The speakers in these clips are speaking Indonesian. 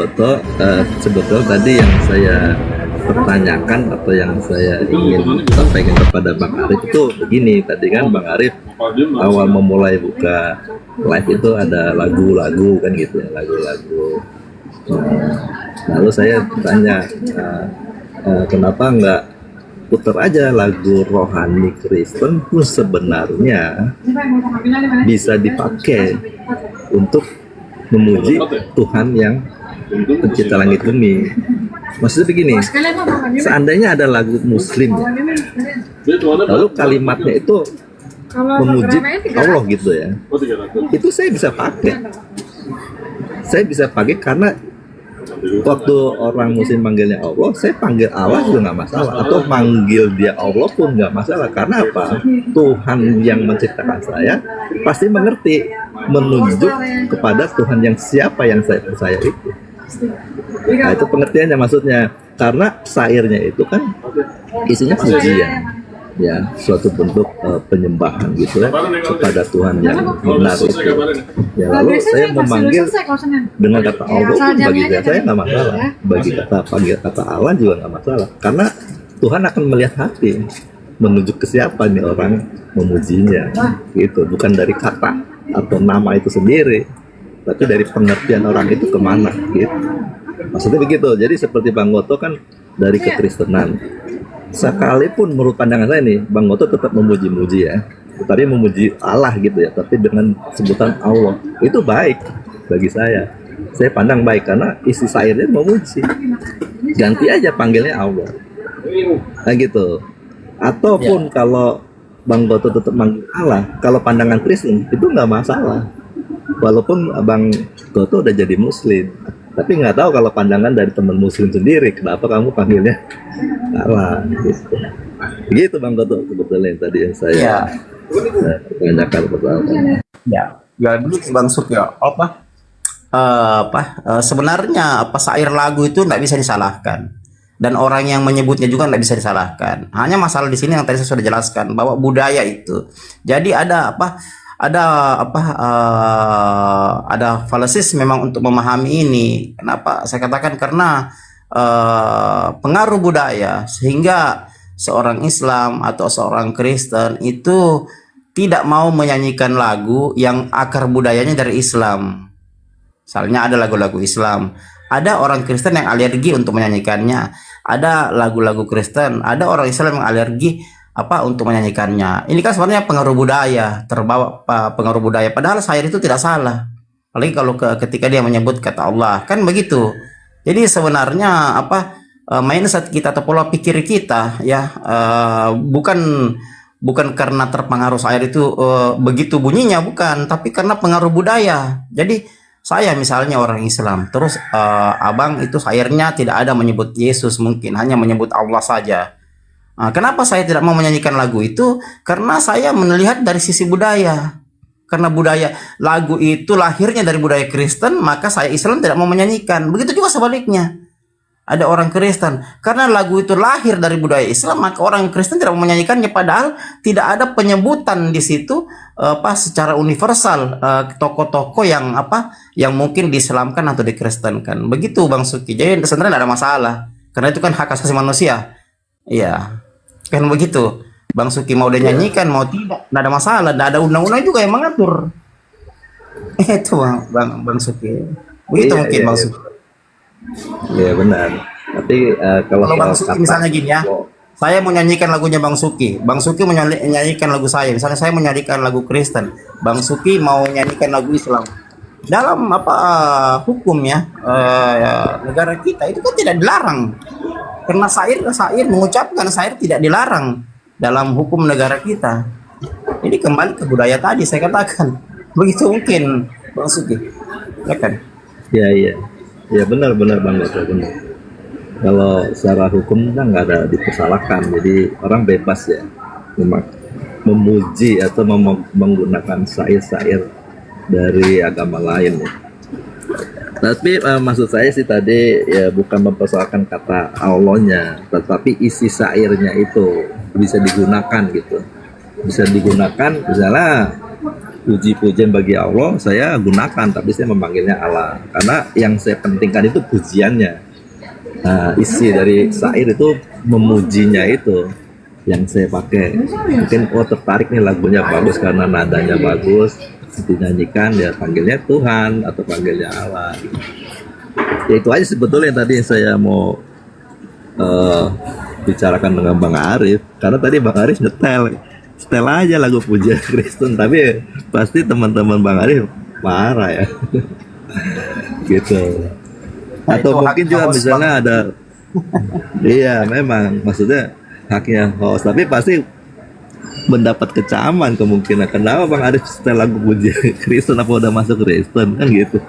Goto, sebetulnya tadi yang saya pertanyakan atau yang saya ingin sampaikan kepada Bang Arif itu begini. Tadi kan Bang Arif awal memulai buka live itu ada lagu-lagu kan gitu ya, lagu-lagu. Lalu saya tanya, kenapa nggak putar aja lagu rohani Kristen pun sebenarnya bisa dipakai untuk memuji Tuhan yang pencipta langit bumi. Maksudnya begini, seandainya ada lagu Muslim ya, lalu kalimatnya itu memuji Allah gitu ya, itu saya bisa pakai. Saya bisa pakai karena waktu orang Muslim manggilnya Allah, saya panggil Allah juga nggak masalah, atau manggil dia Allah pun nggak masalah. Karena apa? Tuhan yang menciptakan saya pasti mengerti, menunjuk kepada Tuhan yang siapa yang saya percaya itu. Nah, itu pengertiannya maksudnya. Karena syairnya itu kan isinya pujian, ya, suatu bentuk penyembahan gitu ya kepada Tuhan yang benar itu. Ya, lalu saya memanggil dengan kata Allah pun bagi saya nggak masalah. Bagi panggil kata Allah juga nggak masalah. Karena Tuhan akan melihat hati, menunjuk ke siapa nih orang memujinya, gitu. Bukan dari kata atau nama itu sendiri, tapi dari pengertian orang itu kemana, gitu. Maksudnya begitu. Jadi seperti Bang Goto kan dari kekristenan. Sekalipun menurut pandangan saya nih, Bang Goto tetap memuji-muji ya, tetapi memuji Allah gitu ya, tapi dengan sebutan Allah. Itu baik bagi saya. Saya pandang baik karena isi syairnya memuji. Ganti aja panggilnya Allah. Nah gitu. Ataupun kalau Bang Goto tetap manggil Allah, kalau pandangan Kristen itu nggak masalah. Walaupun Bang Goto udah jadi Muslim, tapi nggak tahu kalau pandangan dari teman Muslim sendiri, kenapa kamu panggilnya Allah gitu. Begitu Bang Goto sebetulnya yang tadi yang saya tanyakan pertama. Ya dulu Bang Suk ya, sebenarnya syair lagu itu nggak bisa disalahkan, dan orang yang menyebutnya juga nggak bisa disalahkan. Hanya masalah di sini yang tadi saya sudah jelaskan bahwa budaya itu. Jadi ada fallacies memang untuk memahami ini. Kenapa saya katakan? Karena pengaruh budaya, sehingga seorang Islam atau seorang Kristen itu tidak mau menyanyikan lagu yang akar budayanya dari Islam. Misalnya ada lagu-lagu Islam, ada orang Kristen yang alergi untuk menyanyikannya. Ada lagu-lagu Kristen, ada orang Islam yang alergi untuk menyanyikannya. Ini kan sebenarnya pengaruh budaya, terbawa pengaruh budaya. Padahal syair itu tidak salah. Apalagi kalau ketika dia menyebut kata Allah, kan begitu. Jadi sebenarnya mindset kita atau pola pikir kita ya, bukan karena terpengaruh syair itu begitu bunyinya, bukan, tapi karena pengaruh budaya. Jadi saya misalnya orang Islam, terus abang itu syairnya tidak ada menyebut Yesus, mungkin hanya menyebut Allah saja. Kenapa saya tidak mau menyanyikan lagu itu? Karena saya melihat dari sisi budaya. Karena budaya lagu itu lahirnya dari budaya Kristen, maka saya Islam tidak mau menyanyikan. Begitu juga sebaliknya. Ada orang Kristen, karena lagu itu lahir dari budaya Islam, maka orang Kristen tidak mau menyanyikannya. Padahal tidak ada penyebutan di situ secara universal tokoh-tokoh yang mungkin diislamkan atau dikristenkan. Begitu Bang Suki. Jadi sebenarnya tidak ada masalah, karena itu kan hak asasi manusia. Iya, kan begitu. Bang Suki mau dia nyanyikan, mau tidak, tidak ada masalah. Tidak ada undang-undang juga yang mengatur. Itu Bang Suki. Begitu mungkin Bang Suki. Iya benar. Tapi kalau Bang Suki misalnya gini ya, saya mau nyanyikan lagunya Bang Suki mau nyanyikan lagu saya. Misalnya saya mau nyanyikan lagu Kristen, Bang Suki mau nyanyikan lagu Islam. Dalam hukum ya, negara kita itu kan tidak dilarang. Karena syair mengucapkan syair tidak dilarang dalam hukum negara kita. Jadi kembali ke budaya tadi saya katakan. Begitu mungkin Bang Suki, ya kan? Ya benar Bang Goto, benar. Kalau secara hukum kan nggak ada dipersalahkan, jadi orang bebas ya memuji atau menggunakan syair-syair dari agama lain ya. Tapi maksud saya sih tadi ya bukan mempersoalkan kata Allahnya, tetapi isi syairnya itu bisa digunakan gitu. Bisa digunakan misalnya puji-pujian bagi Allah saya gunakan, tapi saya memanggilnya Allah karena yang saya pentingkan itu pujiannya. Nah, isi dari syair itu memujinya itu yang saya pakai. Mungkin tertarik nih lagunya bagus karena nadanya bagus, dinyanyikan ya panggilnya Tuhan atau panggilnya Allah. Ya itu aja sebetulnya yang tadi saya mau bicarakan dengan Bang Arif, karena tadi Bang Arif setel aja lagu pujian Kristen, tapi pasti teman-teman Bang Arif marah ya. Gitu. Nah, Atau itu mungkin haknya juga host, misalnya ada iya memang maksudnya haknya host, tapi pasti mendapat kecaman kemungkinan. Kenapa Bang Arif setel lagu pujian Kristen, apa udah masuk Kristen kan gitu.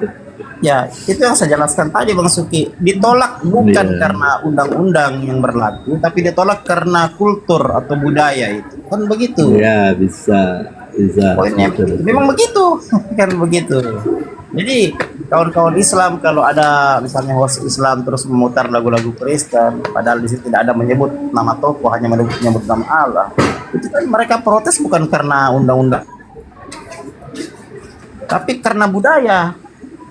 Ya, itu yang saya jelaskan tadi Bang Suki. Ditolak bukan Iya. karena undang-undang yang berlaku, tapi ditolak karena kultur atau budaya itu. Kan begitu. Ya bisa Poinnya betul, betul. memang begitu. Kan begitu. Jadi kawan-kawan Islam kalau ada misalnya host Islam terus memutar lagu-lagu Kristen, padahal di situ tidak ada menyebut nama tokoh, hanya menyebut nama Allah. Itu kan mereka protes bukan karena undang-undang, tapi karena budaya.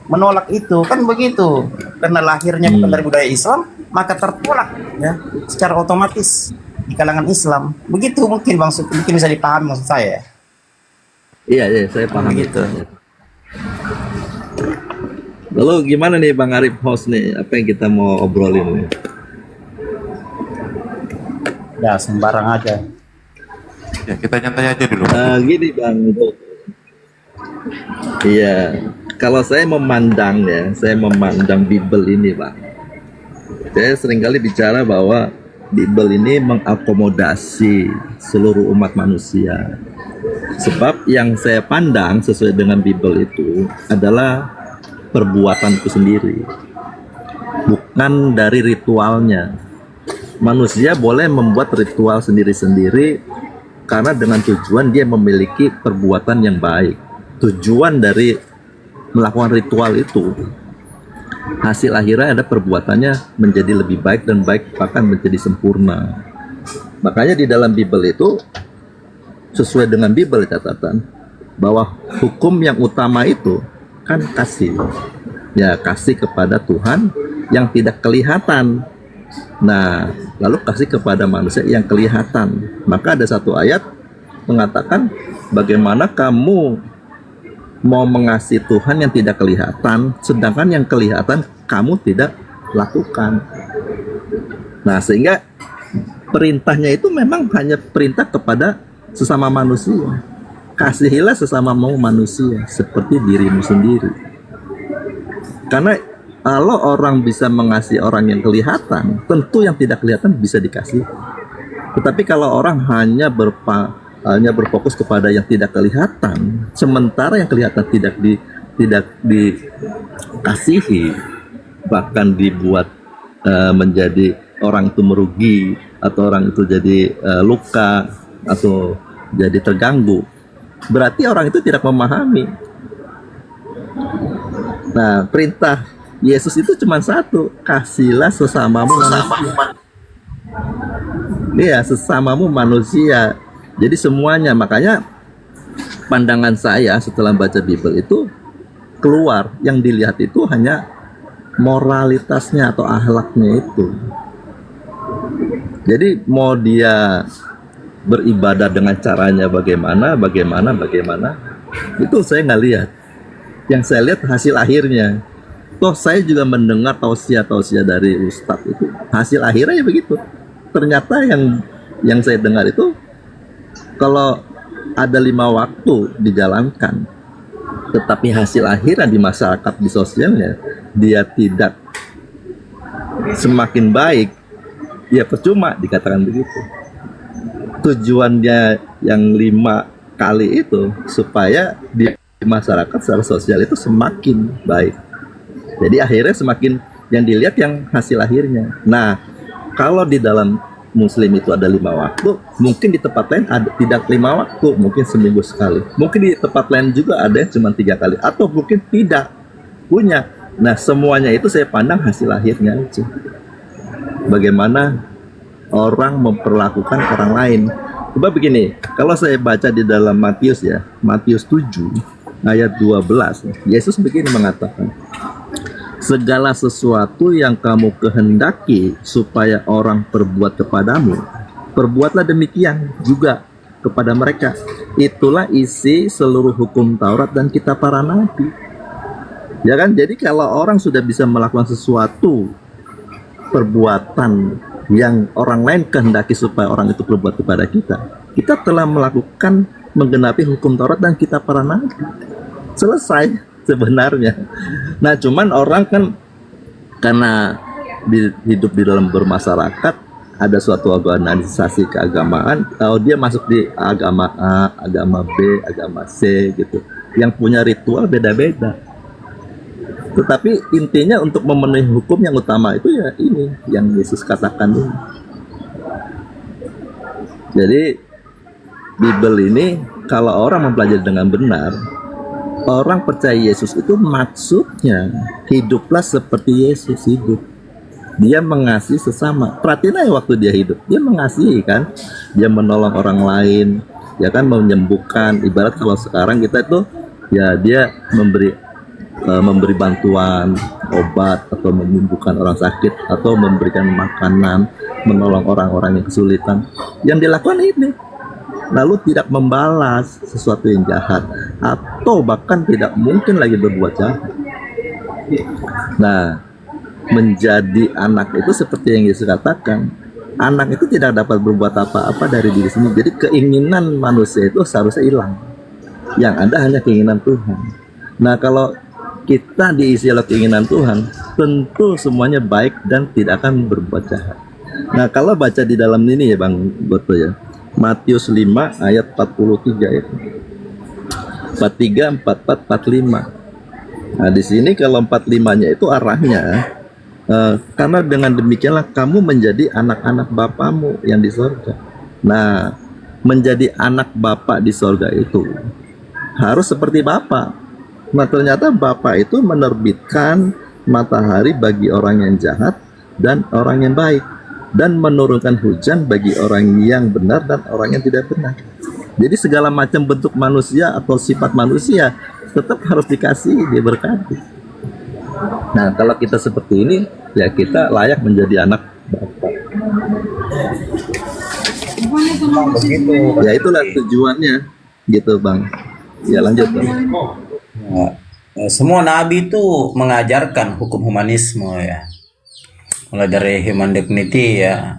Menolak itu kan begitu, karena lahirnya bukan dari budaya Islam maka tertolak ya secara otomatis di kalangan Islam. Begitu mungkin Bang Suki, mungkin bisa dipahami maksud saya. Iya saya paham Begitu. Lalu gimana nih Bang Arif host nih, apa yang kita mau obrolin nih? Ya sembarang aja. Ya, kita nyantai aja dulu. Gini Bang, iya, kalau saya memandang Bible ini Bang, saya seringkali bicara bahwa Bible ini mengakomodasi seluruh umat manusia. Sebab yang saya pandang sesuai dengan Bible itu adalah perbuatanku sendiri, bukan dari ritualnya. Manusia boleh membuat ritual sendiri-sendiri karena dengan tujuan dia memiliki perbuatan yang baik. Tujuan dari melakukan ritual itu, hasil akhirnya ada perbuatannya menjadi lebih baik dan baik bahkan menjadi sempurna. Makanya di dalam Bible itu sesuai dengan Bible catatan bahwa hukum yang utama itu kan kasih. Ya, kasih kepada Tuhan yang tidak kelihatan. Nah, lalu kasih kepada manusia yang kelihatan. Maka ada satu ayat mengatakan bagaimana kamu mau mengasihi Tuhan yang tidak kelihatan, sedangkan yang kelihatan kamu tidak lakukan. Nah, sehingga perintahnya itu memang hanya perintah kepada sesama manusia. Kasihilah sesamamu manusia seperti dirimu sendiri. Karena kalau orang bisa mengasihi orang yang kelihatan, tentu yang tidak kelihatan bisa dikasih. Tetapi kalau orang hanya berfokus kepada yang tidak kelihatan, sementara yang kelihatan tidak dikasihi, bahkan dibuat menjadi orang itu merugi atau orang itu jadi luka atau jadi terganggu, berarti orang itu tidak memahami. Nah, perintah Yesus itu cuma satu, kasihlah sesamamu manusia. Iya, sesamamu manusia. Jadi semuanya, makanya pandangan saya setelah baca Bible itu keluar, yang dilihat itu hanya moralitasnya atau akhlaknya itu. Jadi mau dia beribadah dengan caranya bagaimana, itu saya nggak lihat. Yang saya lihat hasil akhirnya. Toh saya juga mendengar tausiah dari Ustadz itu, hasil akhirnya ya begitu. Ternyata yang saya dengar itu, kalau ada 5 waktu dijalankan, tetapi hasil akhirnya di masyarakat, di sosialnya, dia tidak semakin baik, ya percuma dikatakan begitu. Tujuannya yang 5 kali itu supaya di masyarakat secara sosial itu semakin baik. Jadi akhirnya semakin yang dilihat yang hasil akhirnya. Nah, kalau di dalam Muslim itu ada 5 waktu, mungkin di tempat lain ada tidak 5 waktu, mungkin seminggu sekali. Mungkin di tempat lain juga ada yang cuma 3 kali, atau mungkin tidak punya. Nah, semuanya itu saya pandang hasil akhirnya aja. Bagaimana orang memperlakukan orang lain. Coba begini, kalau saya baca di dalam Matius ya, Matius 7 ayat 12, Yesus begini mengatakan, segala sesuatu yang kamu kehendaki supaya orang perbuat kepadamu, perbuatlah demikian juga kepada mereka. Itulah isi seluruh hukum Taurat dan kitab para nabi. Ya kan, jadi kalau orang sudah bisa melakukan sesuatu perbuatan yang orang lain kehendaki supaya orang itu berbuat kepada kita, kita telah melakukan menggenapi hukum Taurat dan kitab para nabi. Selesai sebenarnya. Nah, cuman orang kan karena hidup di dalam bermasyarakat, ada suatu organisasi keagamaan, dia masuk di agama A, agama B, agama C gitu, yang punya ritual beda-beda. Tetapi intinya untuk memenuhi hukum yang utama itu ya ini yang Yesus katakan ini. Jadi Bible ini kalau orang mempelajari dengan benar, orang percaya Yesus itu maksudnya hiduplah seperti Yesus hidup. Dia mengasihi sesama. Perhatiin aja waktu dia hidup, dia mengasihi kan, dia menolong orang lain, ya kan, menyembuhkan. Ibarat kalau sekarang kita itu ya dia memberi bantuan obat atau menyembuhkan orang sakit atau memberikan makanan, menolong orang-orang yang kesulitan. Yang dilakukan ini, lalu tidak membalas sesuatu yang jahat atau bahkan tidak mungkin lagi berbuat jahat. Nah, menjadi anak itu seperti yang Yesus katakan, anak itu tidak dapat berbuat apa-apa dari diri sendiri. Jadi keinginan manusia itu seharusnya hilang, yang ada hanya keinginan Tuhan. Nah, kalau kita diisi oleh keinginan Tuhan, tentu semuanya baik dan tidak akan berbuat jahat. Nah, kalau baca di dalam ini ya Bang Goto ya, Matius 5 ayat 43 ya. 43, 44, 45. Nah, di sini kalau 45-nya itu arahnya karena dengan demikianlah kamu menjadi anak-anak Bapamu yang di sorga. Nah, menjadi anak Bapa di sorga itu harus seperti Bapa. Nah, ternyata Bapa itu menerbitkan matahari bagi orang yang jahat dan orang yang baik, dan menurunkan hujan bagi orang yang benar dan orang yang tidak benar. Jadi segala macam bentuk manusia atau sifat manusia tetap harus dikasih, diberkati. Nah, kalau kita seperti ini, ya kita layak menjadi anak Bapa. Begitu. Ya itulah tujuannya, gitu Bang. Ya lanjut Bang. Semua nabi itu mengajarkan hukum humanisme ya, mulai dari human dignity ya,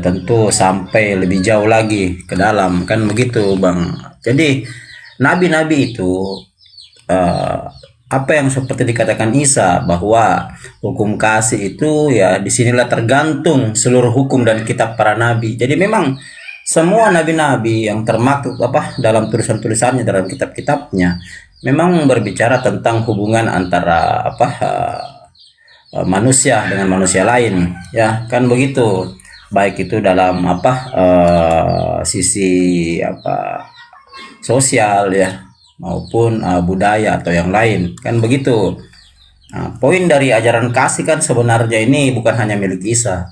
tentu sampai lebih jauh lagi ke dalam, kan begitu Bang. Jadi nabi-nabi itu apa yang seperti dikatakan Isa, bahwa hukum kasih itu ya disinilah tergantung seluruh hukum dan kitab para nabi. Jadi memang semua nabi-nabi yang termaktub dalam tulisan-tulisannya, dalam kitab-kitabnya, memang berbicara tentang hubungan antara manusia dengan manusia lain, ya kan begitu. Baik itu dalam sisi sosial ya, maupun budaya atau yang lain, kan begitu. Nah, poin dari ajaran kasih kan sebenarnya ini bukan hanya milik Isa,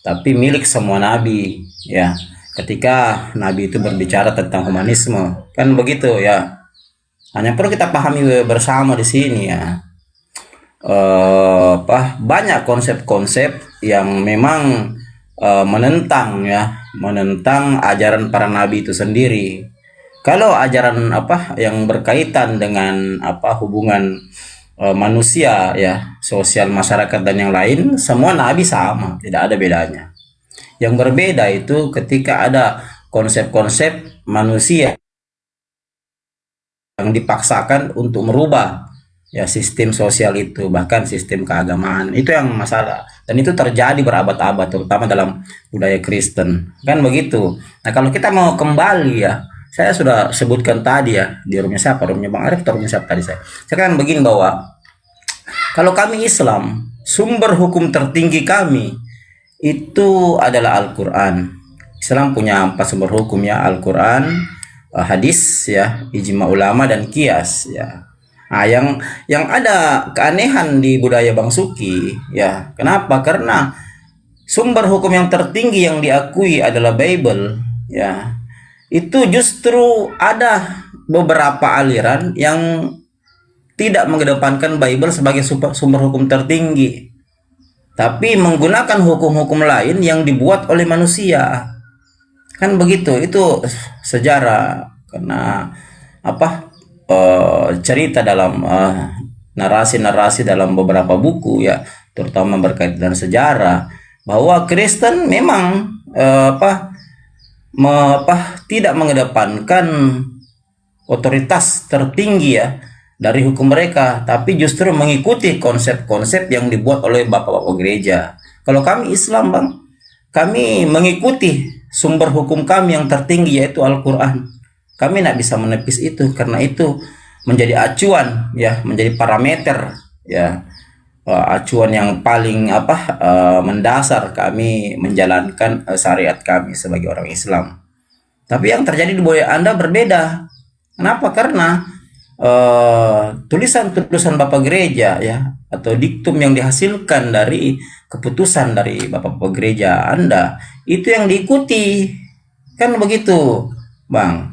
tapi milik semua nabi ya. Ketika nabi itu berbicara tentang humanisme, kan begitu ya. Hanya perlu kita pahami bersama di sini ya, banyak konsep-konsep yang memang menentang ajaran para nabi itu sendiri. Kalau ajaran yang berkaitan dengan hubungan manusia ya, sosial, masyarakat dan yang lain, semua nabi sama, tidak ada bedanya. Yang berbeda itu ketika ada konsep-konsep manusia yang dipaksakan untuk merubah ya sistem sosial itu, bahkan sistem keagamaan. Itu yang masalah, dan itu terjadi berabad-abad, terutama dalam budaya Kristen, kan begitu. Nah, kalau kita mau kembali ya, saya sudah sebutkan tadi ya, di rumahnya siapa, rumahnya Bang Arif atau rumahnya siapa tadi, saya kan begini, bahwa kalau kami Islam, sumber hukum tertinggi kami itu adalah Al-Quran. Islam punya 4 sumber hukum ya, Al-Quran, hadis ya, ijma ulama, dan kias ya. Nah, yang ada keanehan di budaya Bang Suki ya, kenapa? Karena sumber hukum yang tertinggi yang diakui adalah Bible, ya, itu justru ada beberapa aliran yang tidak mengedepankan Bible sebagai sumber hukum tertinggi, tapi menggunakan hukum-hukum lain yang dibuat oleh manusia. Kan begitu, itu sejarah. Karena apa, cerita dalam narasi-narasi dalam beberapa buku, ya, terutama berkaitan dengan sejarah, bahwa Kristen memang tidak mengedepankan otoritas tertinggi, ya, dari hukum mereka, tapi justru mengikuti konsep-konsep yang dibuat oleh bapak-bapak gereja. Kalau kami Islam, Bang, kami mengikuti sumber hukum kami yang tertinggi, yaitu Al-Quran. Kami tidak bisa menepis itu, karena itu menjadi acuan, ya, menjadi parameter, ya, acuan yang paling mendasar kami menjalankan syariat kami sebagai orang Islam. Tapi yang terjadi di budaya Anda berbeda. Kenapa? Karena tulisan-tulisan Bapak Gereja, ya, atau diktum yang dihasilkan dari keputusan dari Bapak-Bapak Gereja Anda itu yang diikuti. Kan begitu, Bang.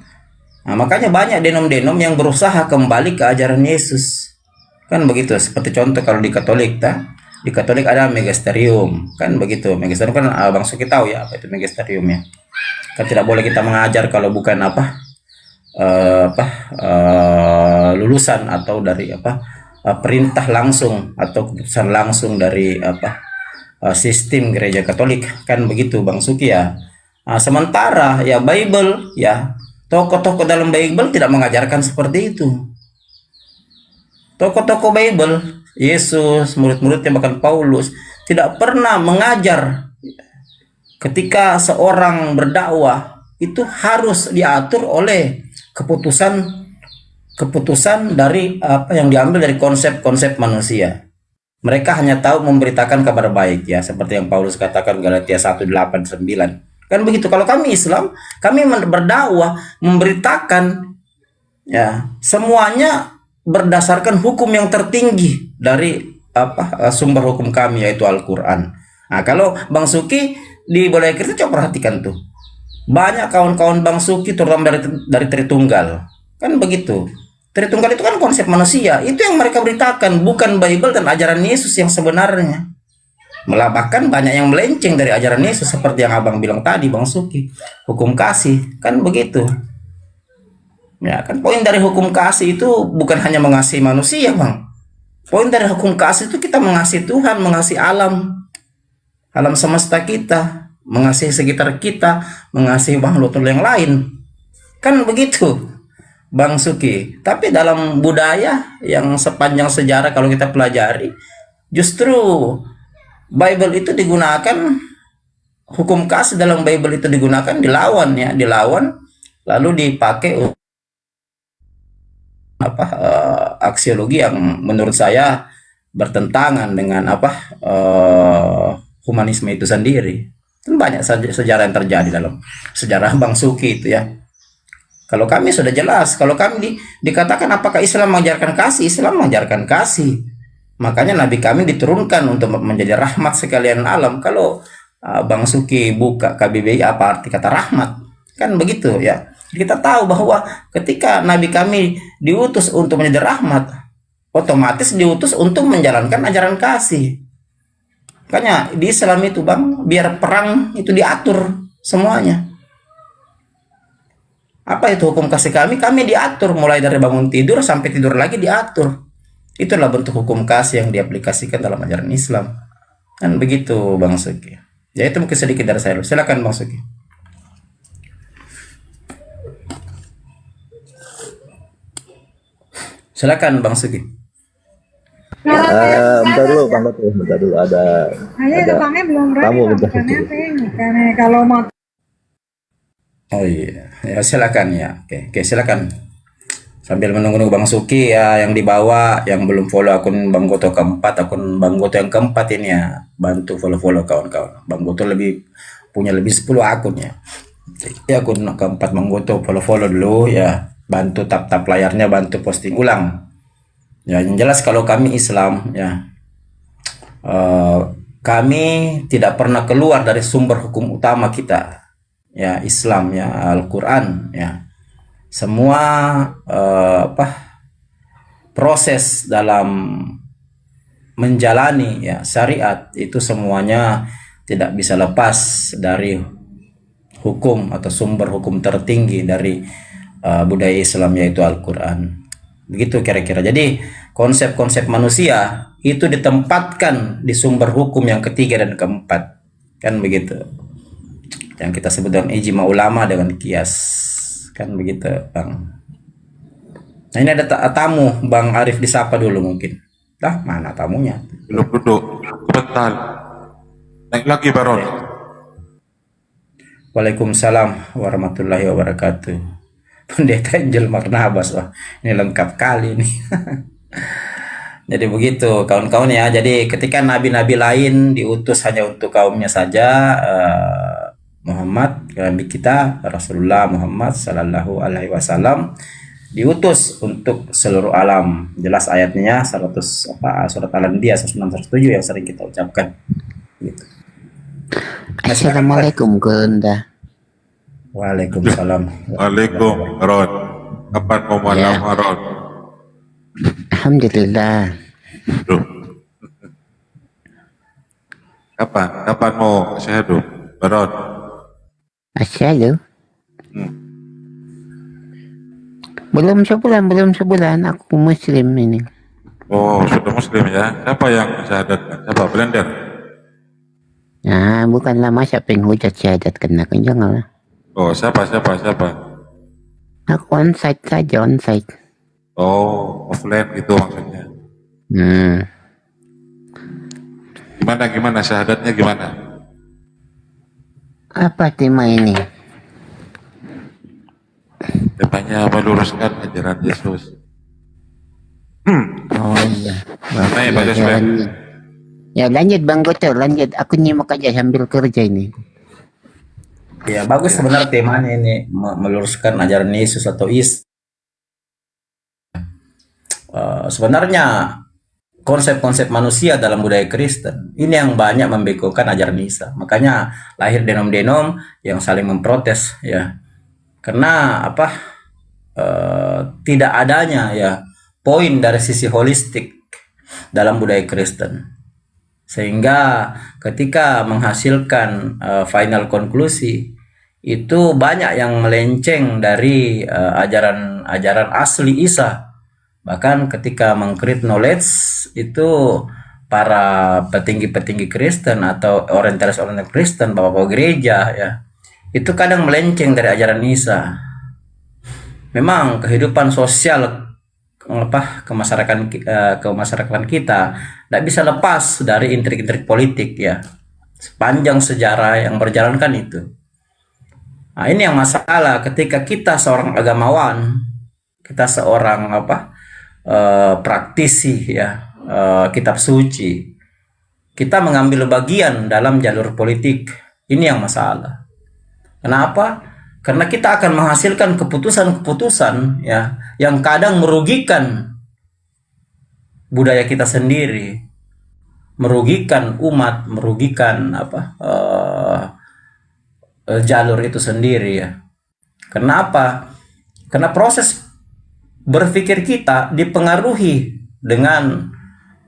Nah, makanya banyak denom-denom yang berusaha kembali ke ajaran Yesus. Kan begitu. Seperti contoh kalau di Katolik, di Katolik ada magisterium. Kan begitu. Magisterium kan Bang Suki tahu, ya, apa itu magisterium, ya. Kan tidak boleh kita mengajar kalau bukan lulusan atau dari perintah langsung atau keputusan langsung dari sistem gereja Katolik. Kan begitu, Bang Suki, ya. Sementara, ya, Bible, ya, tokoh-tokoh dalam Bible tidak mengajarkan seperti itu. Tokoh-tokoh Bible, Yesus, murid-muridnya, bahkan Paulus, tidak pernah mengajar ketika seorang berdakwah itu harus diatur oleh keputusan dari yang diambil dari konsep-konsep manusia. Mereka hanya tahu memberitakan kabar baik, ya, seperti yang Paulus katakan Galatia 1:8-9. Kan begitu. Kalau kami Islam, kami berdakwah, memberitakan, ya, semuanya berdasarkan hukum yang tertinggi dari sumber hukum kami, yaitu Al-Quran. Nah, kalau Bang Suki di budaya Kristen, coba perhatikan tuh. Banyak kawan-kawan Bang Suki terutama dari Tritunggal. Kan begitu. Tritunggal itu kan konsep manusia. Itu yang mereka beritakan, bukan Bible dan ajaran Yesus yang sebenarnya. Malah bahkan banyak yang melenceng dari ajaran Yesus, seperti yang Abang bilang tadi, Bang Suki. Hukum kasih, kan begitu. Ya, kan poin dari hukum kasih itu bukan hanya mengasihi manusia, Bang. Poin dari hukum kasih itu kita mengasihi Tuhan, mengasihi alam semesta kita, mengasihi sekitar kita, mengasihi makhluk yang lain. Kan begitu, Bang Suki. Tapi dalam budaya yang sepanjang sejarah kalau kita pelajari, justru Bible itu digunakan, hukum kasih dalam Bible itu digunakan, dilawan, ya, lalu dipakai aksiologi yang menurut saya bertentangan dengan humanisme itu sendiri. Banyak sejarah yang terjadi dalam sejarah Bang Suki itu, ya. Kalau kami sudah jelas, kalau kami dikatakan apakah Islam mengajarkan kasih, Islam mengajarkan kasih. Makanya Nabi kami diturunkan untuk menjadi rahmat sekalian alam. Kalau Bang Suki buka KBBI, apa arti kata rahmat? Kan begitu, ya. Kita tahu bahwa ketika Nabi kami diutus untuk menjadi rahmat, otomatis diutus untuk menjalankan ajaran kasih. Makanya di Islam itu, Bang, biar perang itu diatur semuanya. Apa itu hukum kasih kami? Kami diatur mulai dari bangun tidur sampai tidur lagi diatur. Itulah bentuk hukum kasih yang diaplikasikan dalam ajaran Islam. Kan begitu, Bang Suki. Ya, itu mungkin sedikit dari saya. Silakan, Bang Suki. Silakan, Bang Suki. Bentar dulu, Bang Goto. Bentar dulu, ada tamu bentar. Kalau mau. Oh iya, ya, silakan, ya. Oke, silakan. Sambil menunggu Bang Suki, ya, yang di bawah yang belum follow akun Bang Goto keempat, akun Bang Goto yang keempat ini, ya, bantu follow kawan-kawan. Bang Goto punya lebih 10 akun, ya. Ya, akun keempat Bang Goto follow dulu, ya. Bantu tap layarnya, bantu posting ulang. Ya, yang jelas kalau kami Islam, ya, kami tidak pernah keluar dari sumber hukum utama kita, ya Islam, ya Al-Quran, ya. Semua proses dalam menjalani ya syariat itu semuanya tidak bisa lepas dari hukum atau sumber hukum tertinggi dari budaya Islam, yaitu Al-Quran. Begitu kira-kira. Jadi konsep-konsep manusia itu ditempatkan di sumber hukum yang ketiga dan keempat, kan begitu, yang kita sebut dengan ijma ulama dengan kias, kan begitu Bang. Nah ini ada tamu, Bang Arif disapa dulu mungkin. Mana tamunya? Belum duduk. Sebentar. Naik lagi Baron. Waalaikumsalam warahmatullahi wabarakatuh. Pendeta Angel Marnabas, wah ini lengkap kali nih. Jadi begitu kawan-kawan ya. Jadi ketika nabi-nabi lain diutus hanya untuk kaumnya saja, Muhammad, nabi kita Rasulullah Muhammad Sallallahu Alaihi Wasallam diutus untuk seluruh alam. Jelas ayatnya surat Al-Anbiya 167 yang sering kita ucapkan. Gitu. Assalamualaikum Gunda. Waalaikumsalam. Waalaikum Baron. Kapan mau malam Baron? Alhamdulillah. Duh. Kapan mau syahadu Baron? Asyhadu. Belum sebulan aku muslim ini. Oh, sudah muslim ya. Siapa yang syahadat? Siapa? Blender? Nah, bukanlah masa penghujat syahadat kena janganlah. Oh, siapa? Aku onsite saja, onsite. Oh, offline gitu maksudnya. Gimana syahadatnya gimana? Apa tema ini? Temanya meluruskan ajaran Yesus. Oh iya. Baik, bagus, baik. Ya lanjut Bang Gotor, lanjut. Aku nyimak aja sambil kerja ini. Ya bagus sebenarnya temanya ini, meluruskan ajaran Yesus atau sebenarnya konsep-konsep manusia dalam budaya Kristen ini yang banyak membekukan ajaran Isa. Makanya lahir denom-denom yang saling memprotes ya, karena tidak adanya ya poin dari sisi holistik dalam budaya Kristen, sehingga ketika menghasilkan final konklusi itu banyak yang melenceng dari ajaran asli Isa. Bahkan ketika mengcreate knowledge itu para petinggi-petinggi Kristen atau orientalis Kristen, bapak-bapak gereja ya, itu kadang melenceng dari ajaran Isa. Memang kehidupan sosial kemasyarakatan kita tidak bisa lepas dari intrik-intrik politik ya, sepanjang sejarah yang berjalan kan itu. Nah ini yang masalah ketika kita seorang agamawan, kita seorang praktisi ya kitab suci, kita mengambil bagian dalam jalur politik. Ini yang masalah. Kenapa? Karena kita akan menghasilkan keputusan-keputusan ya yang kadang merugikan budaya kita sendiri, merugikan umat, merugikan jalur itu sendiri ya. Kenapa? Karena proses berpikir kita dipengaruhi dengan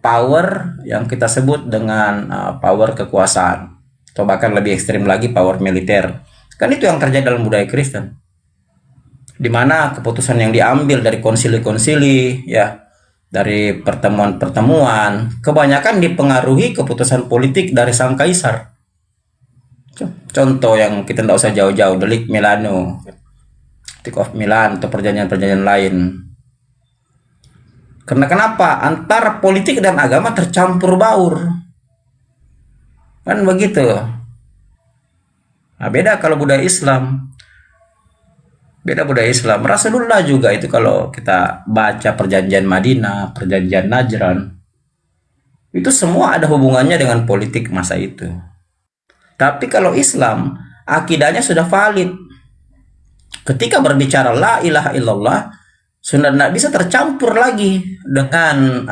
power yang kita sebut dengan power kekuasaan, atau bahkan lebih ekstrim lagi power militer. Kan itu yang terjadi dalam budaya Kristen, di mana keputusan yang diambil dari konsili-konsili ya, dari pertemuan-pertemuan, kebanyakan dipengaruhi keputusan politik dari sang kaisar. Contoh yang kita tidak usah jauh-jauh, Delik Milano, Edict of Milan, atau perjanjian-perjanjian lain. Karena kenapa? Antara politik dan agama tercampur baur, kan begitu. Nah, beda kalau budaya Islam. Beda budaya Islam. Rasulullah juga itu kalau kita baca perjanjian Madinah, perjanjian Najran, itu semua ada hubungannya dengan politik masa itu. Tapi kalau Islam, akidahnya sudah valid. Ketika berbicara la ilaha illallah, sudah tidak bisa tercampur lagi dengan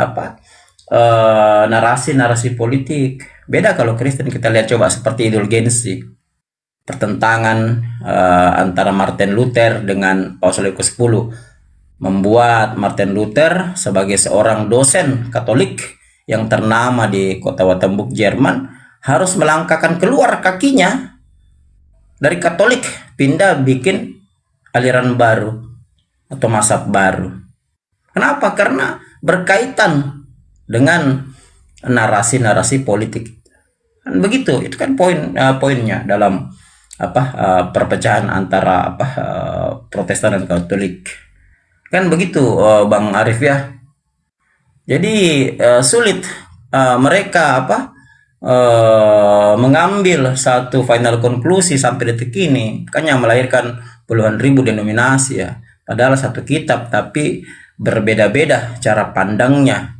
narasi-narasi politik. Beda kalau Kristen, kita lihat coba seperti indulgensi, pertentangan antara Martin Luther dengan Paus Leo ke-10, membuat Martin Luther sebagai seorang dosen Katolik yang ternama di kota Wittenberg, Jerman, harus melangkahkan keluar kakinya dari Katolik, pindah bikin aliran baru atau mazhab baru. Kenapa? Karena berkaitan dengan narasi-narasi politik. Kan begitu, itu kan poinnya dalam perpecahan antara Protestan dan Katolik. Kan begitu, Bang Arif ya. Jadi sulit mereka mengambil satu final konklusi sampai detik ini. Makanya melahirkan puluhan ribu denominasi ya. Padahal satu kitab, tapi berbeda-beda cara pandangnya,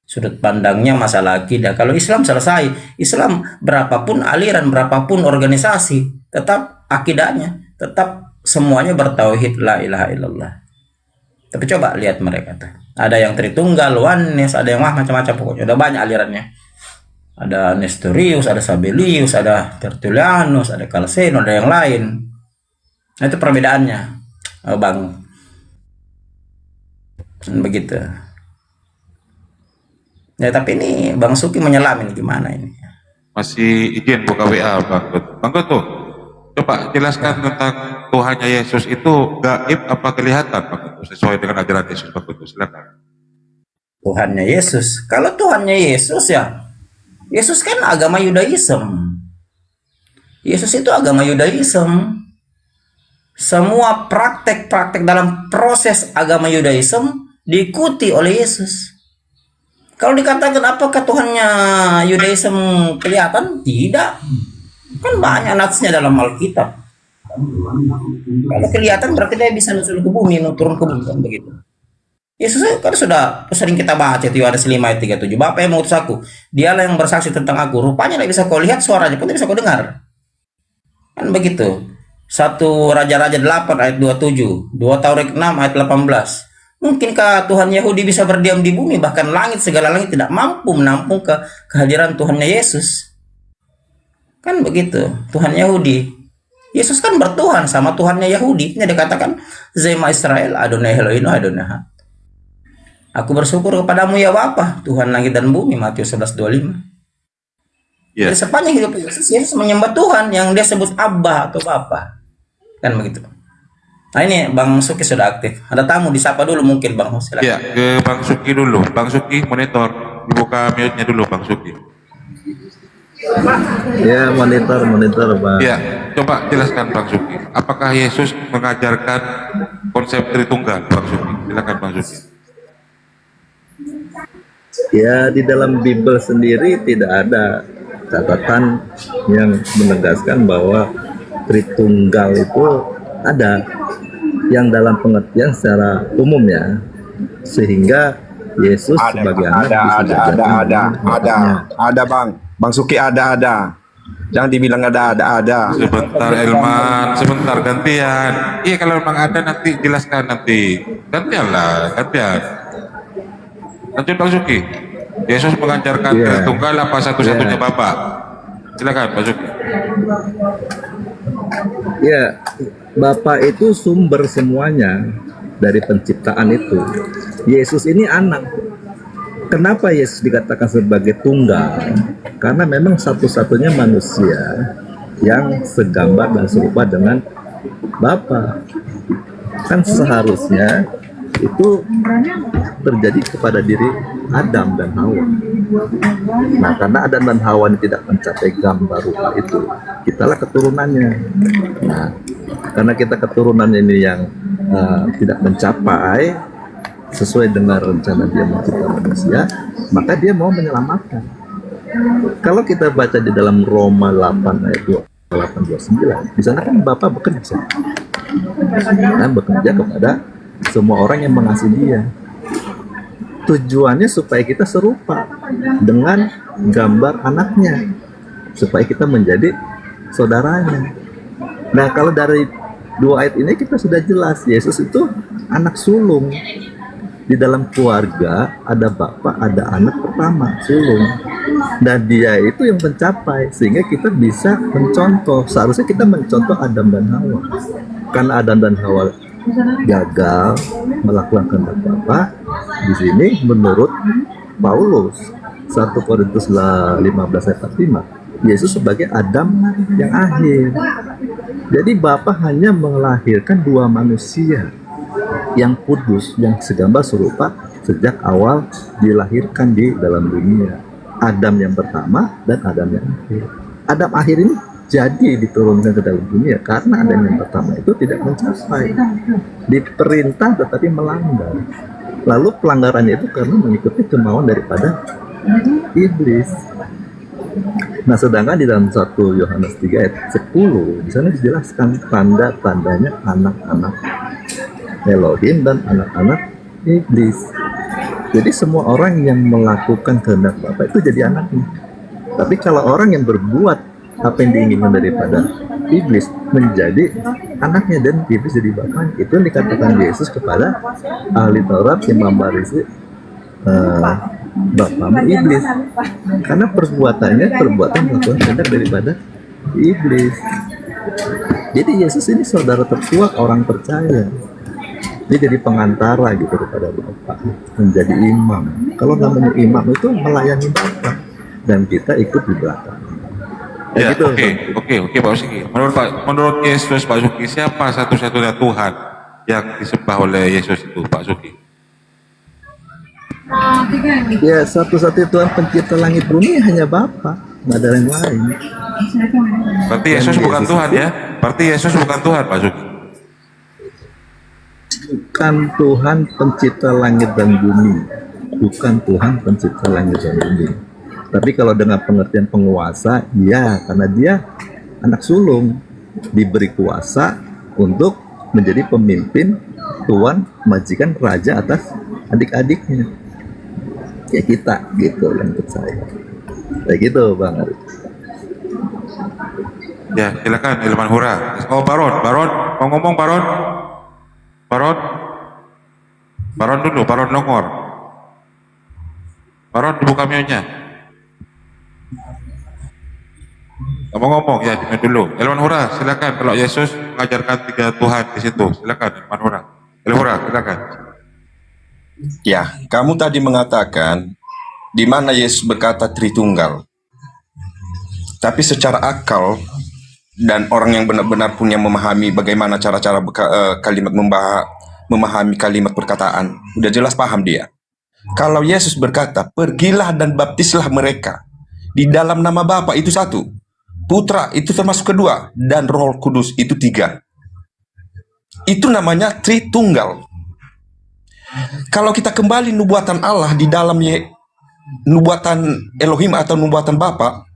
sudut pandangnya masalah akidah. Kalau Islam selesai, Islam berapapun aliran, berapapun organisasi, tetap akidahnya, tetap semuanya bertauhid la ilaha illallah. Tapi coba lihat mereka tuh, ada yang Tritunggal, Oneness, ada yang macam-macam, pokoknya udah banyak alirannya. Ada Nestorius, ada Sabellius, ada Tertullianus, ada Calcino, ada yang lain. Nah, itu perbedaannya, Bang. Begitu. Ya, tapi ini Bang Suki menyelamin gimana ini? Masih izin buka WA, Bang Gut. Bang Gut tuh, coba jelaskan tentang Tuhannya Yesus itu gaib apa kelihatan, Bang Gut, sesuai dengan ajaran Yesus, Bang Gut. Silakan. Tuhannya Yesus. Kalau Tuhannya Yesus ya, Yesus kan agama Yudaism. Yesus itu agama Yudaism. Semua praktek-praktek dalam proses agama Yudaism diikuti oleh Yesus. Kalau dikatakan apakah Tuhannya Yudaism kelihatan? Tidak. Kan banyak natsnya dalam Alkitab. Kalau kelihatan berarti dia bisa turun ke bumi, turun ke bumi, kan begitu. Yesus kan sudah sering kita baca di Yohanes 5 ayat 37. Bapa yang mengutus aku, dialah yang bersaksi tentang aku. Rupanya tidak bisa kau lihat, suaranya pun tidak bisa kau dengar. Kan begitu. 1 Raja-Raja 8 ayat 27, 2 Taurat 6 ayat 18. Mungkinkah Tuhan Yahudi bisa berdiam di bumi, bahkan langit, segala langit tidak mampu menampung kehadiran Tuhannya Yesus? Kan begitu, Tuhan Yahudi. Yesus kan bertuhan sama Tuhannya Yahudi. Ini dikatakan Zema Israel, Adonai Elohim, Adonai Ahad. Aku bersyukur kepadamu ya Bapa, Tuhan langit dan bumi, Matius 11:25. Ya. Jadi sepanjang hidup Yesus menyembah Tuhan yang dia sebut Abba atau Bapa. Kan begitu. Nah, ini Bang Suki sudah aktif. Ada tamu, disapa dulu mungkin Bang. Silakan. Ya, ke Bang Suki dulu. Bang Suki monitor, dibuka mute-nya dulu Bang Suki. Ya, monitor Bang. Ya, coba jelaskan Bang Suki. Apakah Yesus mengajarkan konsep Tritunggal, Bang Suki? Silakan Bang Suki. Ya, di dalam Bible sendiri tidak ada catatan yang menegaskan bahwa Tritunggal itu ada yang dalam pengertian secara umumnya, sehingga Yesus sebagai anak ada Bang Suki ada jangan dibilang ada Sebentar Elman, sebentar gantian. Iya, kalau memang ada nanti jelaskan nanti. Gantian. Lanjut Bang Suki. Yesus mengajarkan Tritunggal apa satu-satunya Bapak? Silakan Bang Suki. Ya, Bapa itu sumber semuanya dari penciptaan itu. Yesus ini anak. Kenapa Yesus dikatakan sebagai tunggal? Karena memang satu-satunya manusia yang segambar dan serupa dengan Bapa. Kan seharusnya itu terjadi kepada diri Adam dan Hawa. Nah, karena Adam dan Hawa ini tidak mencapai gambar rupa itu, kitalah keturunannya. Nah, karena kita keturunan ini yang tidak mencapai sesuai dengan rencana dia mencipta manusia, maka dia mau menyelamatkan. Kalau kita baca di dalam Roma 8 ayat 28-29, di sana kan Bapa bekerja, dan bekerja kepada semua orang yang mengasihi dia. Tujuannya supaya kita serupa dengan gambar anaknya, supaya kita menjadi saudaranya. Nah, kalau dari dua ayat ini kita sudah jelas Yesus itu anak sulung. Di dalam keluarga ada bapak, ada anak pertama, sulung. Nah dia itu yang mencapai, sehingga kita bisa mencontoh. Seharusnya kita mencontoh Adam dan Hawa. Karena Adam dan Hawa gagal melakukan kehendak Bapa, di sini menurut Paulus 1 Korintus 15 ayat 45, Yesus sebagai Adam yang akhir. Jadi Bapa hanya melahirkan dua manusia yang kudus, yang segambar serupa sejak awal dilahirkan di dalam dunia. Adam yang pertama dan Adam yang akhir. Adam akhir ini jadi diturunkan ke dalam dunia karena Adam yang pertama itu tidak mencapai, diperintah tetapi melanggar. Lalu pelanggarannya itu karena mengikuti kemauan daripada iblis. Nah, sedangkan di dalam 1 Yohanes 3 ayat 10 di sana dijelaskan tanda-tandanya anak-anak Elohim dan anak-anak iblis. Jadi semua orang yang melakukan kehendak Bapa itu jadi anaknya. Tapi kalau orang yang berbuat apa yang diinginkan daripada iblis menjadi anaknya dan iblis jadi bapaknya. Itu yang dikatakan Yesus kepada ahli Taurat yang membarisi bapamu iblis. Karena perbuatannya perbuatan melakukan kehendak daripada iblis. Jadi Yesus ini saudara terkuat orang percaya. Dia jadi pengantara gitu kepada Bapa, menjadi imam. Kalau namanya imam itu melayani Bapa dan kita ikut di belakang. Ya, Gitu. oke Pak Suki. Menurut Yesus Pak Suki, siapa satu-satunya Tuhan yang disembah oleh Yesus itu Pak Suki? Ya, satu-satunya Tuhan pencipta langit bumi hanya Bapa, nggak ada yang lain. Berarti Yesus bukan Tuhan ya? Berarti Yesus bukan Tuhan Pak Suki? Bukan Tuhan pencipta langit dan bumi, bukan Tuhan pencipta langit dan bumi. Tapi kalau dengan pengertian penguasa, ya, karena dia anak sulung, diberi kuasa untuk menjadi pemimpin, tuan, majikan, raja atas adik-adiknya. Ya kita, gitu yang percaya. Kayak gitu Bang Arif. Ya, silakan Ilman Hura. Oh, Baron, mau ngomong Baron? Baron dulu, Baron Longor. Baron dibuka mionya. Mau ngomong ya, jangan dulu. Ilman Hura, silakan. Kalau Yesus mengajarkan 3 Tuhan di situ, silakan Ilman Hura. Ilman Hura, silakan. Ya, kamu tadi mengatakan di mana Yesus berkata Tritunggal. Tapi secara akal dan orang yang benar-benar punya memahami bagaimana cara-cara kalimat memahami kalimat perkataan, udah jelas paham dia. Kalau Yesus berkata, pergilah dan baptislah mereka di dalam nama Bapa itu 1, Putra itu termasuk 2, dan Roh Kudus itu 3. Itu namanya Tritunggal. Kalau kita kembali nubuatan Allah di dalam nubuatan Elohim atau nubuatan Bapa,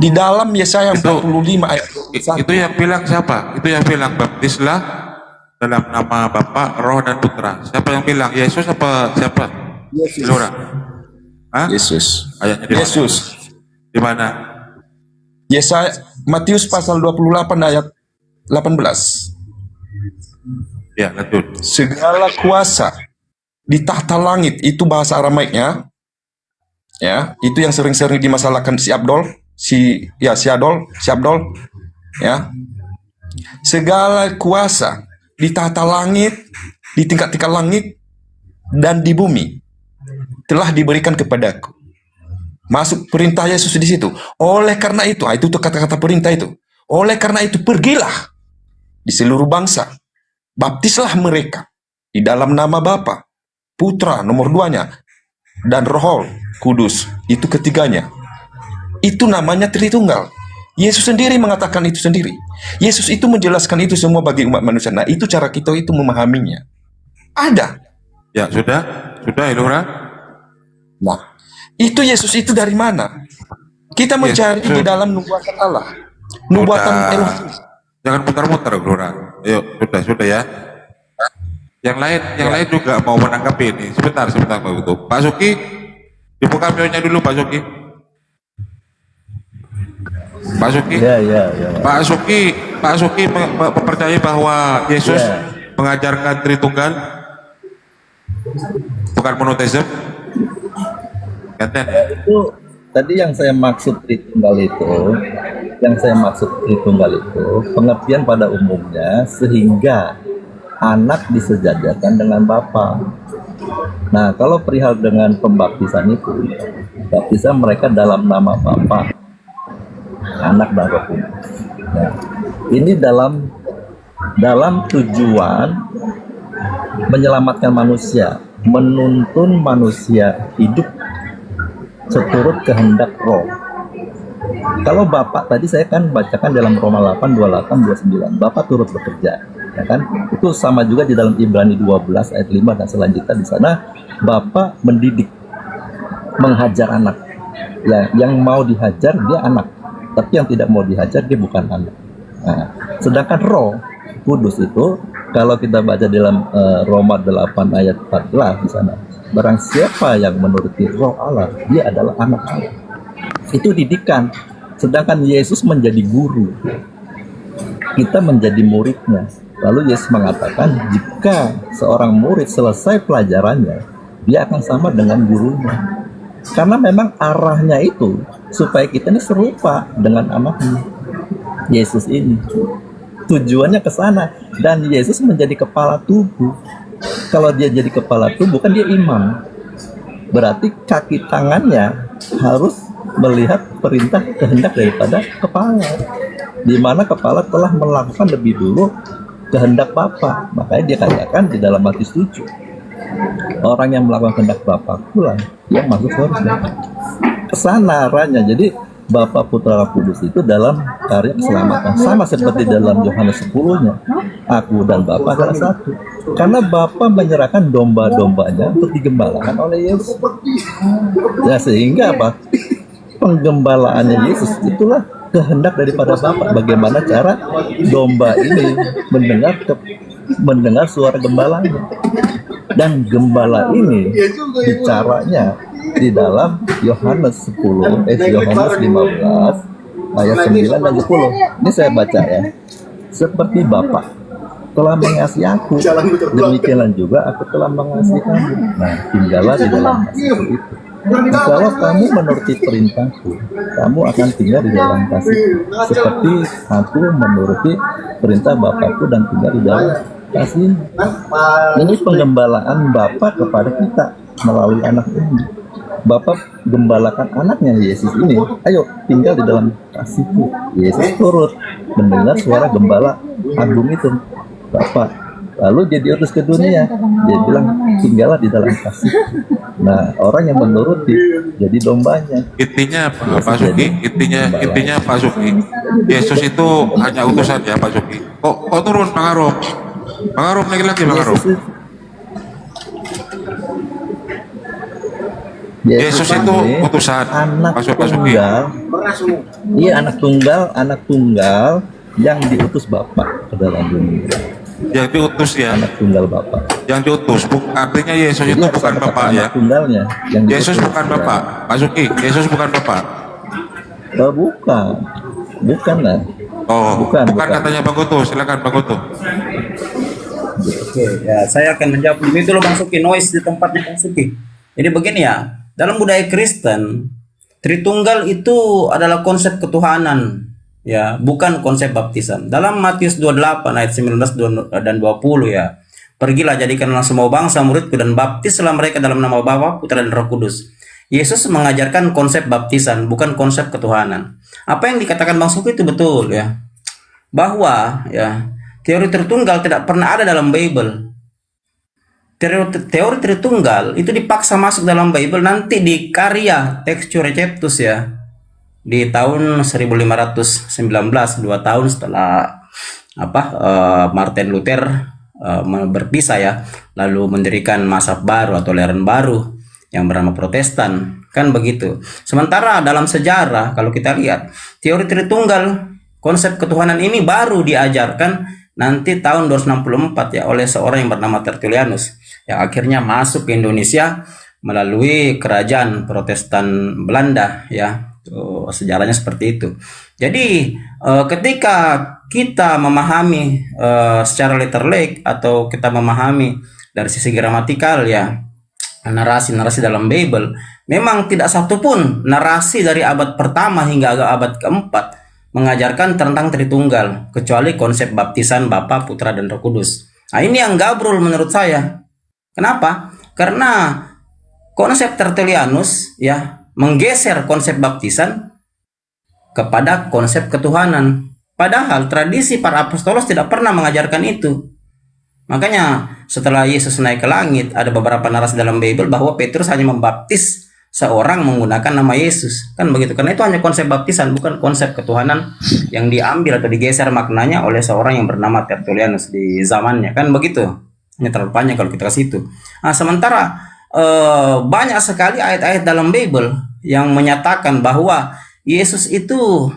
di dalam Yesaya 45 ayat 1. Itu yang bilang siapa? Itu yang bilang baptislah dalam nama Bapa, Roh dan Putra. Siapa yang bilang? Yesus apa siapa? Yesus. Ilman Hura? Hah? Yesus. Ayatnya di mana? Yesus. Di mana? Yesaya Matius pasal 28 ayat 18. Ya, lanjut. Segala kuasa di tahta langit, itu bahasa Aramaiknya, ya, itu yang sering-sering dimasalahkan si Abdol, si Abdol, ya. Segala kuasa di tahta langit, di tingkat-tingkat langit dan di bumi telah diberikan kepadaku. Masuk perintah Yesus di situ. Oleh karena itu, itu tuh kata-kata perintah itu. Oleh karena itu, pergilah di seluruh bangsa, baptislah mereka di dalam nama Bapa, Putra nomor 2-nya, dan Roh Kudus itu ketiganya. Itu namanya Tritunggal. Yesus sendiri mengatakan itu sendiri. Yesus itu menjelaskan itu semua bagi umat manusia. Nah, itu cara kita itu memahaminya. Ada. Ya, sudah Ilman. Nah, itu Yesus itu dari mana? Kita mencari di dalam nubuatan Allah. Nubuatan Elohim. Jangan muter-muter, Gelora. Ayo, sudah ya. Yang lain juga mau menanggapi ini. Sebentar Pak Butuh. Pak Suki, dibuka mionya dulu Pak Suki. Pak Suki. Ya. Pak Suki mempercayai bahwa Yesus mengajarkan Tritunggal. bukan monoteisme. Gantian ya. Itu tadi yang saya maksud Tritunggal itu, pengertian pada umumnya sehingga anak disejajarkan dengan Bapa. Nah, kalau perihal dengan pembaptisan itu, baptisan mereka dalam nama Bapa, Anak dan Roh Kudus. Nah, ini dalam tujuan menyelamatkan manusia, menuntun manusia hidup seturut kehendak Roh. Kalau Bapak tadi saya kan bacakan dalam Roma 8, 28, 29, Bapak turut bekerja, ya kan? Itu sama juga di dalam Ibrani 12 ayat 5 dan selanjutnya di sana Bapak mendidik, menghajar anak. Ya, yang mau dihajar dia anak, tapi yang tidak mau dihajar dia bukan anak. Nah, sedangkan Roh Kudus itu kalau kita baca dalam Roma 8 ayat 14 di sana, barang siapa yang menuruti Roh Allah, dia adalah anak Allah. Itu didikan. Sedangkan Yesus menjadi guru, kita menjadi muridnya. Lalu Yesus mengatakan, jika seorang murid selesai pelajarannya, dia akan sama dengan gurunya. Karena memang arahnya itu supaya kita ini serupa dengan anaknya, Yesus ini. Tujuannya ke sana. Dan Yesus menjadi kepala tubuh. Kalau dia jadi kepala tubuh, kan dia imam. Berarti kaki tangannya harus melihat perintah kehendak daripada kepala, di mana kepala telah melakukan lebih dulu kehendak Bapa. Makanya dia katakan di dalam Matius 7, orang yang melakukan kehendak Bapa pula yang masuk surga. Kesana arahnya. Jadi Bapa, Putra, Roh Kudus itu dalam karya keselamatan, sama seperti dalam Yohanes 10-nya, aku dan Bapa adalah satu. Karena Bapa menyerahkan domba-dombanya untuk digembalakan oleh Yesus. Ya, sehingga apa? Penggembalaannya Yesus itulah kehendak daripada Bapa. Bagaimana cara domba ini mendengar suara gembalanya. Dan gembala ini bicaranya di dalam Yohanes 15 ayat 9 dan 10. Ini saya baca ya. Seperti Bapa telah mengasihi aku, demikianlah juga aku telah mengasihi kamu. Nah, tinggallah di dalam kasih itu. Kalau kamu menuruti perintahku, kamu akan tinggal di dalam kasih, seperti aku menuruti perintah Bapakku dan tinggal di dalam kasih. Ini penggembalaan Bapa kepada kita melalui anak ini. Bapa gembalakan anaknya Yesus ini, ayo tinggal di dalam kasihku. Yesus turut mendengar suara gembala agung itu, Bapa. Lalu dia diutus ke dunia, dia bilang tinggallah di dalam kasih. Nah, orang yang menuruti jadi dombanya. Intinya Pak Suki, intinya Pak Suki, Yesus itu hanya utusan ya Pak Suki. Kok turun Bang Arum? Bang Arum lagi Bang Arum. Yesus itu utusan, anak Pak Suki. Iya, anak tunggal yang diutus Bapa ke dalam dunia. Yang diutus ya, Anak tunggal Bapa. yang diutus. Artinya Yesus itu Jadi bukan kata-kata Bapak anak ya. tunggalnya yang Yesus diutus. bukan Bapak, Pak Suki. Yesus bukan Bapak. Bukan lah. Oh, Bukan. katanya Bang Goto. Silakan Bang Goto. Oke, ya saya akan menjawab ini dulu Bang Suki, noise di tempatnya Bang Suki. Jadi begini ya, dalam budaya Kristen, Tritunggal itu adalah konsep ketuhanan, ya, bukan konsep baptisan. Dalam Matius 28 ayat 19 dan 20 ya, pergilah jadikanlah semua bangsa muridku dan baptislah mereka dalam nama Bapa, Putra dan Roh Kudus. Yesus mengajarkan konsep baptisan, bukan konsep ketuhanan. Apa yang dikatakan Bang Suki itu betul ya, bahwa ya teori Tritunggal tidak pernah ada dalam Bible. Teori Tritunggal itu dipaksa masuk dalam Bible nanti di karya Textus Receptus ya, di tahun 1519, 2 tahun setelah Martin Luther berpisah ya, lalu mendirikan mazhab baru atau aliran baru yang bernama Protestan, kan begitu. Sementara dalam sejarah kalau kita lihat teori Tritunggal, konsep ketuhanan ini baru diajarkan nanti tahun 264 ya oleh seorang yang bernama Tertullianus yang akhirnya masuk ke Indonesia melalui kerajaan Protestan Belanda ya. Sejarahnya seperti itu. Jadi ketika kita memahami secara letterlek atau kita memahami dari sisi gramatikal ya, narasi-narasi dalam Bible, memang tidak satupun narasi dari abad pertama hingga abad keempat mengajarkan tentang Tritunggal, kecuali konsep baptisan Bapa, Putra, dan Roh Kudus. Nah, ini yang gabrul menurut saya. Kenapa? Karena konsep Tertullianus ya menggeser konsep baptisan kepada konsep ketuhanan. Padahal tradisi para apostolos tidak pernah mengajarkan itu. Makanya setelah Yesus naik ke langit, ada beberapa narasi dalam Bible bahwa Petrus hanya membaptis seorang menggunakan nama Yesus. Kan begitu. Karena itu hanya konsep baptisan, bukan konsep ketuhanan yang diambil atau digeser maknanya oleh seorang yang bernama Tertullianus di zamannya. Kan begitu. Hanya terlalu panjang kalau kita ke situ. Nah, sementara banyak sekali ayat-ayat dalam Bible yang menyatakan bahwa Yesus itu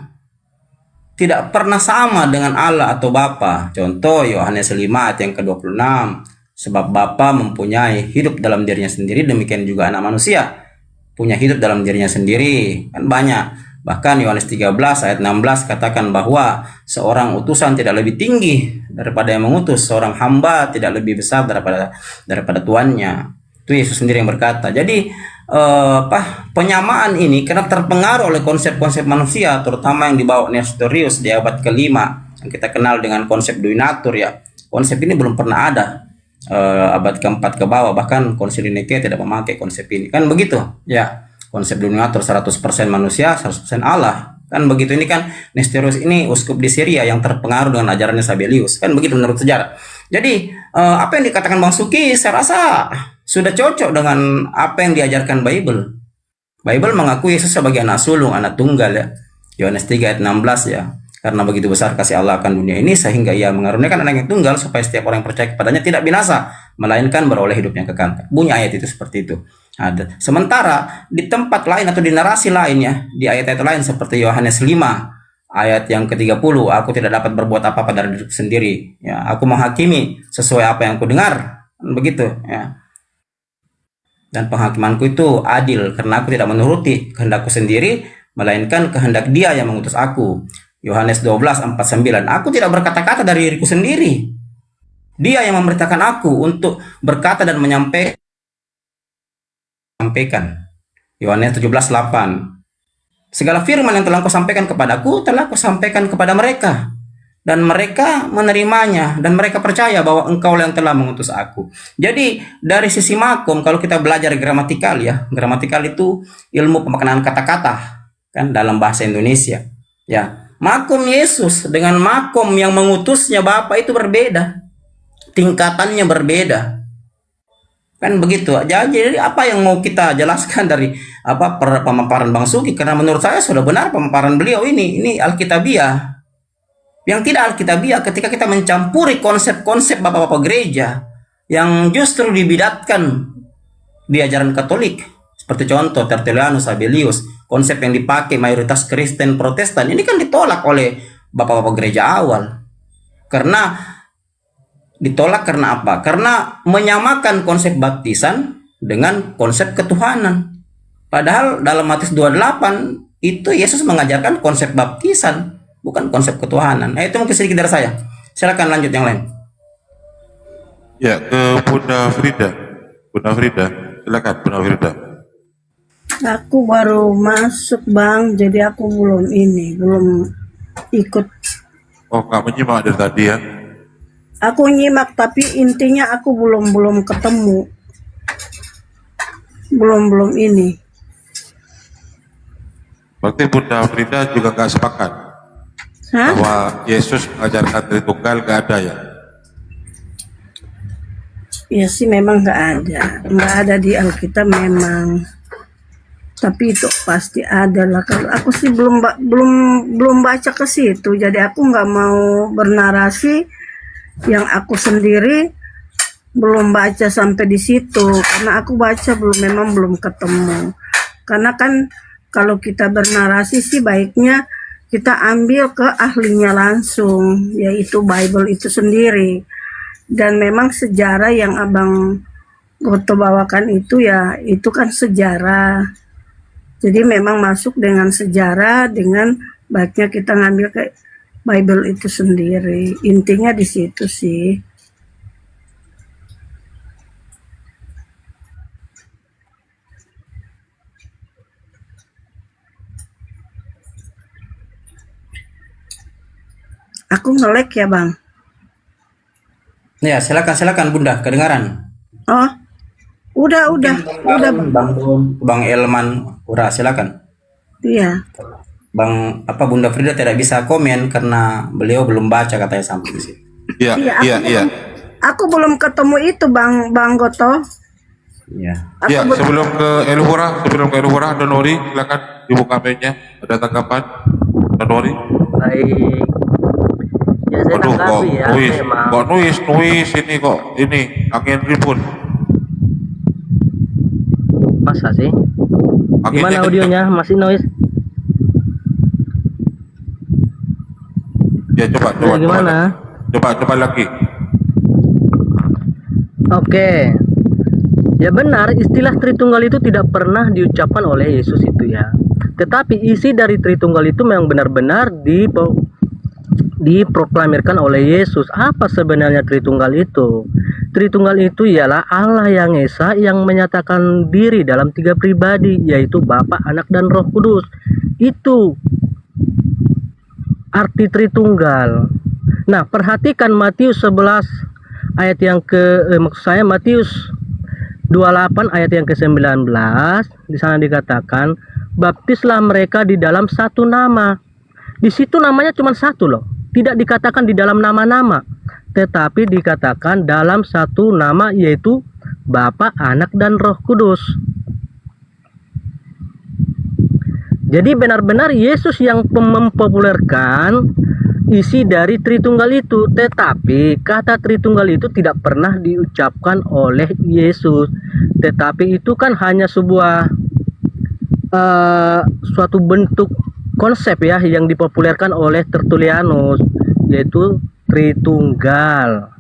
tidak pernah sama dengan Allah atau Bapa. Contoh Yohanes 5 ayat yang ke-26. Sebab Bapa mempunyai hidup dalam dirinya sendiri, demikian juga anak manusia punya hidup dalam dirinya sendiri. Kan banyak. Bahkan Yohanes 13 ayat 16 katakan bahwa seorang utusan tidak lebih tinggi daripada yang mengutus, seorang hamba tidak lebih besar daripada tuannya. Itu Yesus sendiri yang berkata. Jadi penyamaan ini karena terpengaruh oleh konsep-konsep manusia, terutama yang dibawa Nestorius di abad kelima yang kita kenal dengan konsep Duinatur ya. Konsep ini belum pernah ada abad keempat ke bawah, bahkan Konsili Nikea tidak memakai konsep ini. Kan begitu ya. Konsep Duinatur 100% manusia, 100% Allah. Kan begitu. Ini kan Nestorius ini uskup di Syria yang terpengaruh dengan ajarannya Sabellius. Kan begitu menurut sejarah. Jadi apa yang dikatakan Bang Suki saya rasa sudah cocok dengan apa yang diajarkan Bible. Bible mengakui Yesus sebagai anak sulung, anak tunggal ya. Yohanes 3 ayat 16 ya. Karena begitu besar kasih Allah akan dunia ini sehingga ia mengaruniakan anak yang tunggal supaya setiap orang yang percaya kepadanya tidak binasa, melainkan beroleh hidup yang kekal. Bunyi ayat itu seperti itu. Ada. Sementara di tempat lain atau di narasi lainnya, di ayat-ayat lain seperti Yohanes 5 ayat yang ke-30, aku tidak dapat berbuat apa-apa dari diriku sendiri. Ya, aku menghakimi sesuai apa yang aku dengar. Begitu ya. Dan penghakimanku itu adil karena aku tidak menuruti kehendakku sendiri, melainkan kehendak Dia yang mengutus aku. Yohanes 12:49, aku tidak berkata-kata dari diriku sendiri. Dia yang memerintahkan aku untuk berkata dan menyampaikan. Yohanes 17:8, segala firman yang telah kau sampaikan kepadaku telah kau sampaikan kepada mereka, dan mereka menerimanya, dan mereka percaya bahwa engkau yang telah mengutus aku. Jadi dari sisi makom, kalau kita belajar gramatikal ya, gramatikal itu ilmu pemaknaan kata-kata kan dalam bahasa Indonesia ya. Makom Yesus dengan makom yang mengutusnya Bapa itu berbeda, tingkatannya berbeda. Kan begitu. Jadi apa yang mau kita jelaskan dari pemaparan Bang Suki, karena menurut saya sudah benar pemaparan beliau ini alkitabiah. Yang tidak alkitabiah ketika kita mencampuri konsep-konsep bapak-bapak gereja yang justru dibidatkan di ajaran Katolik. Seperti contoh Tertullianus, Sabellius, konsep yang dipakai mayoritas Kristen Protestan ini kan ditolak oleh bapak-bapak gereja awal. Karena ditolak karena apa? Karena menyamakan konsep baptisan dengan konsep ketuhanan. Padahal dalam Matius 28 itu Yesus mengajarkan konsep baptisan, bukan konsep ketuhanan. Nah, itu mungkin sedikit dari saya. Silakan lanjut yang lain. Ya, ke Bunda Frida. Bunda Frida, silakan Bunda Frida. Aku baru masuk Bang, jadi aku belum ikut. Oh, kamu nyimak dari tadi ya? Aku nyimak tapi intinya aku belum ketemu. Belum ini. Berarti Bunda Frida juga nggak sepakat bahwa Yesus mengajarkan Tritunggal, nggak ada ya? Ya sih memang nggak ada di Alkitab memang. Tapi itu pasti ada lah. Kalau aku sih belum baca ke situ, jadi aku nggak mau bernarasi yang aku sendiri belum baca sampai di situ, karena aku baca memang belum ketemu. Karena kan kalau kita bernarasi sih baiknya kita ambil ke ahlinya langsung, yaitu Bible itu sendiri. Dan memang sejarah yang Abang Goto bawakan itu ya, itu kan sejarah. Jadi memang masuk dengan sejarah, dengan baiknya kita ngambil ke Bible itu sendiri. Intinya di situ sih. Aku ngelek ya Bang. Ya, silakan Bunda, kedengaran. Oh, udah Bang. Bang Elman, Ura, silakan. Iya. Bang Bunda Frida tidak bisa komen karena beliau belum baca katanya sampai di situ. Iya, iya. Aku belum ketemu itu Bang Goto. Iya. Iya, sebelum ke Eluhura, Donori, silakan dibuka mic-nya. Ada tanggapan, Donori? Baik. Ya saya Aduh, tanggapi ya, memang. kok nuis ini angin ribut. Masa sih? Anginnya Gimana audionya? Masih noise? Ya coba Gimana? coba lagi. Oke. Ya benar, istilah Tritunggal itu tidak pernah diucapkan oleh Yesus itu ya. Tetapi isi dari Tritunggal itu memang benar-benar diproklamirkan oleh Yesus. Apa sebenarnya Tritunggal itu? Tritunggal itu ialah Allah yang Esa yang menyatakan diri dalam 3 pribadi, yaitu Bapa, Anak, dan Roh Kudus. Itu arti Tritunggal. Nah, perhatikan Matius 11 ayat yang Matius 28 ayat yang ke-19. Di sana dikatakan, baptislah mereka di dalam satu nama. Di situ namanya cuma satu loh. Tidak dikatakan di dalam nama-nama, tetapi dikatakan dalam satu nama, yaitu Bapa, Anak, dan Roh Kudus. Jadi benar-benar Yesus yang mempopulerkan isi dari Tritunggal itu, tetapi kata Tritunggal itu tidak pernah diucapkan oleh Yesus, tetapi itu kan hanya sebuah suatu bentuk konsep ya yang dipopulerkan oleh Tertullianus, yaitu Tritunggal,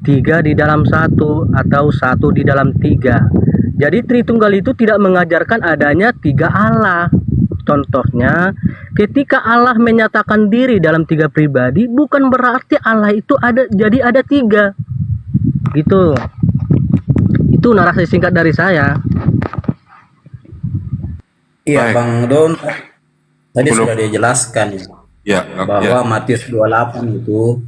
3 di dalam 1 atau 1 di dalam 3. Jadi Tritunggal itu tidak mengajarkan adanya 3 Allah. Contohnya, ketika Allah menyatakan diri dalam 3 pribadi, bukan berarti Allah itu ada 3. Gitu. Itu narasi singkat dari saya. Iya, Baik. Bang Don. Tadi Belum. sudah dijelaskan Ya, bahwa Matius 28 itu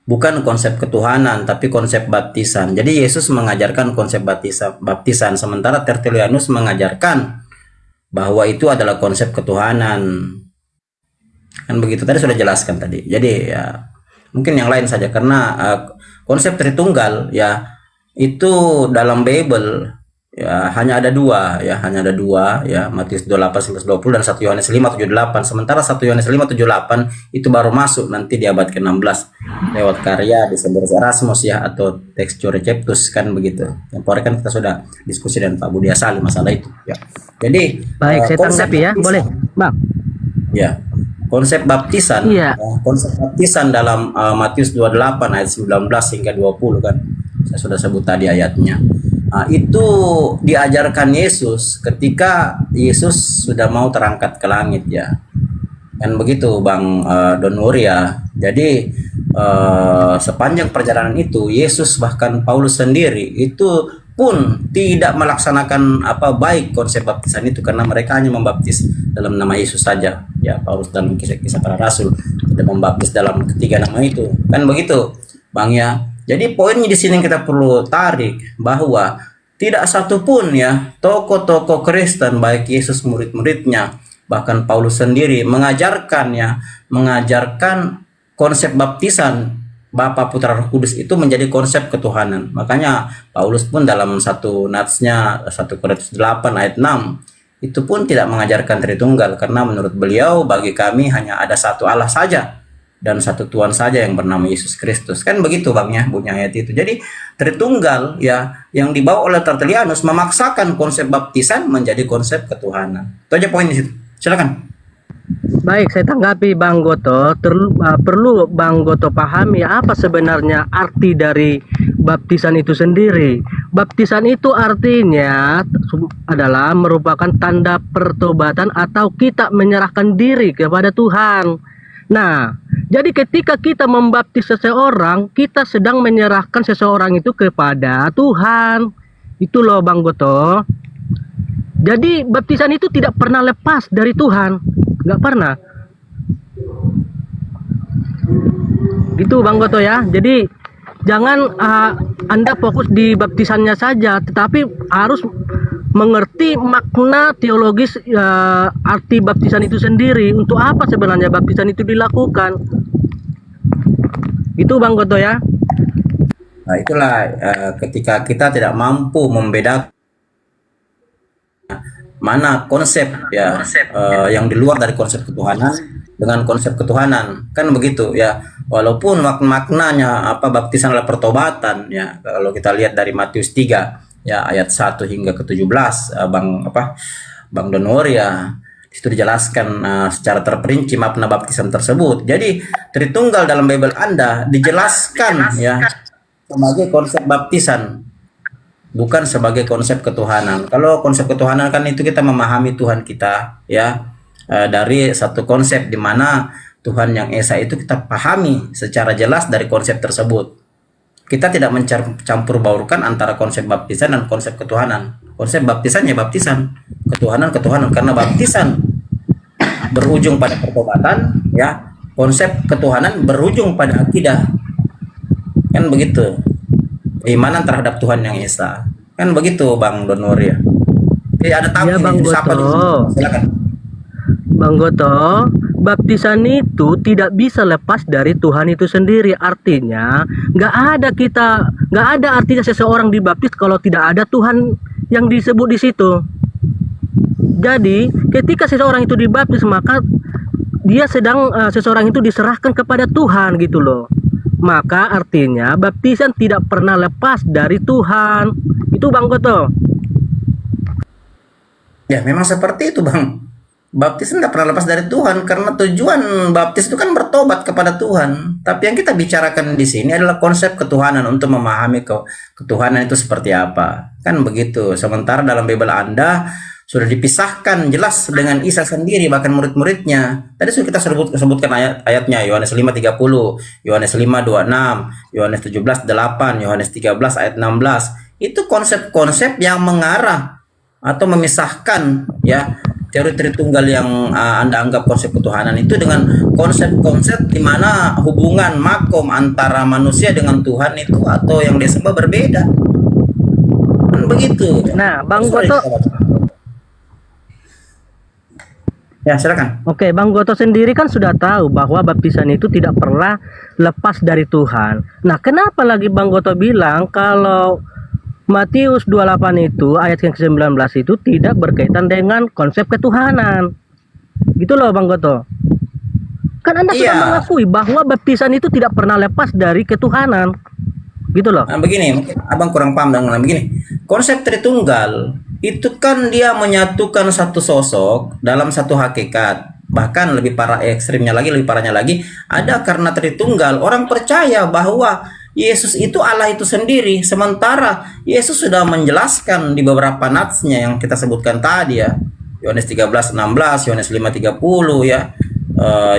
bukan konsep ketuhanan, tapi konsep baptisan. Jadi Yesus mengajarkan konsep baptisan, sementara Tertullianus mengajarkan bahwa itu adalah konsep ketuhanan. Kan begitu, tadi sudah jelaskan tadi. Jadi ya mungkin yang lain saja, karena konsep Tritunggal ya itu dalam Bible ya hanya ada 2 ya, Matius 28-20 dan 1 Yohanes 5:7-8. Sementara 1 Yohanes 5:7-8 itu baru masuk nanti di abad ke-16 lewat karya Decembers Erasmus ya, atau Textio Receptus, kan begitu. Tempore kan kita sudah diskusi dengan Pak Budi Asali masalah itu ya. Jadi Baik, saya konsep tanggapi ya, baptisan, boleh, Bang? ya, konsep baptisan Iya. konsep baptisan dalam Matius 28 ayat 19 hingga 20 kan saya sudah sebut tadi ayatnya. Itu diajarkan Yesus ketika Yesus sudah mau terangkat ke langit ya, kan begitu Bang Donuri ya. Jadi sepanjang perjalanan itu Yesus, bahkan Paulus sendiri itu pun tidak melaksanakan baik konsep baptisan itu, karena mereka hanya membaptis dalam nama Yesus saja ya. Paulus dalam kisah para rasul tidak membaptis dalam ketiga nama itu, kan begitu Bang ya. Jadi poinnya di sini kita perlu tarik bahwa tidak satupun ya tokoh-tokoh Kristen, baik Yesus, murid-muridnya, bahkan Paulus sendiri mengajarkan konsep baptisan Bapa, Putra, Roh Kudus itu menjadi konsep ketuhanan. Makanya Paulus pun dalam satu natsnya 1 Korintus 8 ayat 6 itu pun tidak mengajarkan Tritunggal, karena menurut beliau bagi kami hanya ada satu Allah saja dan satu Tuhan saja yang bernama Yesus Kristus, kan begitu Bang ya bunyi ayat itu. Jadi Tritunggal ya yang dibawa oleh Tertullianus memaksakan konsep baptisan menjadi konsep ketuhanan. Itu aja poin di situ. Silakan. Baik, saya tanggapi Bang Goto. Perlu Bang Goto pahami apa sebenarnya arti dari baptisan itu sendiri. Baptisan itu artinya adalah merupakan tanda pertobatan atau kita menyerahkan diri kepada Tuhan. Nah, jadi ketika kita membaptis seseorang, kita sedang menyerahkan seseorang itu kepada Tuhan. Itu loh Bang Goto. Jadi baptisan itu tidak pernah lepas dari Tuhan. Nggak pernah. Gitu Bang Goto ya. Jadi jangan Anda fokus di baptisannya saja, tetapi harus mengerti makna teologis arti baptisan itu sendiri. Untuk apa sebenarnya baptisan itu dilakukan? Itu Bang Goto ya. Nah, itulah ketika kita tidak mampu membedakan mana konsep ya yang di luar dari konsep ketuhanan dengan konsep ketuhanan, kan begitu ya. Walaupun maknanya baptisan adalah pertobatan ya, kalau kita lihat dari Matius 3 ya ayat 1 hingga ke 17, Bang Donor ya, itu dijelaskan secara terperinci makna baptisan tersebut. Jadi Tritunggal dalam Bible Anda dijelaskan ya sebagai konsep baptisan, bukan sebagai konsep ketuhanan. Kalau konsep ketuhanan kan itu kita memahami Tuhan kita ya dari satu konsep di mana Tuhan yang Esa itu kita pahami secara jelas dari konsep tersebut. Kita tidak mencampur baurkan antara konsep baptisan dan konsep ketuhanan. Konsep baptisan ya baptisan, ketuhanan ketuhanan, karena baptisan berujung pada pertobatan ya, konsep ketuhanan berujung pada akidah. Kan begitu. Keimanan terhadap Tuhan yang Esa. Kan begitu Bang Donor ya. Jadi ada tamu Ya, Bang ini, siapa Goto. dulu? Silakan. Bang Goto, baptisan itu tidak bisa lepas dari Tuhan itu sendiri. Artinya, nggak ada artinya seseorang dibaptis kalau tidak ada Tuhan yang disebut di situ. Jadi, ketika seseorang itu dibaptis, maka seseorang itu diserahkan kepada Tuhan gitu loh. Maka artinya baptisan tidak pernah lepas dari Tuhan. Itu Bang Goto. Ya, memang seperti itu, Bang. Baptisan tidak pernah lepas dari Tuhan, karena tujuan baptis itu kan bertobat kepada Tuhan. Tapi yang kita bicarakan di sini adalah konsep ketuhanan, untuk memahami ketuhanan itu seperti apa. Kan begitu. Sementara dalam Bible Anda sudah dipisahkan jelas dengan Isa sendiri, bahkan murid-muridnya. Tadi sudah kita sebutkan ayatnya, Yohanes 5:30, Yohanes 5:26, Yohanes 17:8, Yohanes 13 ayat 16. Itu konsep-konsep yang mengarah atau memisahkan ya teori Tritunggal yang Anda anggap konsep ketuhanan itu dengan konsep-konsep di mana hubungan makom antara manusia dengan Tuhan itu atau yang dia sembah berbeda. Kan begitu. Nah, Bang Sorry, Goto. Ya, silakan. Oke, Bang Goto sendiri kan sudah tahu bahwa baptisan itu tidak pernah lepas dari Tuhan. Nah, kenapa lagi Bang Goto bilang kalau Matius 28 itu ayat yang ke-19 itu tidak berkaitan dengan konsep ketuhanan? Gitu loh Bang Goto. Kan Anda sudah mengakui bahwa baptisan itu tidak pernah lepas dari ketuhanan. Gitu loh. Nah, begini, mungkin Abang kurang paham dengan begini. Konsep Tritunggal itu kan dia menyatukan satu sosok dalam satu hakikat. Bahkan lebih parah ekstrimnya lagi, lebih parahnya lagi, ada karena Tritunggal orang percaya bahwa Yesus itu Allah itu sendiri, sementara Yesus sudah menjelaskan di beberapa natsnya yang kita sebutkan tadi ya, Yohanes 13:16, Yohanes 5:30 ya,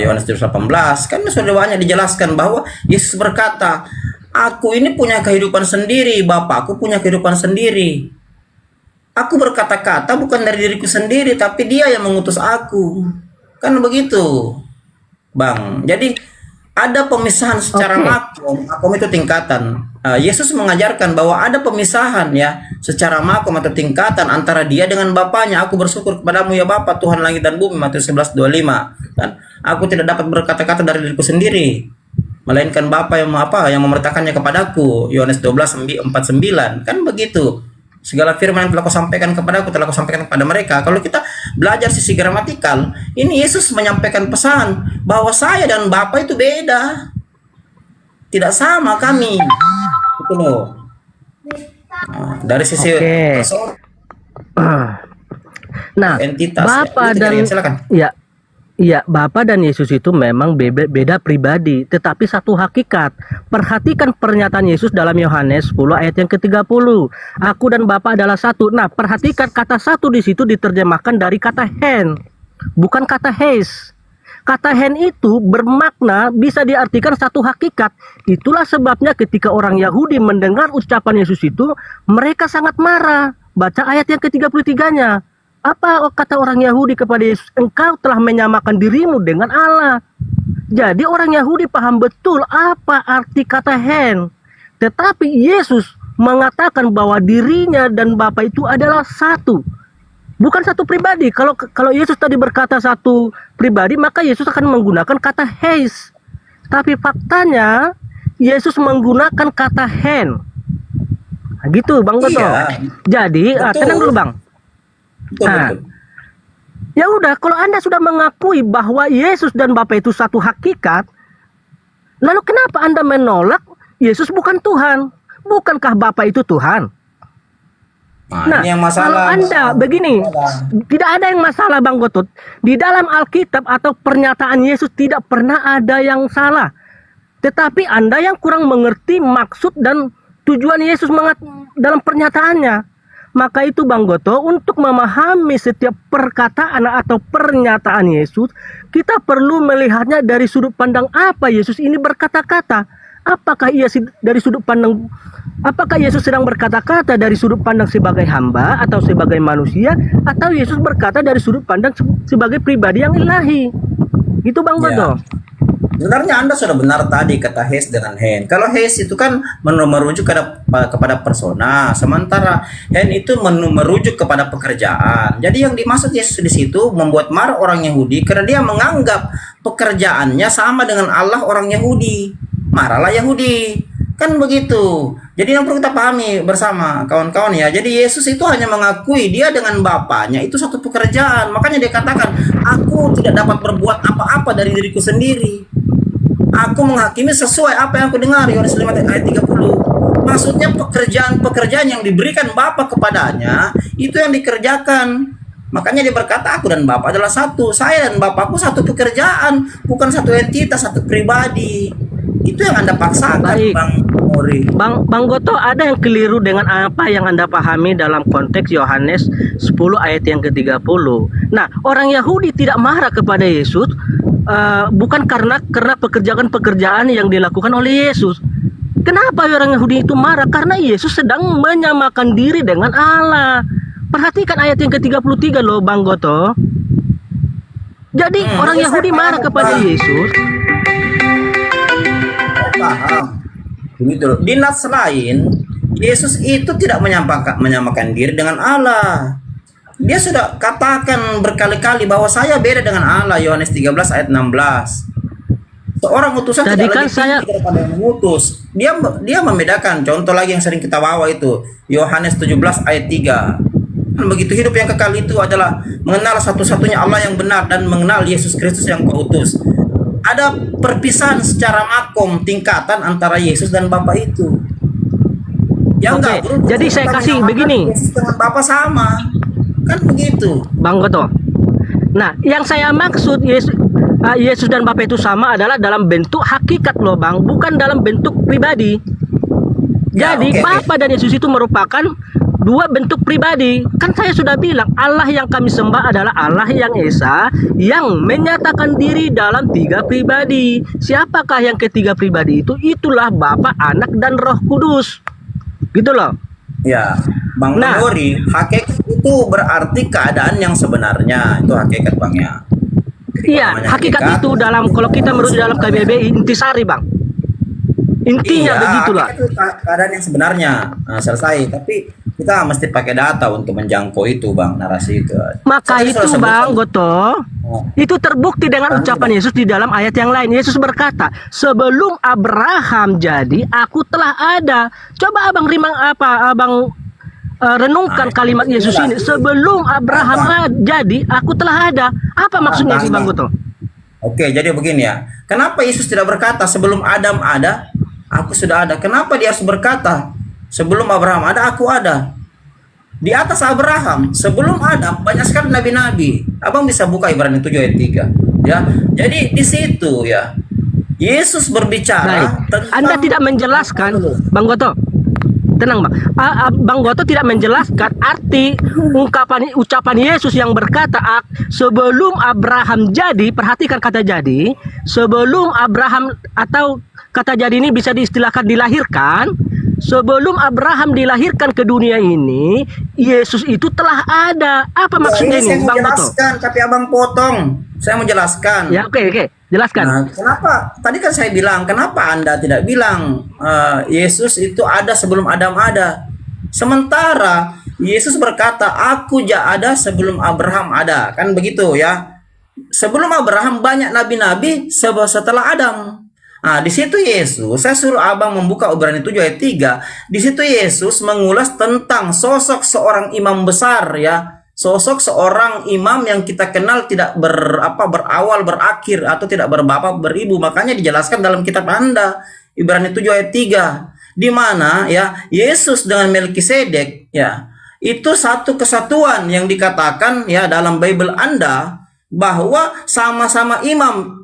Yohanes 18, kan sudah banyak dijelaskan bahwa Yesus berkata, aku ini punya kehidupan sendiri, Bapakku punya kehidupan sendiri. Aku berkata-kata bukan dari diriku sendiri, tapi Dia yang mengutus aku. Kan begitu, Bang. Jadi ada pemisahan secara makom itu tingkatan. Yesus mengajarkan bahwa ada pemisahan ya secara makom atau tingkatan antara Dia dengan Bapaknya. Aku bersyukur kepadamu ya Bapa, Tuhan langit dan bumi, Matius 11:25. Kan aku tidak dapat berkata-kata dari diriku sendiri, melainkan Bapa yang memerintahkannya kepadaku. Yohanes 12:49. Kan begitu. Segala firman yang telah kau sampaikan kepadaku telah kau sampaikan kepada mereka. Kalau kita belajar sisi gramatikal, ini Yesus menyampaikan pesan bahwa saya dan Bapa itu beda, tidak sama kami. Itu loh. Nah, dari sisi nah, entitas Bapa ya. dan Silakan. Ya, Bapa dan Yesus itu memang beda pribadi, tetapi satu hakikat. Perhatikan pernyataan Yesus dalam Yohanes 10 ayat yang ke-30. Aku dan Bapa adalah satu. Nah, perhatikan kata satu di situ diterjemahkan dari kata hen, bukan kata hes. Kata hen itu bermakna bisa diartikan satu hakikat. Itulah sebabnya ketika orang Yahudi mendengar ucapan Yesus itu, mereka sangat marah. Baca ayat yang ke-33-nya. Apa kata orang Yahudi kepada Yesus? Engkau telah menyamakan dirimu dengan Allah. Jadi orang Yahudi paham betul apa arti kata hen. Tetapi Yesus mengatakan bahwa dirinya dan Bapa itu adalah satu. Bukan satu pribadi. Kalau Yesus tadi berkata satu pribadi, maka Yesus akan menggunakan kata heis. Tapi faktanya Yesus menggunakan kata hen. Nah, gitu Bang Goto. Iya. Jadi Betul. tenang dulu Bang. Betul, Nah, betul. ya udah, kalau Anda sudah mengakui bahwa Yesus dan Bapa itu satu hakikat, lalu kenapa Anda menolak Yesus bukan Tuhan? Bukankah Bapa itu Tuhan? Nah, ini yang masalah. kalau Anda begini, tidak ada yang masalah Bang Gotot. Di dalam Alkitab atau pernyataan Yesus tidak pernah ada yang salah. Tetapi Anda yang kurang mengerti maksud dan tujuan Yesus dalam pernyataannya. Maka itu Bang Goto, untuk memahami setiap perkataan atau pernyataan Yesus, kita perlu melihatnya dari sudut pandang apa Yesus ini berkata-kata. Apakah apakah Yesus sedang berkata-kata dari sudut pandang sebagai hamba atau sebagai manusia, atau Yesus berkata dari sudut pandang sebagai pribadi yang ilahi? Gitu Bang Goto. Sebenarnya Anda sudah benar tadi kata hes dengan hen. Kalau hes itu kan merujuk kepada persona, sementara hen itu merujuk kepada pekerjaan. Jadi yang dimaksud Yesus di situ membuat marah orang Yahudi karena dia menganggap pekerjaannya sama dengan Allah orang Yahudi. Marahlah Yahudi. Kan begitu. Jadi yang perlu kita pahami bersama kawan-kawan ya. Jadi Yesus itu hanya mengakui dia dengan Bapaknya itu satu pekerjaan. Makanya dia katakan, aku tidak dapat berbuat apa-apa dari diriku sendiri. Aku menghakimi sesuai apa yang aku dengar. Yohanes 5 ayat 30. Maksudnya pekerjaan-pekerjaan yang diberikan Bapa kepadanya itu yang dikerjakan. Makanya dia berkata, aku dan Bapa adalah satu. Saya dan Bapakku satu pekerjaan, bukan satu entitas, satu pribadi. Itu yang Anda paksakan. Baik. Bang Mori. Bang Goto, ada yang keliru dengan apa yang Anda pahami dalam konteks Yohanes 10 ayat yang ke-30. Nah, orang Yahudi tidak marah kepada Yesus bukan karena pekerjaan-pekerjaan yang dilakukan oleh Yesus. Kenapa orang Yahudi itu marah? Karena Yesus sedang menyamakan diri dengan Allah. Perhatikan ayat yang ke-33 loh Bang Goto. Jadi orang Yahudi marah kepada Yesus. Paham. Begitu loh. Di nas lain, Yesus itu tidak menyamakan diri dengan Allah. Dia sudah katakan berkali-kali bahwa saya beda dengan Allah. Yohanes 13 ayat 16. Seorang utusan Tadi tidak kan lebih tinggi daripada yang mengutus. Dia membedakan. Contoh lagi yang sering kita bawa itu Yohanes 17 ayat 3. Dan begitu hidup yang kekal itu adalah mengenal satu-satunya Allah yang benar dan mengenal Yesus Kristus yang kau utus. Ada perpisahan secara makom tingkatan antara Yesus dan Bapa itu. Yang Oke, jadi saya kasih begini. Yesus dengan Bapa sama. Kan begitu. Bang Goto. Nah, yang saya maksud Yesus dan Bapa itu sama adalah dalam bentuk hakikat loh Bang, bukan dalam bentuk pribadi. Ya, Jadi oke. Bapa dan Yesus itu merupakan dua bentuk pribadi. Kan saya sudah bilang Allah yang kami sembah adalah Allah yang Esa, yang menyatakan diri dalam tiga pribadi. Siapakah yang ketiga pribadi itu? Itulah Bapa, Anak, dan Roh Kudus. Gitu loh. Ya, Bang Nah. Nuri, hakikat itu berarti keadaan yang sebenarnya. Itu hakikat Bang ya. Iya, Namanya hakikat itu dalam, kalau kita merujuk dalam KBBI, intisari Bang. Intinya Iya, begitulah. hakikat itu keadaan yang sebenarnya. Nah, selesai. Tapi kita mesti pakai data untuk menjangkau itu Bang, narasi itu. Maka Saya itu sudah Bang sebutkan. Goto, itu terbukti dengan ucapan Yesus di dalam ayat yang lain. Yesus berkata, sebelum Abraham jadi, aku telah ada. Coba Abang renungkan kalimat Yesus ini. Sebelum Abraham jadi, aku telah ada. Apa maksudnya sih Bang Goto? Oke, jadi begini ya. Kenapa Yesus tidak berkata sebelum Adam ada, aku sudah ada? Kenapa dia harus berkata sebelum Abraham ada, aku ada? Di atas Abraham, sebelum Adam, banyak sekali nabi-nabi. Abang bisa buka Ibrani 7 ayat 3. Ya. Jadi di situ ya, Yesus berbicara Baik. Anda tidak menjelaskan, Bang Goto. Tenang Bang. Bang Goto tidak menjelaskan arti ucapan Yesus yang berkata sebelum Abraham jadi. Perhatikan kata jadi. Sebelum Abraham, atau kata jadi ini bisa diistilahkan dilahirkan. Sebelum Abraham dilahirkan ke dunia ini, Yesus itu telah ada. Apa maksudnya ini ini saya mau Bang Goto? jelaskan, tapi Abang potong. Saya mau jelaskan. Ya, oke, jelaskan. Nah, kenapa? Tadi kan saya bilang, kenapa Anda tidak bilang Yesus itu ada sebelum Adam ada? Sementara Yesus berkata, aku ada sebelum Abraham ada. Kan begitu ya. Sebelum Abraham banyak nabi-nabi setelah Adam. Nah, di situ Yesus, saya suruh abang membuka Ibrani 7 ayat 3. Di situ Yesus mengulas tentang sosok seorang imam besar ya. Sosok seorang imam yang kita kenal tidak berawal berakhir atau tidak berbapak beribu. Makanya dijelaskan dalam kitab Anda, Ibrani 7 ayat 3, di mana ya Yesus dengan Melkisedek ya, itu satu kesatuan yang dikatakan ya dalam Bible Anda, bahwa sama-sama imam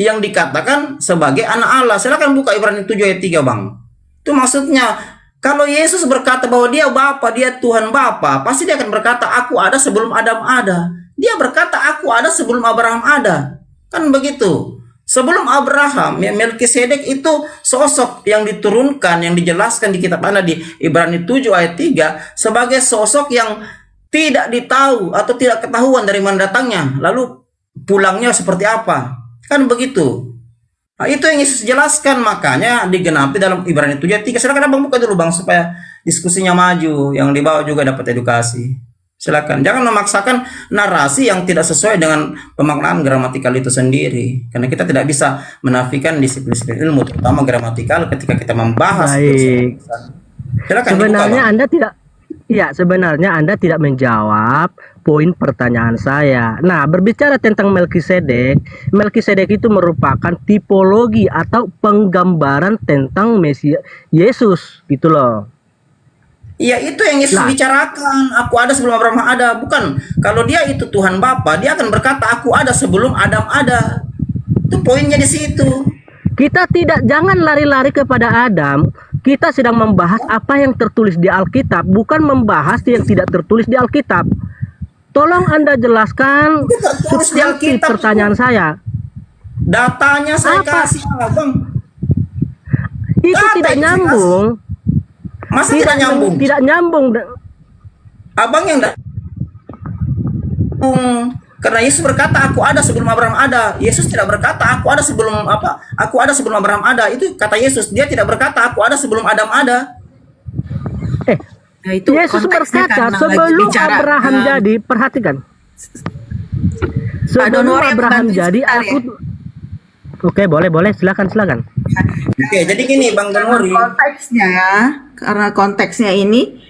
yang dikatakan sebagai anak Allah. Silakan buka Ibrani 7 ayat 3, Bang. Itu maksudnya, kalau Yesus berkata bahwa dia Bapa, dia Tuhan Bapa, pasti dia akan berkata, aku ada sebelum Adam ada. Dia berkata, aku ada sebelum Abraham ada. Kan begitu. Sebelum Abraham, ya, Melkisedek itu sosok yang diturunkan, yang dijelaskan di kitab Anda di Ibrani 7 ayat 3 sebagai sosok yang tidak ditahu atau tidak ketahuan dari mana datangnya, lalu pulangnya seperti apa. Kan begitu. Nah, itu yang Yesus jelaskan, makanya digenapi dalam Ibrani 7 ayat 3. Silakan abang buka dulu, Bang, supaya diskusinya maju, yang di bawah juga dapat edukasi. Silakan, jangan memaksakan narasi yang tidak sesuai dengan pemaknaan gramatikal itu sendiri, karena kita tidak bisa menafikan disiplin ilmu, terutama gramatikal, ketika kita membahas. Baik. Silakan Sebenarnya dibuka, Bang. sebenarnya Anda tidak menjawab poin pertanyaan saya. Nah, berbicara tentang Melkisedek, Melkisedek itu merupakan tipologi atau penggambaran tentang Mesias Yesus, gitu loh. Iya, itu yang Yesus Nah. bicarakan. Aku ada sebelum Abraham ada. Bukan, kalau dia itu Tuhan Bapa, dia akan berkata aku ada sebelum Adam ada. Itu poinnya di situ. Jangan lari-lari kepada Adam. Kita sedang membahas apa yang tertulis di Alkitab, bukan membahas yang tidak tertulis di Alkitab. Tolong Anda jelaskan Itu tertulis di substansi Alkitab. pertanyaan saya. Datanya saya Apa? kasih, Abang. Itu Data tidak itu nyambung. Masa tidak nyambung? Tidak nyambung. Abang yang karena Yesus berkata aku ada sebelum Abraham ada. Yesus tidak berkata aku ada sebelum apa? Aku ada sebelum Abraham ada. Itu kata Yesus. Dia tidak berkata aku ada sebelum Adam ada. Nah, itu Yesus konteksnya berkata karena lagi sebelum bicara, Abraham jadi, perhatikan. Sebelum Donori, aku Abraham bantuin jadi, sebentar aku. Oke, boleh, silakan. Oke, jadi gini Bang Donori. karena konteksnya ini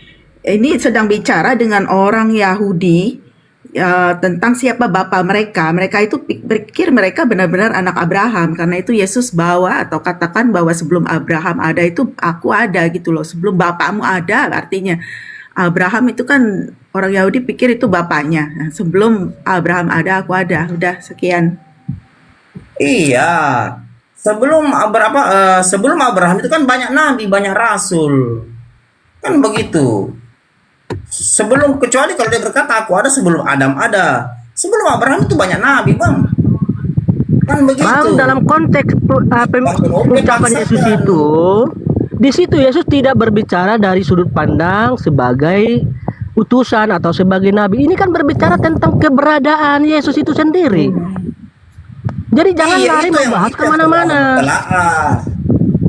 sedang bicara dengan orang Yahudi tentang siapa bapa mereka. Mereka itu pikir mereka benar-benar anak Abraham, karena itu Yesus bawa atau katakan bahwa sebelum Abraham ada itu aku ada gitu loh. Sebelum bapakmu ada, artinya Abraham itu kan orang Yahudi pikir itu bapaknya. Nah, sebelum Abraham ada aku ada. Udah, sekian. Iya. Sebelum Abraham itu kan banyak nabi, banyak rasul. Kan begitu. Kecuali kalau dia berkata aku ada sebelum Adam ada. Sebelum Abraham itu banyak nabi, Bang. Kan begitu. Bang, dalam konteks ucapan Yesus itu, di situ Yesus tidak berbicara dari sudut pandang sebagai utusan atau sebagai nabi. Ini kan berbicara tentang keberadaan Yesus itu sendiri. Jadi jangan lari itu yang membahas kita kemana-mana.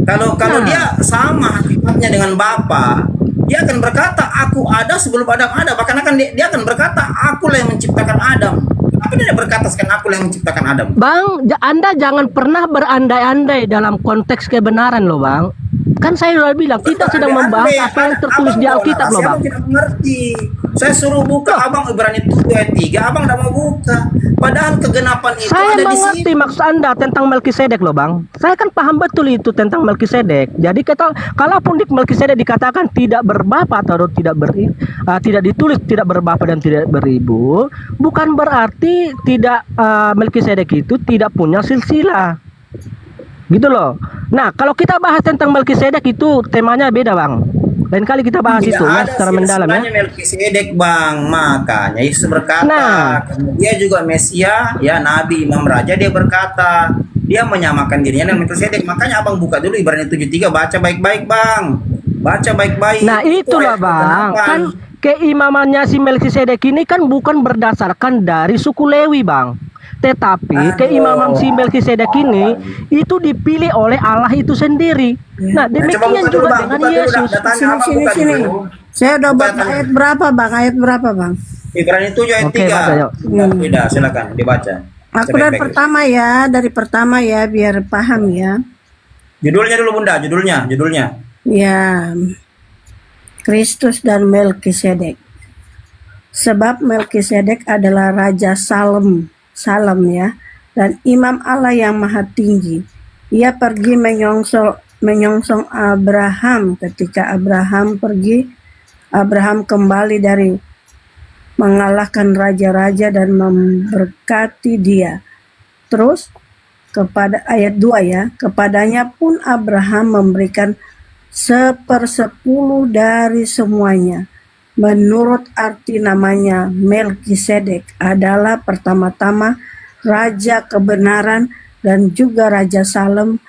Kalau dia sama hakikatnya dengan Bapa, dia akan berkata aku ada sebelum Adam ada. Bahkan dia akan berkata akulah yang menciptakan Adam. Kenapa dia tidak berkata sekarang akulah yang menciptakan Adam? Bang, Anda jangan pernah berandai-andai dalam konteks kebenaran loh, Bang. Kan saya sudah bilang kita sedang membahas apa yang tertulis di Alkitab loh, Bang. Abang tidak mengerti. Saya suruh buka Abang Ibrani 7 ayat 3, Abang tidak mau buka. Padahal kegenapan itu Saya ada di mengerti situ. maksud Anda tentang Melkisedek loh, Bang. Saya kan paham betul itu tentang Melkisedek. Jadi kalaupun di Melkisedek dikatakan tidak berbapa atau tidak ditulis tidak berbapa dan tidak beribu, bukan berarti tidak Melkisedek itu tidak punya silsilah. Gitu loh. Nah, kalau kita bahas tentang Melkisedek itu temanya beda, Bang. Lain kali kita bahas Tidak itu ya ada secara mendalam ya. silsilahnya Melkisedek, Bang. Makanya Yesus berkata, Nah. dia juga Mesia, ya Nabi, Imam Raja, dia berkata, dia menyamakan dirinya dengan Melkisedek. Makanya Abang buka dulu Ibrani 7:3, baca baik-baik, Bang. Baca baik-baik. Nah, itulah, ayat Bang. ke-8. Kan keimamannya si Melkisedek ini kan bukan berdasarkan dari suku Lewi, Bang. Tetapi keimaman si Melkisedek ini itu dipilih oleh Allah itu sendiri. Nah, demikian juga dengan Yesus. Sini. Saya udah buat ayat berapa bang? Ayat berapa bang? Ibrani 7 ayat Oke, baca, 3. yuk. Tidak, silakan dibaca. Aku dari pertama ya biar paham ya. Judulnya dulu Bunda, judulnya. Ya, Kristus dan Melkisedek. Sebab Melkisedek adalah Raja Salem ya, dan Imam Allah yang Maha Tinggi. Ia pergi menyongsong Abraham ketika Abraham kembali dari mengalahkan raja-raja dan memberkati dia. Terus kepada ayat 2 ya, kepadanya pun Abraham memberikan 1/10 dari semuanya. Menurut arti namanya, Melkisedek adalah pertama-tama Raja Kebenaran dan juga Raja Salem,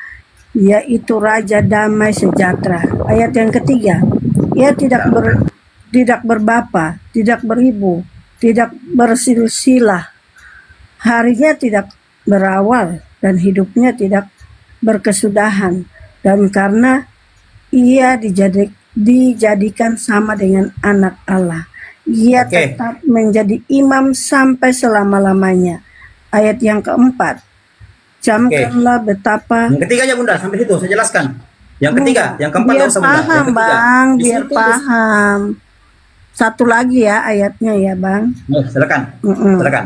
yaitu Raja Damai Sejahtera. Ayat yang ketiga, ia tidak berbapa, tidak beribu, tidak bersilsilah, harinya tidak berawal, dan hidupnya tidak berkesudahan. Dan karena ia dijadikan sama dengan anak Allah, ia tetap menjadi imam sampai selama-lamanya. Ayat yang keempat, camkanlah betapa. Yang ketiga aja Bunda, sampai situ saya jelaskan. Yang ketiga, yang keempat biar nggak usah Bunda. paham Yang ketiga. bang, Di biar situ, paham. Satu lagi ya ayatnya ya bang. Silakan. Silakan.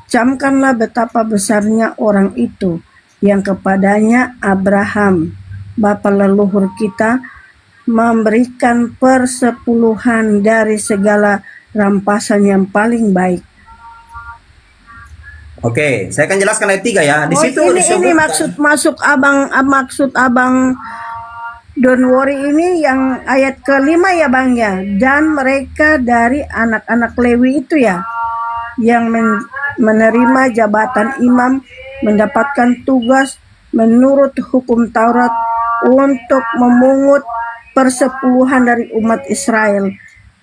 Camkanlah betapa besarnya orang itu yang kepadanya Abraham, bapa leluhur kita, memberikan 10% dari segala rampasan yang paling baik. Oke, saya akan jelaskan ayat 3 ya. Di situ ini disebutkan. maksud abang don't worry ini yang ayat ke-5 ya bang ya. Dan mereka dari anak-anak Lewi itu ya, yang menerima jabatan imam, mendapatkan tugas menurut hukum Taurat untuk memungut 10% dari umat Israel,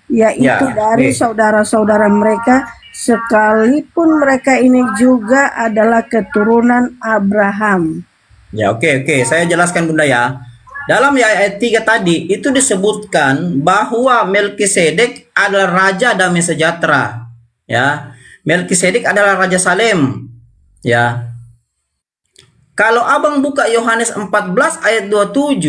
yaitu dari saudara-saudara mereka, sekalipun mereka ini juga adalah keturunan Abraham. Ya, oke. Saya jelaskan Bunda ya. Dalam ayat 3 tadi itu disebutkan bahwa Melkisedek adalah raja damai sejahtera. Ya. Melkisedek adalah Raja Salem. Ya. Kalau Abang buka Yohanes 14 ayat 27,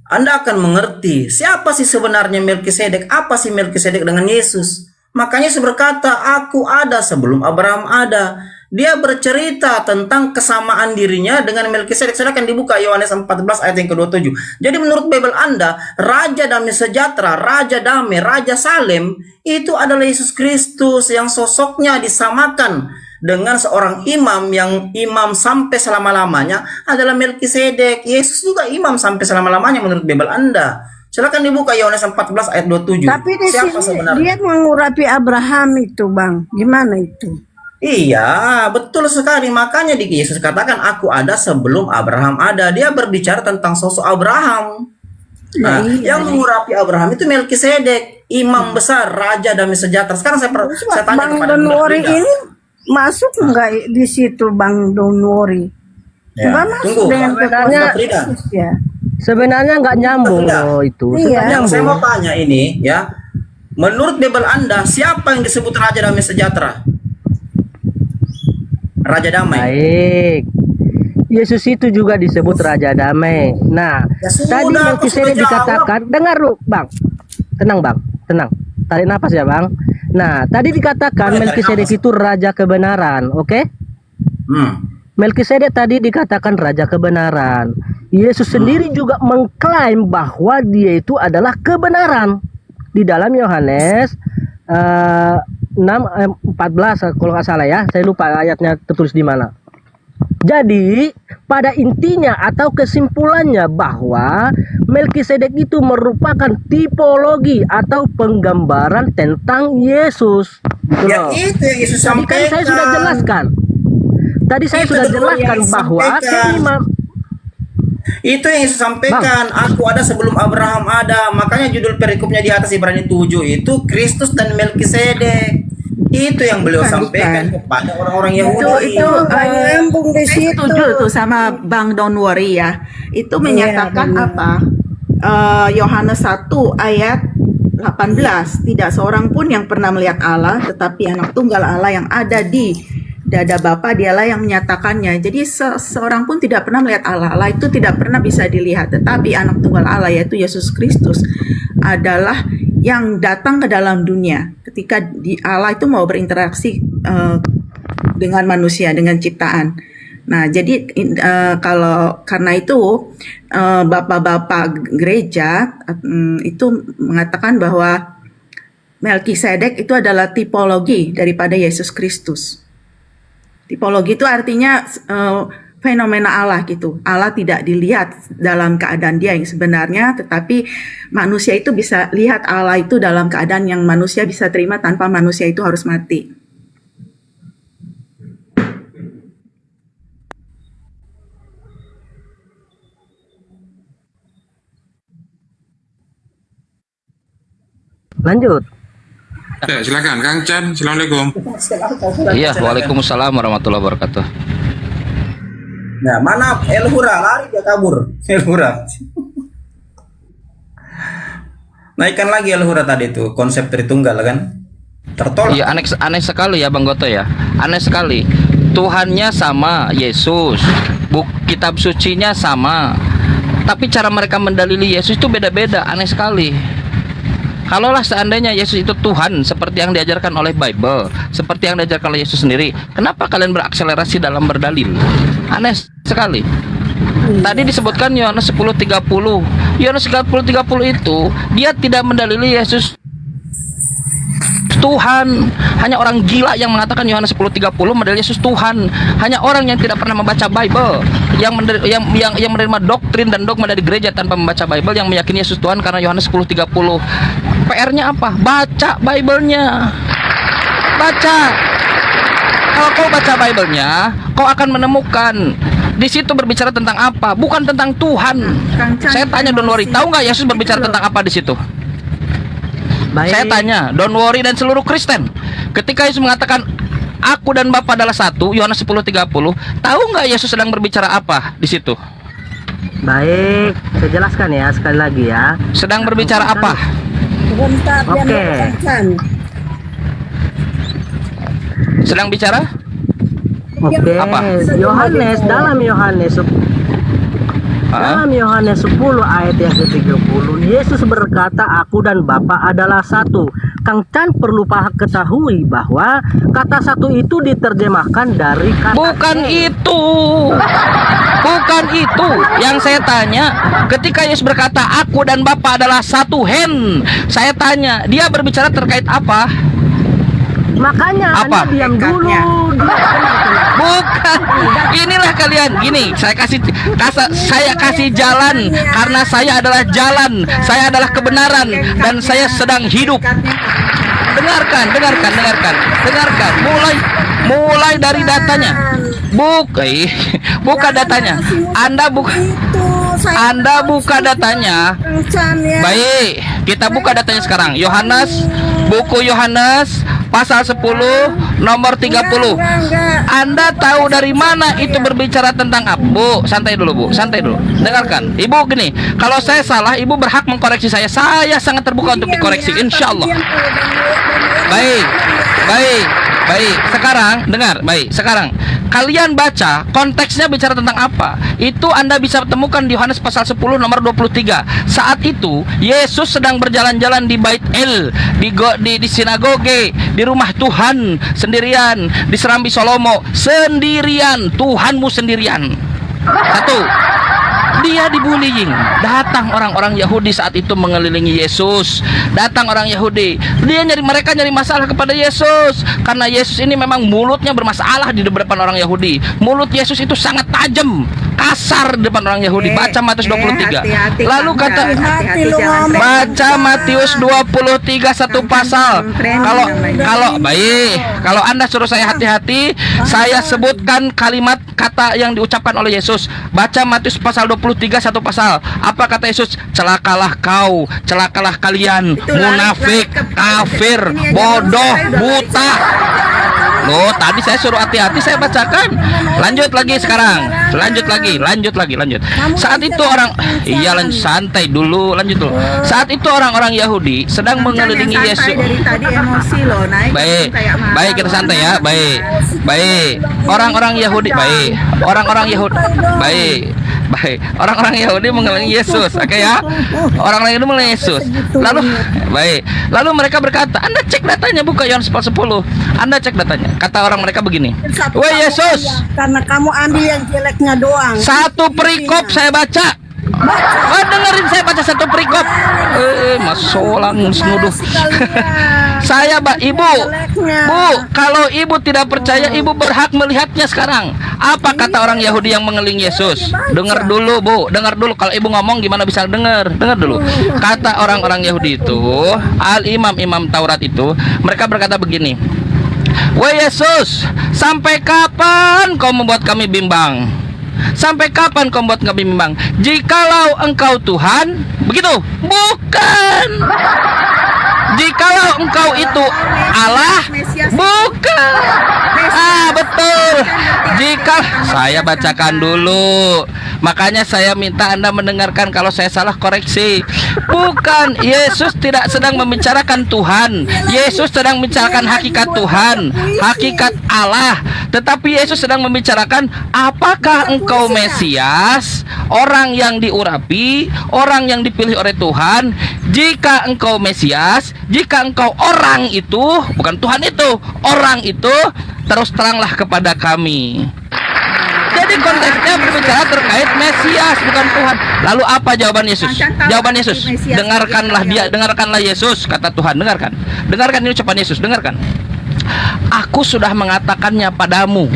Anda akan mengerti siapa sih sebenarnya Melkisedek, apa sih Melkisedek dengan Yesus. Makanya Yesus berkata, aku ada sebelum Abraham ada. Dia bercerita tentang kesamaan dirinya dengan Melkisedek. Silakan dibuka Yohanes 14 ayat yang ke-27. Jadi menurut Bible Anda, Raja Damai Sejahtera, Raja Damai, Raja Salem, itu adalah Yesus Kristus yang sosoknya disamakan dengan seorang imam yang imam sampai selama-lamanya adalah Melkisedek. Yesus juga imam sampai selama-lamanya menurut Bible Anda. Silakan dibuka Yohanes 14 ayat 27. Tapi di Siapa sini sebenarnya? dia mengurapi Abraham itu bang. Gimana itu? Iya, betul sekali. Makanya di Yesus katakan, aku ada sebelum Abraham ada. Dia berbicara tentang sosok Abraham. Nah, yang mengurapi Abraham itu Melkisedek, imam besar, raja damai sejahtera. Sekarang saya tanya Bang kepada Donwori Bunda. ini masuk nggak di situ Bang Donwori? Ya, Nggak masuk tunggu. dengan Sebenarnya- kekuasaan Yesus ya. Sebenarnya nggak nyambung Sudah. loh itu. Iya. Nggak Yang saya nyambung. mau tanya ini ya, menurut Bible Anda siapa yang disebut raja damai sejahtera? Raja damai. Baik. Yesus itu juga disebut Raja Damai. Nah, Ya sudah, tadi aku Melkisedek sudah dikatakan, dengar lu, Bang. Tenang, Bang. Tenang. Tarik nafas ya, Bang. Nah, tadi dikatakan Boleh, tarik Melkisedek nafas. itu raja kebenaran, oke? Melkisedek tadi dikatakan raja kebenaran. Yesus sendiri juga mengklaim bahwa dia itu adalah kebenaran. Di dalam Yohanes 14 kalau nggak salah ya, saya lupa ayatnya tertulis di mana. Jadi pada intinya atau kesimpulannya bahwa Melkisedek itu merupakan tipologi atau penggambaran tentang Yesus. Gitu Ya loh. itu yang Yesus Tadi kan sampaikan. saya sudah jelaskan. Tadi saya Itu sudah betul jelaskan yang bahwa disampaikan. keimam Itu yang Yesus sampaikan, aku ada sebelum Abraham ada. Makanya judul perikopnya di atas Ibrani 7 itu Kristus dan Melkisedek. Itu yang beliau Bukan, sampaikan bukan. kepada orang-orang Itu Yahudi. nyambung di saya situ. setuju tuh sama Bang Don't Worry ya. Itu menyatakan benar. apa? Yohanes 1 ayat 18. Tidak seorang pun yang pernah melihat Allah, tetapi anak tunggal Allah yang ada di dada Bapa dialah yang menyatakannya. Jadi seorang pun tidak pernah melihat Allah. Allah itu tidak pernah bisa dilihat, tetapi anak tunggal Allah yaitu Yesus Kristus adalah yang datang ke dalam dunia ketika Allah itu mau berinteraksi dengan manusia, dengan ciptaan. Nah, jadi kalau karena itu bapak-bapak gereja itu mengatakan bahwa Melkisedek itu adalah tipologi daripada Yesus Kristus. Tipologi itu artinya fenomena Allah gitu. Allah tidak dilihat dalam keadaan dia yang sebenarnya, tetapi manusia itu bisa lihat Allah itu dalam keadaan yang manusia bisa terima tanpa manusia itu harus mati. Lanjut. Ya, silakan Kang Chan. Assalamualaikum. Iya, waalaikumsalam warahmatullahi wabarakatuh. Nah, mana El Hura lari dia kabur. El Hura. Naikkan lagi El Hura tadi tuh konsep Tritunggal kan? Tertolak. Iya, aneh sekali ya Bang Goto ya. Aneh sekali. Tuhannya sama, Yesus. Kitab sucinya sama. Tapi cara mereka mendalili Yesus itu beda-beda, aneh sekali. Kalaulah seandainya Yesus itu Tuhan seperti yang diajarkan oleh Bible, seperti yang diajarkan oleh Yesus sendiri, kenapa kalian berakselerasi dalam berdalil? Aneh sekali. Tadi disebutkan Yohanes 10:30. Yohanes 10:30 itu dia tidak mendalili Yesus Tuhan. Hanya orang gila yang mengatakan Yohanes 10:30 mendalili Yesus Tuhan. Hanya orang yang tidak pernah membaca Bible, yang menerima doktrin dan dogma dari gereja tanpa membaca Bible, yang meyakini Yesus Tuhan karena Yohanes 10:30. PR-nya apa? Baca Bible-nya. Baca. Kalau kau baca Bible-nya, kau akan menemukan di situ berbicara tentang apa? Bukan tentang Tuhan. Saya tanya Don't Worry, tahu nggak Yesus berbicara tentang apa di situ? Baik. Saya tanya Don't Worry dan seluruh Kristen, ketika Yesus mengatakan Aku dan Bapa adalah satu, Yohanes 10:30, tahu nggak Yesus sedang berbicara apa di situ? Baik, saya jelaskan ya sekali lagi ya. Sedang berbicara apa? Bentar, dia Oke. menekankan. Sedang bicara? Oke, Apa? Yohanes dalam Yohanes Hah? dalam Yohanes 10 ayat yang ke-30, Yesus berkata, Aku dan Bapa adalah satu. Kang Chan perlu ketahui bahwa kata satu itu diterjemahkan dari kata Bukan itu. Bukan itu yang saya tanya. Ketika Yesus berkata Aku dan Bapa adalah satu hen, saya tanya, dia berbicara terkait apa? Makanya Apa? Anda diam dulu. Bukan. Inilah kalian. Gini, saya kasih jalan karena saya adalah jalan, saya adalah kebenaran, dan saya sedang hidup. Dengarkan. Mulai dari datanya. Buka datanya. Anda buka datanya. Baik, kita buka datanya sekarang. Buku Yohanes pasal 10 nomor 30. Anda tahu dari mana itu berbicara tentang apa? Bu, santai dulu. Dengarkan. Ibu gini, kalau saya salah, Ibu berhak mengkoreksi saya. Saya sangat terbuka untuk dikoreksi, insya Allah. Baik. Sekarang dengar, sekarang kalian baca konteksnya bicara tentang apa. Itu Anda bisa temukan di Yohanes pasal 10 nomor 23. Saat itu Yesus sedang berjalan-jalan di Bait El, di sinagoge, di rumah Tuhan sendirian, di Serambi Salomo sendirian, Tuhanmu sendirian. Satu, dia dibullying. Datang orang-orang Yahudi saat itu mengelilingi Yesus. Datang orang Yahudi. Mereka nyari masalah kepada Yesus. Karena Yesus ini memang mulutnya bermasalah di depan orang Yahudi. Mulut Yesus itu sangat tajam, kasar di depan orang Yahudi. Baca Matius 23. Lalu kata baca Matius 23 satu pasal. Kalau Anda suruh saya hati-hati, saya sebutkan kalimat kata yang diucapkan oleh Yesus. Baca Matius pasal 23 satu pasal. Apa kata Yesus? Celakalah kau, celakalah kalian, munafik, kafir, bodoh, buta. Loh, tadi saya suruh hati-hati, saya bacakan. Lanjut lagi sekarang. Lanjut lagi. Saat itu orang, iya lanjut, santai dulu, lanjut dulu. Saat itu orang-orang Yahudi sedang mengelilingi Yesus. Dari tadi emosi loh, naik. Baik, kita santai ya. Baik. Orang-orang Yahudi, Orang-orang Yahudi mengelilingi Yesus, oke ya? Orang-orang Yahudi mengelilingi Yesus. Lalu mereka berkata, Anda cek datanya, buka Yohanes 10. Anda cek datanya. Kata orang mereka begini, "Woi Yesus, Karena kamu ambil yang jeleknya doang. satu perikop saya baca. Oh, dengerin saya baca satu perikop. Mas Solang senuduh. Saya, Ibu, kalau Ibu tidak percaya, Ibu berhak melihatnya sekarang. Apa kata orang Yahudi yang mengelilingi Yesus? Dengar dulu, Bu. Dengar dulu. Kalau Ibu ngomong gimana bisa dengar? Dengar dulu. Kata orang-orang Yahudi itu, al-imam Taurat itu, mereka berkata begini, "Woi Yesus, sampai kapan kau membuat kami bimbang? Sampai kapan kau membuat kami bimbang? Jikalau engkau Tuhan," begitu? Bukan. "Jikalau engkau itu Allah," bukan. Betul. Jika saya bacakan dulu, makanya saya minta Anda mendengarkan. Kalau saya salah koreksi. Bukan, Yesus tidak sedang membicarakan Tuhan. Yesus sedang membicarakan hakikat Tuhan, hakikat Allah. Tetapi Yesus sedang membicarakan, apakah engkau Mesias, orang yang diurapi, orang yang dipilih oleh Tuhan. Jika engkau Mesias, jika engkau orang itu, bukan Tuhan itu, orang itu, terus teranglah kepada kami. Jadi konteksnya berbicara terkait Mesias, bukan Tuhan. Lalu apa jawaban Yesus? Jawaban Yesus, dengarkanlah Yesus, kata Tuhan. Dengarkan ini ucapan Yesus, dengarkan. "Aku sudah mengatakannya padamu,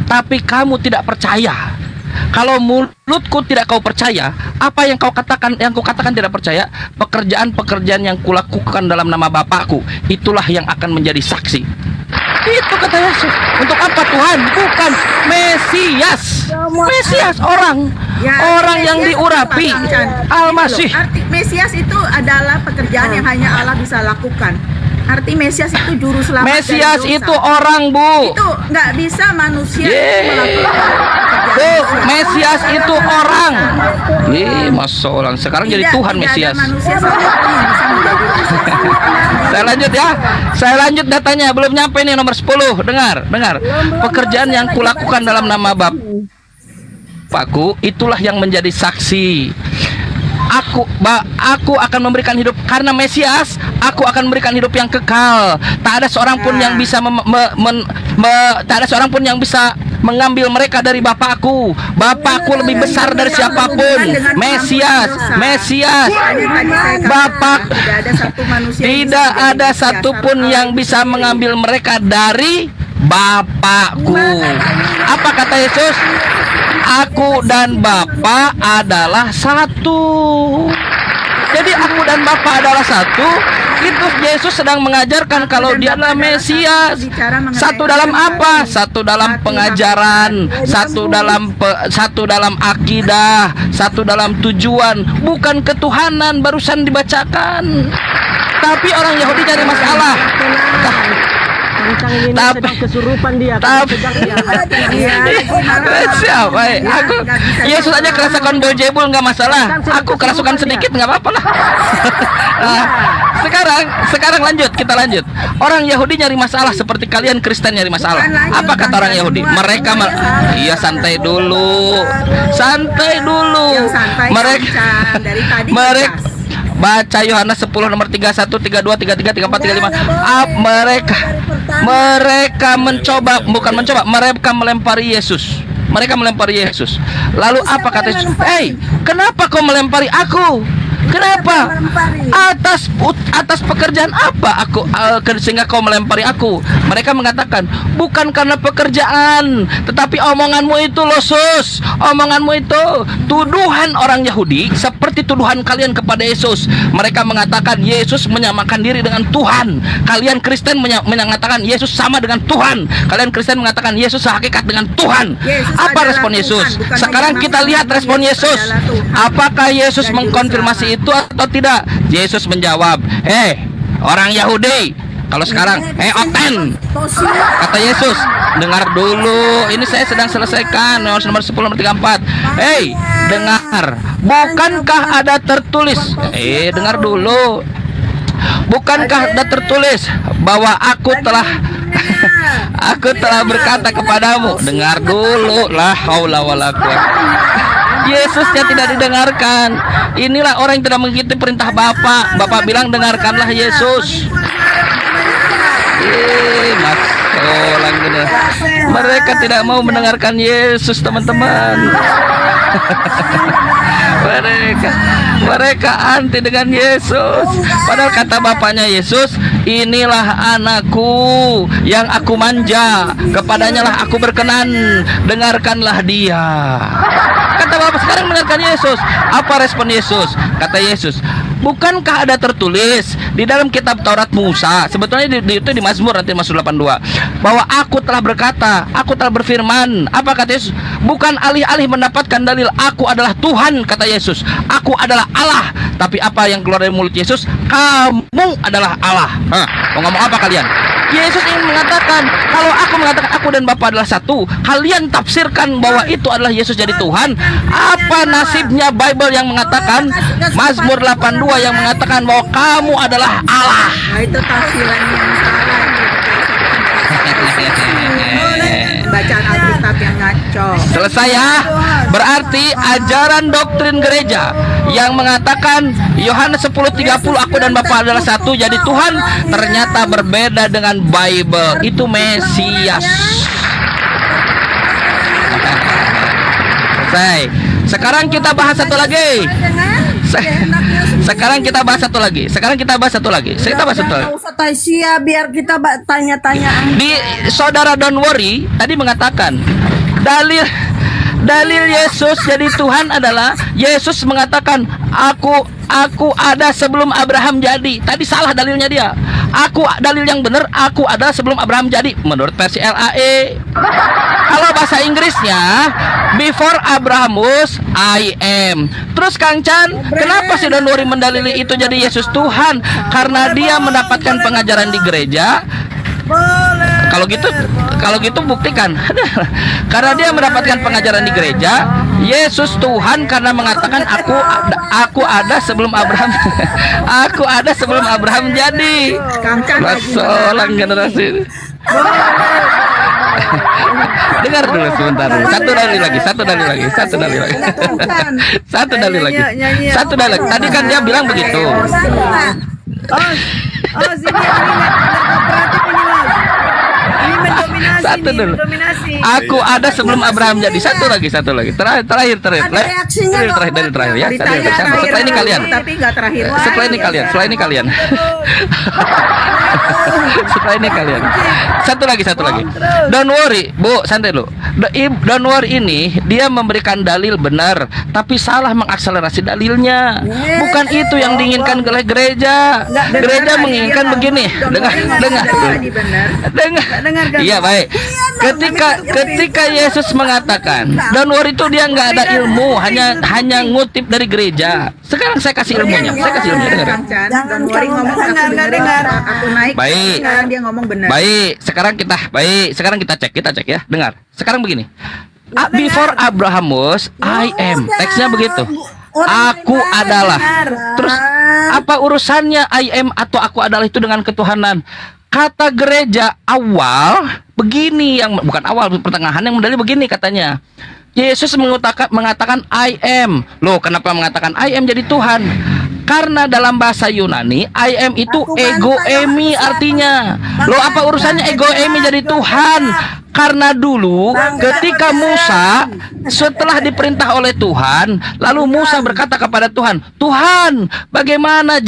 tapi kamu tidak percaya. Kalau mulutku tidak kau percaya, apa yang kau katakan tidak percaya, pekerjaan-pekerjaan yang kulakukan dalam nama Bapakku, itulah yang akan menjadi saksi." Itu kata Yesus. Untuk apa Tuhan? Bukan Mesias. Mesias orang yang diurapi, Al-Masih. Arti Mesias itu adalah pekerjaan yang hanya Allah bisa lakukan. Arti Mesias itu juru selamat. Mesias dari dosa. itu orang, Bu. Itu nggak bisa manusia melakukan pekerjaan Bu, Mesias itu orang. Mas Solang sekarang jadi Tuhan Mesias. Tidak ada manusia satupun yang bisa menjadi Mesias. Saya lanjut datanya, belum nyampe nih nomor 10. Dengar. Pekerjaan yang kulakukan dalam nama Bapakku, itulah yang menjadi saksi. Aku akan memberikan hidup, karena Mesias, aku akan memberikan hidup yang kekal. Tak ada seorang pun yang bisa mengambil mereka dari Bapakku. Bapakku lebih besar dari siapapun. Mesias. Bapak, tidak ada satupun yang bisa mengambil mereka dari Bapakku. Apa kata Yesus? Aku dan Bapa adalah satu. Jadi aku dan Bapa adalah satu. Itu Yesus sedang mengajarkan kalau dia adalah Mesias. Satu dalam apa? Satu dalam pengajaran, satu dalam akidah, satu dalam tujuan, bukan ketuhanan barusan dibacakan. Tapi orang Yahudi cari masalah. Tapi kesurupan dia. Siapa? Aku Yesus aja kerasukan Beelzebul nggak masalah. Aku kerasukan sedikit nggak apa-apa lah. Sekarang kita lanjut. Orang Yahudi nyari masalah seperti kalian Kristen nyari masalah. Apa kata orang Yahudi? Mereka santai dulu. Mereka baca Yohanes 10 nomor 31, 32, 33, 34, 35. Mereka melempari Yesus. Lalu apa kata Yesus? "Hei, kenapa kau melempari aku? Kenapa? Atas pekerjaan apa aku sehingga kau melempari aku? Mereka mengatakan, bukan karena pekerjaan, tetapi omonganmu itu losus. Omonganmu itu tuduhan orang Yahudi seperti tuduhan kalian kepada Yesus. Mereka mengatakan Yesus menyamakan diri dengan Tuhan. Kalian Kristen mengatakan Yesus sama dengan Tuhan. Kalian Kristen mengatakan Yesus sehakikat dengan Tuhan. Apa respon Yesus? Sekarang kita lihat respon Yesus. Apakah Yesus mengkonfirmasi itu atau tidak? Yesus menjawab, orang Yahudi. Kalau sekarang, oten. Kata Yesus, dengar dulu. Ini saya sedang selesaikan. Nomor 10, nomor 34. Dengar. Bukankah ada tertulis? Dengar dulu. Bukankah ada tertulis bahwa aku telah berkata kepadamu? Dengar dulu. La haula wala quwwata. Yesusnya tidak didengarkan. Inilah orang yang tidak mengikuti perintah Bapa. Bapa bilang dengarkanlah Yesus. Mereka tidak mau mendengarkan Yesus, teman-teman. Mereka anti dengan Yesus. Padahal kata bapaknya Yesus, inilah anakku yang aku manja, kepadanya lah aku berkenan, dengarkanlah dia. Kata bapak, sekarang dengarkan Yesus. Apa respon Yesus? Kata Yesus, bukankah ada tertulis di dalam kitab Taurat Musa, sebetulnya itu di Mazmur, nanti Mazmur 82, bahwa aku telah berkata, aku telah berfirman. Apa kata Yesus? Bukan alih-alih mendapatkan dalil aku adalah Tuhan, kata Yesus, aku adalah Allah. Tapi apa yang keluar dari mulut Yesus? Kamu adalah Allah. Mau ngomong apa kalian? Yesus ingin mengatakan, kalau aku mengatakan aku dan Bapa adalah satu, kalian tafsirkan bahwa itu adalah Yesus jadi Tuhan. Apa nasibnya Bible yang mengatakan, Mazmur 82 yang mengatakan bahwa kamu adalah Allah? Itu tafsiran yang salah. Bacaan Alkitab yang ngaco. Selesai ya. Berarti ajaran doktrin gereja yang mengatakan Yohanes 10:30 aku dan Bapa adalah satu jadi Tuhan, ternyata berbeda dengan Bible. Itu Mesias. Selesai. Sekarang kita bahas satu lagi. Sekarang kita bahas satu lagi. Biar kita tanya-tanya. Di saudara Don't Worry tadi mengatakan dalil Yesus jadi Tuhan adalah Yesus mengatakan aku ada sebelum Abraham jadi. Tadi salah dalilnya dia. Dalil yang benar, aku ada sebelum Abraham jadi menurut versi LAE. Kalau bahasa Inggrisnya before Abraham was I am. Terus Kang Chan, kenapa si Don't Worry mendalili itu jadi Yesus Tuhan? Karena dia mendapatkan pengajaran di gereja. Kalau gitu buktikan. Karena dia mendapatkan pengajaran di gereja, Yesus Tuhan karena mengatakan aku ada sebelum Abraham. Aku ada sebelum Abraham jadi. Masalah generasi. Dengar dulu sebentar. Satu dalil lagi. Tadi kan dia bilang begitu. Satu dulu. Aku ada sebelum Abraham jadi. Satu lagi. Terakhir ya. Setelah ini kalian. Setelah ini kalian. Satu lagi. Don't worry, Bu, santai dulu. Don't worry ini dia memberikan dalil benar, tapi salah mengakselerasi dalilnya. Bukan itu yang diinginkan oleh gereja. Gereja menginginkan begini. Dengar. Iya, baik. Ketika Yesus mengatakan, don't worry itu dia nggak ada ilmu, hanya ngutip dari gereja. Sekarang saya kasih ilmunya. Dengar. Baik. Sekarang dia ngomong benar. Baik, sekarang kita cek ya. Dengar. Sekarang begini. Before Abraham was I am. Teksnya begitu. Aku adalah. Terus apa urusannya I am atau aku adalah itu dengan ketuhanan? Kata gereja awal begini, yang bukan awal, pertengahan yang mendalil begini katanya. Yesus mengatakan I am. Loh, kenapa mengatakan I am jadi Tuhan? Karena dalam bahasa Yunani I am itu ego emi artinya. Loh, apa urusannya ego emi jadi Tuhan? Karena dulu ketika Musa setelah diperintah oleh Tuhan, lalu Musa berkata kepada Tuhan, Tuhan, bagaimana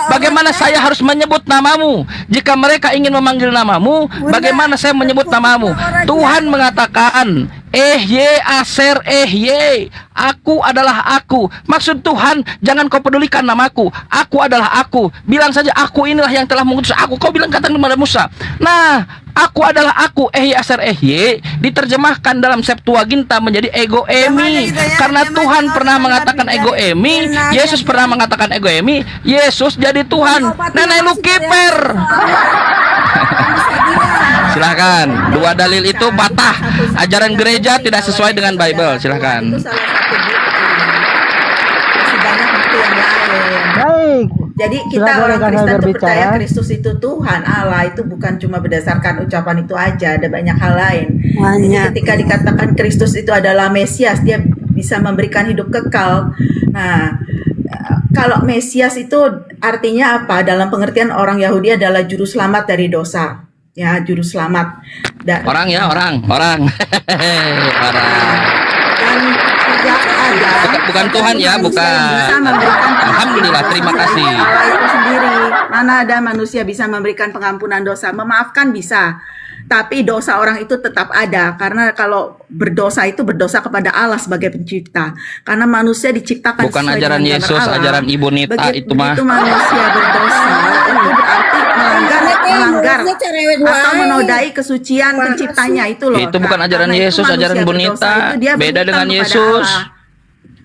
bagaimana saya harus menyebut namamu? Jika mereka ingin memanggil namamu, bagaimana saya menyebut namamu? Tuhan mengatakan, Ehye Aser Ehye, aku adalah aku. Maksud Tuhan, jangan kau pedulikan namaku, aku adalah aku. Bilang saja, aku inilah yang telah mengutus aku. Kau bilang kata kepada Musa. Nah, aku adalah aku, Ehye Aser Ehye, diterjemahkan dalam Septuaginta menjadi ego emi. Karena Tuhan pernah mengatakan ego emi, Yesus pernah mengatakan ego emi, Yesus jadi Tuhan. Nenek lu kiper. Silahkan, dua dalil itu patah. Ajaran gereja tidak sesuai dengan Bible. Silahkan. Itu salah satu bukti. Masih banyak bukti yang lain. Baik. Jadi kita Silakan orang rekan Kristen saya itu percaya berbicara. Kristus itu Tuhan Allah, itu bukan cuma berdasarkan ucapan itu aja, ada banyak hal lain. Jadi Banyak. ketika dikatakan Kristus itu adalah Mesias, dia bisa memberikan hidup kekal. Nah, kalau Mesias itu artinya apa? Dalam pengertian orang Yahudi adalah juru selamat dari dosa. Ya, juru selamat. Orang ya, orang. Orang. Dan tidak ada. Bukan Tuhan ya, manusia bukan. yang bisa memberikan Alhamdulillah, terima kasih. Allah itu sendiri. Mana ada manusia bisa memberikan pengampunan dosa? Memaafkan bisa. Tapi dosa orang itu tetap ada, karena kalau berdosa itu berdosa kepada Allah sebagai pencipta. Karena manusia diciptakan Bukan sesuai ajaran dengan gambar Yesus, Allah. ajaran Ibu Nita itu mah. Begitu manusia berdosa, itu berarti melanggar atau menodai kesucian penciptanya itu loh. Itu bukan ajaran Karena itu Yesus, manusia ajaran Bu berdosa Nita. itu dia Beda berhutang dengan kepada Yesus. Allah.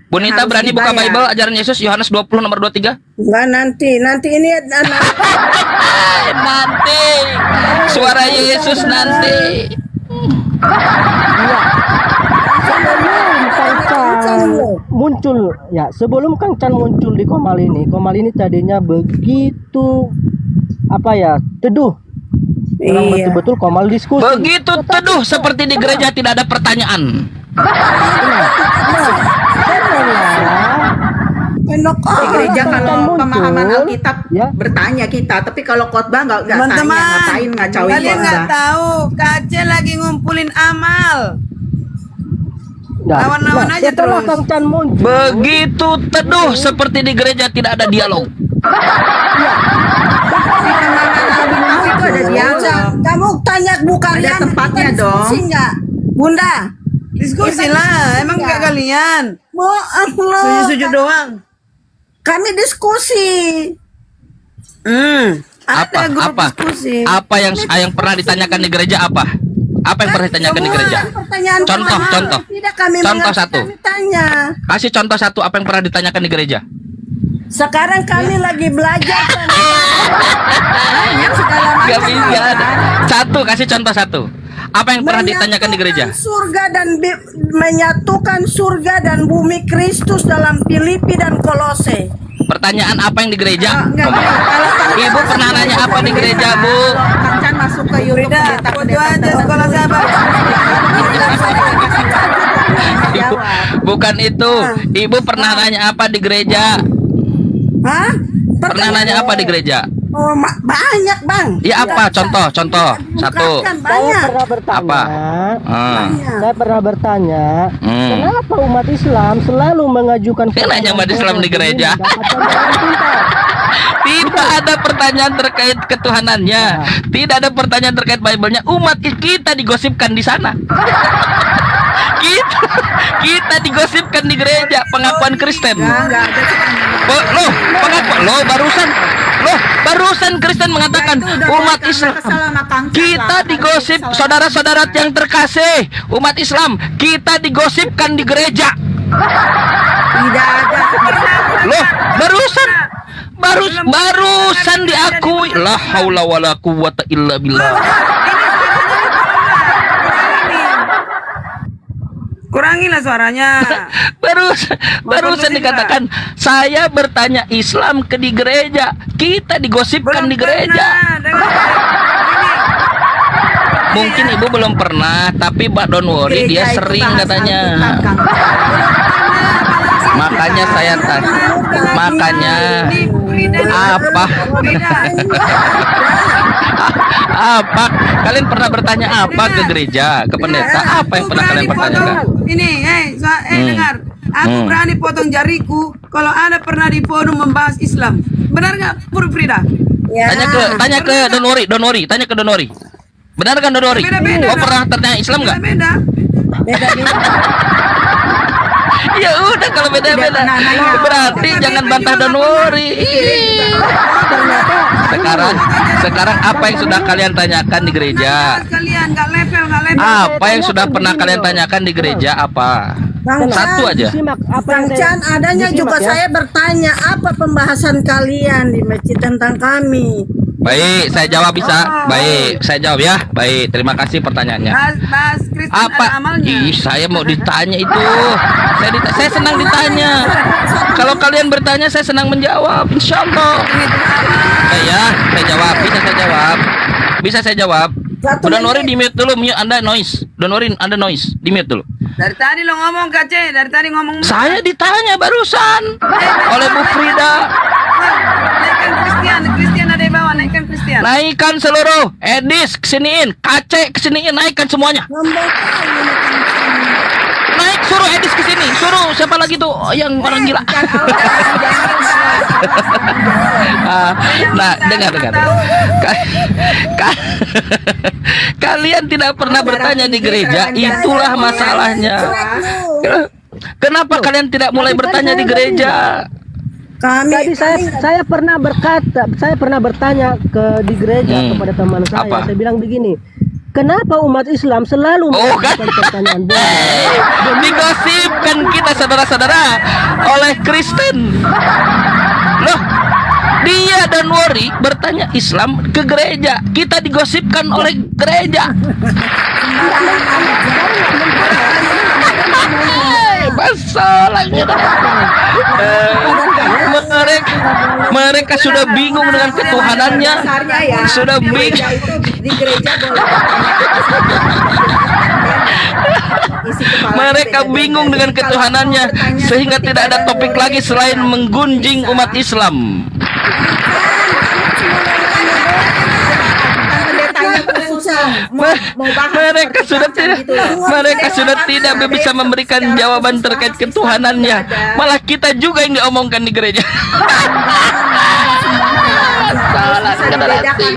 Bu Nita Harus berani buka dibayar. Bible ajaran Yesus Yohanes 20 nomor 23? Enggak, nanti ini Nanti suara Yesus nanti. Muncul ya, sebelum Kang Chan muncul di Komal ini tadinya begitu teduh. Memang Iya. betul-betul Komal diskusi. Begitu teduh seperti di gereja tidak ada pertanyaan. Di gereja kalau pemahaman Alkitab Ya. bertanya kita, tapi kalau khotbah nggak tanya, Teman-teman, ngapain ngacauin kalian nggak khotbah. tahu Kak Aceh lagi ngumpulin amal. Lawan-lawan aja setelah terus. Kang Chan muncul, Begitu teduh seperti di gereja tidak ada dialog. Itu ada dialog. Kamu tanya Bu kalian tempatnya kita dong. diskusi nggak? Bunda, Diskusi lah, emang nggak kalian? mau Allah. Sujud-sujud doang. Kami diskusi. Apa? Ada grup Apa? diskusi. Apa yang pernah ditanyakan di gereja apa? Apa yang pernah ditanyakan di gereja? Pertanyaan Contoh, pertama. contoh. Tidak kami Contoh mengerti, satu. Kami tanya. Kasih contoh satu apa yang pernah ditanyakan di gereja. Sekarang kami lagi belajar. Banyak segala Gak macam. bisa. Satu, kasih contoh satu. Apa yang pernah ditanyakan di gereja? Surga dan menyatukan surga dan bumi Kristus dalam Filipi dan Kolose. Pertanyaan apa yang di gereja? Enggak, Ngomong. kalau Ibu pernah nanya apa di gereja, Bu? Kang Chan masuk ke YouTube Beda, foto aja sekolah sahabat. Ibu, bukan itu. Ibu pernah nanya apa di gereja? Hah? Pernah nanya apa di gereja? Oh, banyak, Bang. Ya apa? Contoh. Satu. Bukan, saya banyak. pernah bertanya. Apa? Saya pernah bertanya, Hmm. kenapa umat Islam selalu mengajukan Dia nanya umat Islam di gereja. mendapatkan jalan pintas? Tidak ada pertanyaan terkait ketuhanannya. Tidak ada pertanyaan terkait Bible-nya. Umat kita digosipkan di sana. kita digosipkan di gereja pengakuan Kristen. Enggak ada. Barusan Kristen mengatakan umat Islam kita digosip, saudara-saudara yang terkasih, umat Islam kita digosipkan di gereja. Tidak ada. Barusan diakui. La haula wala quwata illa billah. Kurangilah suaranya. Barusan dikatakan saya bertanya Islam ke di gereja, kita digosipkan di gereja. Mungkin ibu belum pernah, tapi Pak don't worry, dia sering katanya. Makanya saya tanya, makanya Apa? Apa? Kalian pernah bertanya apa ke gereja, ke pendeta? Apa yang pernah kalian pertanyakan? Ini, dengar. Aku berani potong jariku kalau Anda pernah di forum membahas Islam. Benar nggak, Pur Frida? Ya. Tanya ke Donori, tanya ke Donori. Benar kan Donori? Beda-beda. Oh, pernah tanya Islam nggak? Beda. Beda-beda. Ya udah kalau beda-beda. Berarti jangan bantah Donori. Sekarang apa yang sudah kalian tanyakan di gereja? Kalian nggak level. Apa yang sudah pernah kalian tanyakan di gereja apa? Satu aja. Bang Chan, adanya juga saya bertanya apa pembahasan kalian di masjid tentang kami. Baik, saya jawab bisa. Baik, saya jawab ya. Baik, terima kasih pertanyaannya. Bahas Kristen ada Apa? amalnya. Ih, saya mau ditanya itu. Saya senang ditanya. Kalau kalian bertanya, saya senang menjawab. Insya Allah. Ya, saya jawab. Bisa saya jawab. Donori di mute dulu. Mute Anda noise. Donori Anda noise. Di mute dulu. Dari tadi lo ngomong Kace, dari tadi ngomong. Saya ditanya barusan oleh Bu Frida. Naikkan Christian ada di bawah, naikkan Christian. Naikkan seluruh. Edis kesiniin, Kace kesiniin, naikkan semuanya. Naik, suruh Edis kesini, suruh siapa lagi tuh yang orang gila. Nah, dengar. Kalian tidak pernah bertanya di gereja, itulah masalahnya. Kenapa kalian tidak mulai bertanya di gereja? Tadi saya pernah bertanya di gereja kepada teman saya. Apa? Saya bilang begini, kenapa umat Islam selalu kan? melakukan pertanyaan Digosipkan kita saudara-saudara oleh Kristen. Loh, dia dan Wori bertanya Islam ke gereja. Kita digosipkan oleh gereja. Masalahnya mereka sudah bingung dengan ketuhanannya. Sudah bingung. Di gereja boleh. Mereka bingung dengan ketuhanannya sehingga tidak ada topik lagi selain menggunjing umat Islam. Mereka sudah tidak bisa memberikan jawaban terkait ketuhanannya. Malah kita juga yang diomongkan di gereja. Salah generasi.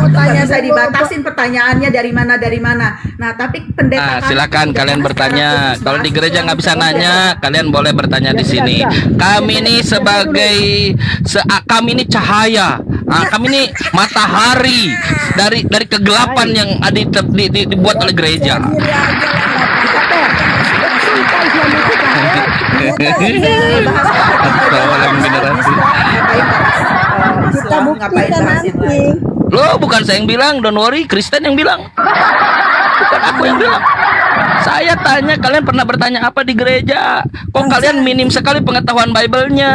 Antara yang saya dibatasin pertanyaannya dari mana. Nah, tapi pendeta silakan kalian bertanya. Kalau di gereja nggak bisa nanya, kalian boleh bertanya di sini. Kami ini kami ini cahaya. Kami ini matahari dari kegelapan yang dibuat oleh gereja. Kita buktikan nanti. Loh, bukan saya yang bilang, don't worry, Kristen yang bilang. Bukan aku yang bilang. Saya tanya, kalian pernah bertanya apa di gereja? Kok kalian minim sekali pengetahuan Bible-nya?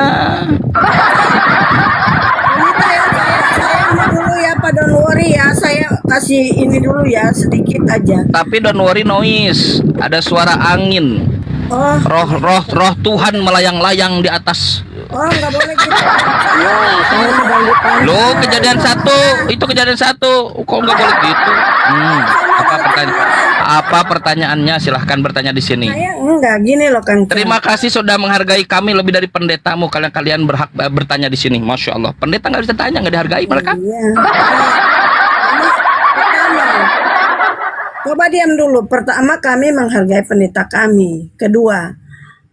Dulu ya Pak, don't worry ya, saya kasih ini dulu ya, sedikit aja. Tapi don't worry noise, ada suara angin. Roh Tuhan melayang-layang di atas. Nggak boleh gitu. Loh, kejadian 1, itu kejadian 1. Kok nggak boleh gitu? Apa pertanyaannya? Silahkan bertanya di sini. Saya enggak gini loh Kang. Terima kasih sudah menghargai kami lebih dari pendetamu. Kalian berhak bertanya di sini. Masya Allah. Pendeta nggak bisa tanya, nggak dihargai mereka. Iya. Coba diam dulu. Pertama, kami menghargai pendeta kami. Kedua,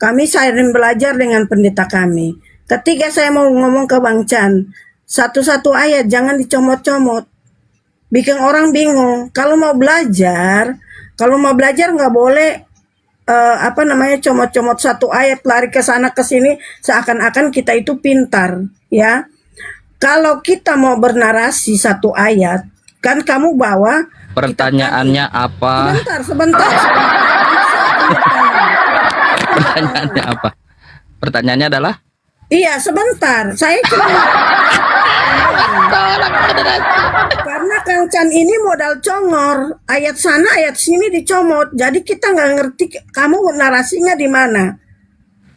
kami sering belajar dengan pendeta kami. Ketiga, saya mau ngomong ke Bang Chan. Satu-satu ayat, jangan dicomot-comot. Bikin orang bingung. Kalau mau belajar nggak boleh comot-comot satu ayat, lari ke sana ke sini seakan-akan kita itu pintar, ya. Kalau kita mau bernarasi satu ayat, kan kamu bawa. Pertanyaannya apa? Sebentar. Pertanyaannya apa? Pertanyaannya adalah? Iya, sebentar. Saya cuma karena Kang Chan ini modal congor, ayat sana ayat sini dicomot, jadi kita nggak ngerti kamu narasinya di mana.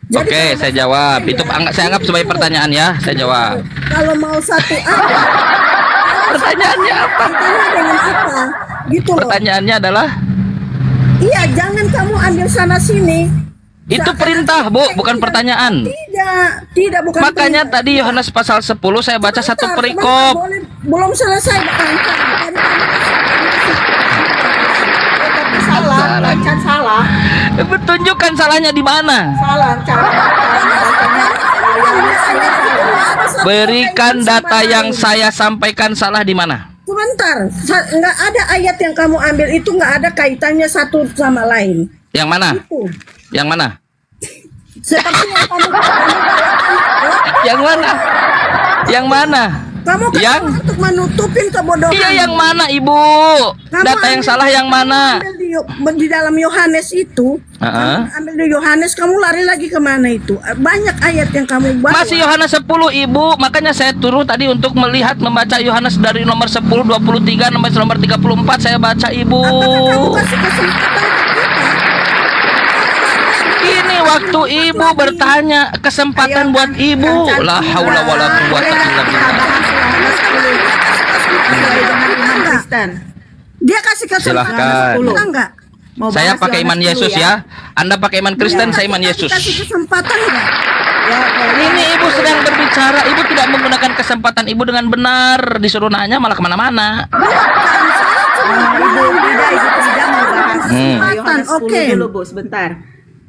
Jadi Oke, kalau saya ada jawab. satu Itu ayat, saya anggap sebagai pertanyaan ya. Saya jawab. Kalau mau satu ayat, Pertanyaannya apa? kaitannya dengan apa? Gitu loh. Pertanyaannya adalah Iya, jangan kamu ambil sana sini. itu Seakan-akan perintah, Bu, kita bukan ini- pertanyaan. Tidak, bukan. Makanya perintah. tadi Yohanes pasal 10 saya baca satu Sebentar, perikop. boleh, belum selesai bertanya. Tapi salah, bacaan salah. Tunjukkan salahnya di mana. Salah cara bacanya. Berikan data yang saya sampaikan salah di mana. Sebentar, nggak ada ayat yang kamu ambil itu nggak ada kaitannya satu sama lain. Yang mana? Itu Yang mana? seperti yang kamu Yang mana? Yang mana? kamu kan Yang? untuk menutupin kebodohan. Iya, yang mana, Ibu? Kamu Data yang ambil- salah yang kamu mana? ambil di dalam Yohanes itu, Heeh. kamu ambil di Yohanes, kamu lari lagi kemana itu? Banyak ayat yang kamu bawa. Masih Yohanes 10, Ibu. Makanya saya turun tadi untuk melihat membaca Yohanes dari nomor 10 23 sampai nomor 34 saya baca, Ibu. Apakah kamu kasih kesempatan ke kita? Ini waktu Ibu bertanya, kesempatan buat Ibu. La haula wala quwata illa billah. Sesuai dengan iman Kristen. Dia kasih kesempatan. Silahkan. Kita enggak? Mau Saya bahas pakai iman Yohanes Yesus dulu ya. Anda pakai iman Kristen, saya iman Yesus. Kasih kesempatan enggak? Ya, Ini Ibu sedang berbicara, Ibu tidak menggunakan kesempatan Ibu dengan benar. Disuruh nanya malah kemana-mana. Ibu Frida mau bahas Yohanes 10 Oke. dulu, Bu, sebentar.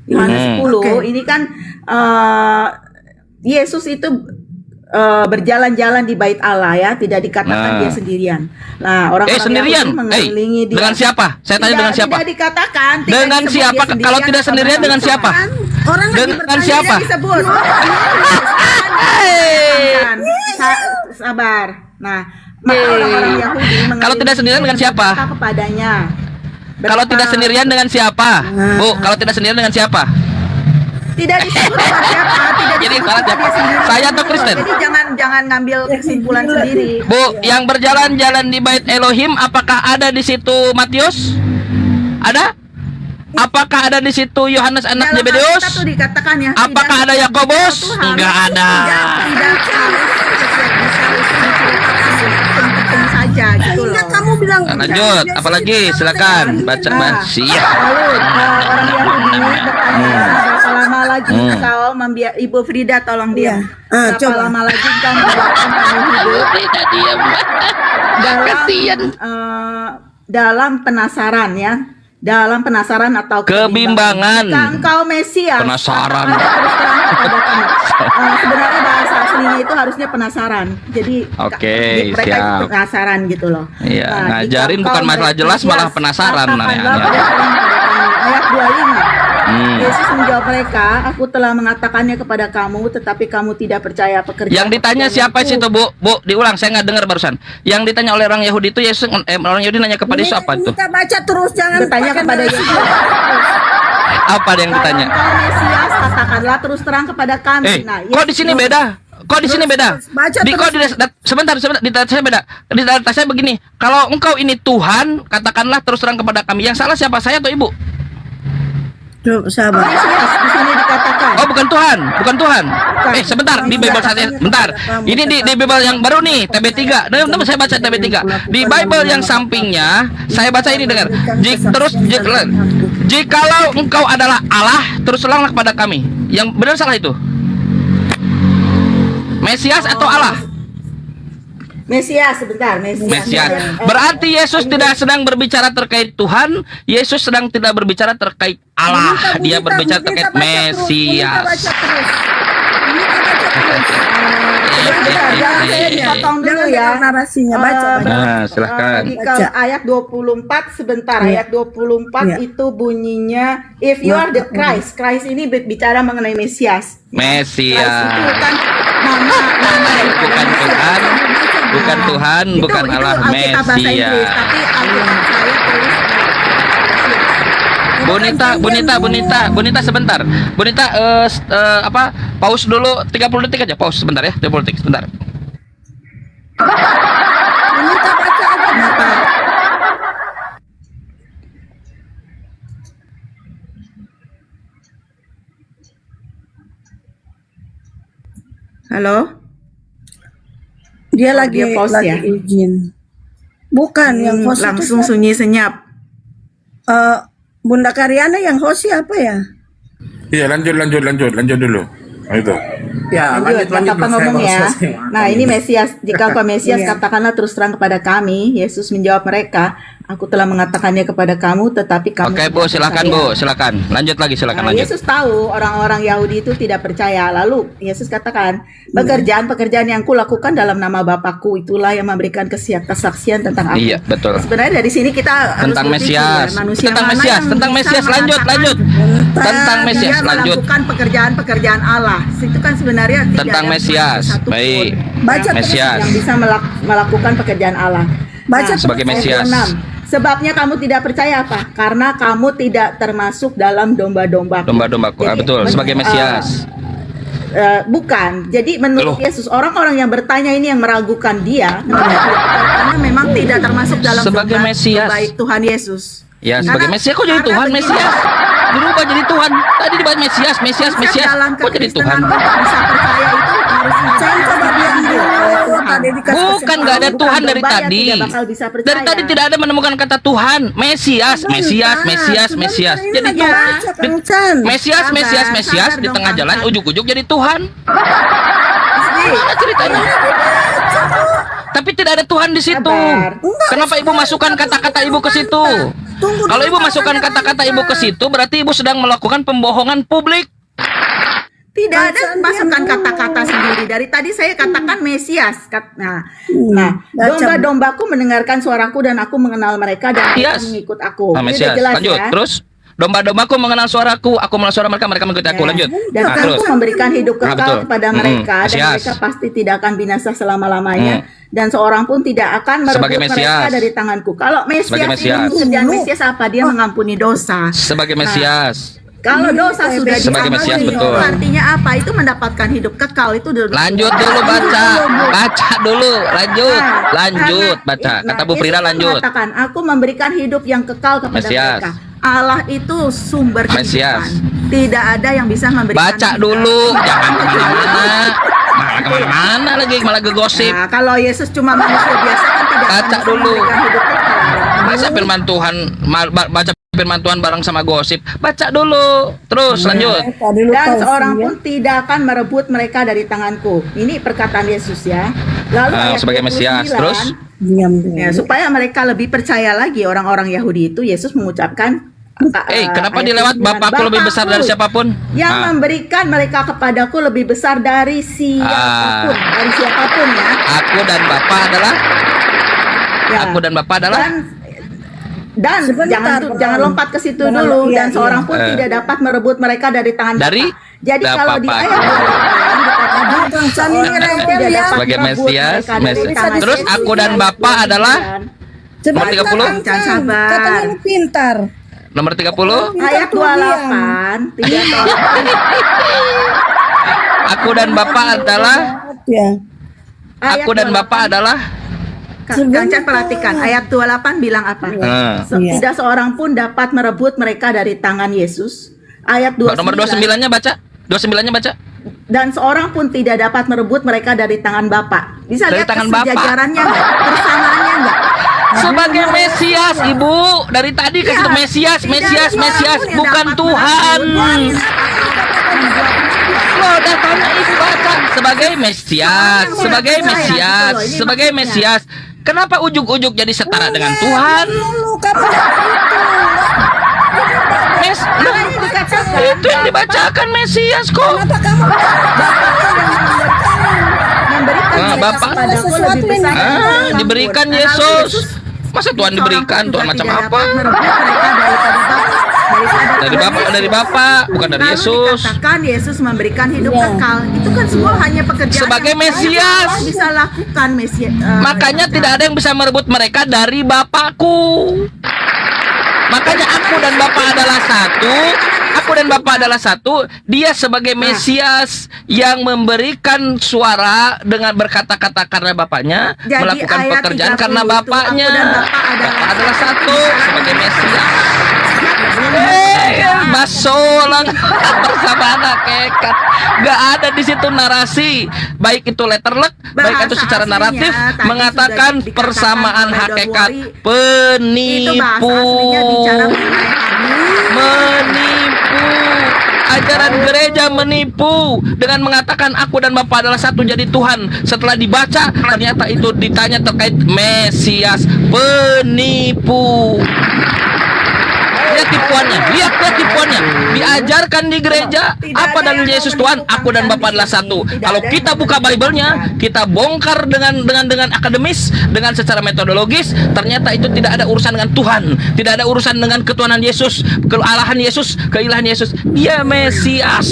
Yohanes 10 Oke. ini kan Yesus itu berjalan-jalan di bait Allah ya, tidak dikatakan Nah. dia sendirian. Nah, orang-orang Sendirian? Yahudi mengelilingi dia. Dengan siapa? Saya tanya dengan siapa? Tidak dikatakan. tidak Dengan disebut siapa? dia sendirian Kalau tidak atau sendirian, dengan bersama. siapa? Orang lagi Dengan bertanya. siapa? Tidak disebut. Hey. Sabar. Nah, maka orang-orang Yahudi Kalau tidak sendirian dengan siapa? berkata kepadanya. Kalau tidak sendirian dengan siapa? Bu, kalau tidak sendirian dengan siapa? Tidak disebut sama siapa, tidak Jadi disebut salah sama siapa? dia sendiri. Saya atau Kristen? Jadi jangan ngambil kesimpulan sendiri. Bu, yang berjalan-jalan di bait Elohim, apakah ada di situ Matius? Ada? Apakah ada di situ Yohanes anak Dalam Zebedeus? Alkitab tuh dikatakan ya. Apakah ada Yakobus? Enggak ada. Tidak penting saja gitu loh. Sehingga kamu bilang Lanjut, apalagi silakan baca masih. Lalu orang Yahudi bertanya, berapa lama lagi kau membiak Ibu Frida tolong Iya. diam. Berapa Coba. lama lagi kau membiarkan kami hidup Tidak diam. dalam dalam penasaran ya, dalam penasaran atau Kebimbangan. Jika engkau Mesias, Penasaran. katakanlah terus terang kepada kami. Sebenarnya bahasa aslinya itu harusnya penasaran. Jadi Oke, mereka itu siap. penasaran gitu loh. Iya, Nah, ngajarin jika bukan engkau masalah jelas, malah Mesias, penasaran katakanlah namanya. terus terang kepada kami. Ayat 25. Hmm. Yesus menjawab mereka, aku telah mengatakannya kepada kamu, tetapi kamu tidak percaya pekerjaan. Yang ditanya siapa sih itu, Bu? Bu, diulang, saya nggak dengar barusan. Yang ditanya oleh orang Yahudi itu Yesus, orang Yahudi nanya kepada Yesus apa itu? Kita baca terus, jangan Bertanya pakai kepada narasi. Yesus. Apa yang ditanya? Kalau engkau Mesias, katakanlah terus terang kepada kami. Nah, Kok di sini beda? Kok di sini beda? Baca Di kok di sebentar, di data saya beda. Di data saya begini, kalau engkau ini Tuhan, katakanlah terus terang kepada kami. Yang salah siapa? Saya atau Ibu? Coba, sabar. Mesias di sini dikatakan. Oh, bukan Tuhan, bukan Tuhan. Sebentar, di Bible saya bentar. Ini di Bible yang baru nih, TB3. Teman-teman saya baca TB3. Di Bible yang sampingnya, saya baca ini dengar. Jikalau engkau adalah Allah, terus teranglah kepada kami. Yang benar salah itu? Mesias atau Allah? Mesias, sebentar, Mesias. Mesias. Berarti Yesus tidak sedang berbicara terkait Tuhan, Yesus sedang tidak berbicara terkait Allah. Dia berbicara terkait Mesias. Sebentar, jangan saya dipotong dulu ya. Narasinya baca. Nah, silahkan. Di ayat 24 sebentar, ayat 24 Iya. itu bunyinya if you are the Christ. Christ ini bicara mengenai Mesias. Christ itu Mesias. kan nama daripada Bukan Mesias. Tuhan, bukan Tuhan, bukan Allah, Alkitab bahasa Inggris, Mesias. tapi Alkitab saya tulis Bonita sebentar. Bonita pause dulu 30 detik aja, pause sebentar ya, 30 detik sebentar. Kita baca aja. kenapa Halo? Dia Oh, lagi dia pause lagi ya? izin. Bukan yang host itu Langsung siapa? sunyi senyap. Bunda Karyana yang host siapa ya? Iya, lanjut dulu. Nah, itu. Ya, Lanjut, Bapak ngomong ya. Nah, ini Mesias. Jika Engkau Mesias, Iya. katakanlah terus terang kepada kami. Yesus menjawab mereka, aku telah mengatakannya kepada kamu, tetapi kamu Oke, tidak Bu, silakan, percaya. Bu, silakan. Lanjut lagi, silakan Nah, lanjut. Yesus tahu orang-orang Yahudi itu tidak percaya. Lalu Yesus katakan, pekerjaan-pekerjaan yang kulakukan dalam nama Bapakku itulah yang memberikan kesaksian tentang aku. Iya, betul. Sebenarnya dari sini kita harus Tentang berpikir Mesias. ya, manusia Tentang mana Mesias, yang tentang bisa Mesias, lanjut. Tentang Mesias, dia lanjut. melakukan pekerjaan-pekerjaan Allah. Itu kan sebenarnya tidak Tentang ada Mesias. manusia satupun Baik. Baca yang, Mesias. yang bisa melakukan pekerjaan Allah. Baca Sebagai ayat Mesias. 26. Sebabnya kamu tidak percaya apa? Karena kamu tidak termasuk dalam domba-dombaku. Domba-dombaku, Jadi, betul. Sebagai Mesias. Bukan. Jadi menurut Loh. Yesus, orang-orang yang bertanya ini yang meragukan dia karena memang tidak termasuk dalam Sebagai domba- Mesias. baik Tuhan Yesus. Ya, sebagai Karena- Mesias kok jadi karena Tuhan begini, Mesias? Dirubah jadi Tuhan. Tadi dibahas Mesias. dalam Kok jadi Tuhan? kekristenan kita bisa percaya itu harus Saya coba bilang dulu. Tadi dikasih Bukan, nggak ada Bukan Tuhan dari domba yang tadi. tidak bakal bisa percaya. Dari tadi tidak ada menemukan kata Tuhan. Mesias. Jadi lagi Tuhan. baca, Kang Chan. Mesias Sabar di dong, tengah Kang jalan Chan. ujuk-ujuk jadi Tuhan. Mana ceritanya? Tapi tidak ada Tuhan di situ. Sabar. Kenapa Ibu masukkan kata-kata Ibu ke situ? Tunggu Kalau dulu, Ibu masukkan kata-kata Ibu ke situ, berarti Ibu sedang melakukan pembohongan publik. Tidak ada masukkan kata-kata sendiri. Dari tadi saya katakan Mesias. Nah, domba-dombaku mendengarkan suaraku dan aku mengenal mereka dan mereka Yes. mengikut aku. Nah, Ini Mesias. udah jelas Lanjut. ya. Terus, domba-dombaku mengenal suaraku, aku mengenal suara mereka, mereka mengikuti aku. Ya. Lanjut. Dan Nah, aku terus. memberikan hidup Nah, kekal betul. kepada mereka dan Mesias. mereka pasti tidak akan binasa selama-lamanya dan seorang pun tidak akan Sebagai merebut mereka Mesias. dari tanganku. Kalau Mesias, Sebagai Mesias. itu pekerjaan Mesias apa? Dia mengampuni dosa. Sebagai Nah, Mesias. Kalau dosa sudah Sebagai Mesias, diampuni, betul. artinya apa? Itu mendapatkan hidup kekal. Itu Lanjut dulu baca. Baca dulu. Lanjut. Baca. Kata Bu Frida, lanjut. Mengatakan, aku memberikan hidup yang kekal kepada Mesias. mereka. Allah itu sumber Mesias. kehidupan. Tidak ada yang bisa memberikan. Baca hidup. dulu. Jangan kemana-mana. Malah kemana-mana lagi. Malah gegosip. Nah, kalau Yesus cuma manusia biasa kan tidak akan Baca bisa dulu. memberikan hidup kekal. Masa firman Tuhan baca firman Tuhan bareng sama gosip. Baca dulu. Terus lanjut. Dan seorang pun tidak akan merebut mereka dari tanganku. Ini perkataan Yesus ya. Lalu ayat Sebagai Mesias. 29, Terus Diam dulu. ya, supaya mereka lebih percaya lagi orang-orang Yahudi itu, Yesus mengucapkan kenapa ayat dilewat 29, Bapakku lebih besar dari siapapun? yang Ah. memberikan mereka kepadaku lebih besar dari siapapun, dari siapapun ya. Aku dan Bapa adalah Ya. Aku dan Bapa adalah Dan Sebentar, jangan lompat ke situ Jangan- dulu. iya, Dan seorang pun iya. tidak dapat merebut mereka dari tangan Dari Bapa. Jadi kalau di Bapa. ayat 28 dikatakan Kang Chan ini orang rewel tidak ya. dapat Sebagai merebut Mesias, mereka dari tangan Terus Yesus. aku dan Bapa adalah Sebentar, Nomor 30? Kang Chan. Sabar. Katanya ini pintar. nomor 30. Ayat 28 tidak Aku dan Bapa adalah Ya. Aku dan Bapa adalah Kang Chan perhatikan ayat 28 bilang apa? Iya. Tidak seorang pun dapat merebut mereka dari tangan Yesus. Ayat 29. nomor 29-nya baca. 29-nya baca. Dan seorang pun tidak dapat merebut mereka dari tangan Bapa. Bisa Dari lihat tangan Bapa. kesejajarannya nggak? Persamaannya enggak? Sebagai Mesias, Ibu. Dari tadi ke situ Mesias, Mesias, Mesias, bukan Tuhan. Loh, datanya Ibu baca sebagai Mesias, sebagai Mesias, sebagai Mesias. Kenapa ujuk-ujuk jadi setara dengan Tuhan? Dulu kamu Loh, itu yang dibacakan Mesias kok. kenapa kamu Memberikan Nah, mereka Bapak. kepadaku Sesuatu lebih besar dari Ah, apapun. diberikan Lalu Yesus. Masa Tuhan diberikan? seorang pun Tuhan juga macam tidak apa? dapat merebut mereka daripada Bapa. Dari Bapak, bukan dari Lalu Yesus. dikatakan Yesus memberikan hidup Iya. kekal. Itu kan semua hanya pekerjaan Sebagai yang Mesias. Allah bisa lakukan Mesias. Makanya tidak ada yang bisa merebut mereka dari Bapakku. Makanya aku dan Bapa adalah satu. Aku dan Bapa adalah satu. Dia sebagai Mesias yang memberikan suara dengan berkata-kata karena Bapaknya, Jadi melakukan ayat pekerjaan 30 karena itu, Bapaknya. aku dan Bapa adalah Bapa adalah satu sebagai Mesias. Masolang bersama anak kekat. Gak ada di situ narasi, baik itu letterlek, baik itu secara aslinya, naratif tadi mengatakan sudah dikatakan persamaan oleh Don hakikat. Wori, itu bahasa aslinya bicara Penipu. mengenai Menipu. Ajaran gereja menipu dengan mengatakan aku dan Bapa adalah satu jadi Tuhan. Setelah dibaca ternyata itu ditanya terkait Mesias. Penipu. Lihat tipuannya, lihat tipuannya. Diajarkan di gereja apa dalil Yesus Tuhan? Aku dan Bapa adalah satu. Kalau kita buka Bible-nya, kita bongkar dengan akademis, dengan secara metodologis, ternyata itu tidak ada urusan dengan Tuhan, tidak ada urusan dengan ketuhanan Yesus, kealahan Yesus, keilahan Yesus. Dia Mesias.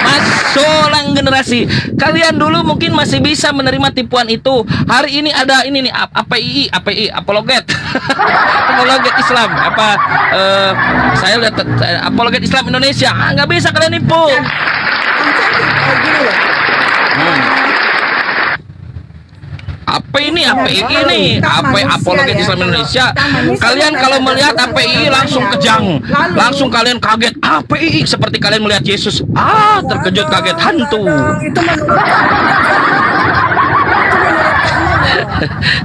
Masolang generasi. Kalian dulu mungkin masih bisa menerima tipuan itu. Hari ini ada ini nih API, apologet. Apologet Islam. Saya lihat apologet Islam Indonesia. Nggak bisa kalian nipu. API ini, apologet Islam Indonesia. Kalian kalau melihat API langsung kejang, langsung kalian kaget. API seperti kalian melihat Yesus. Terkejut kaget hantu. Itu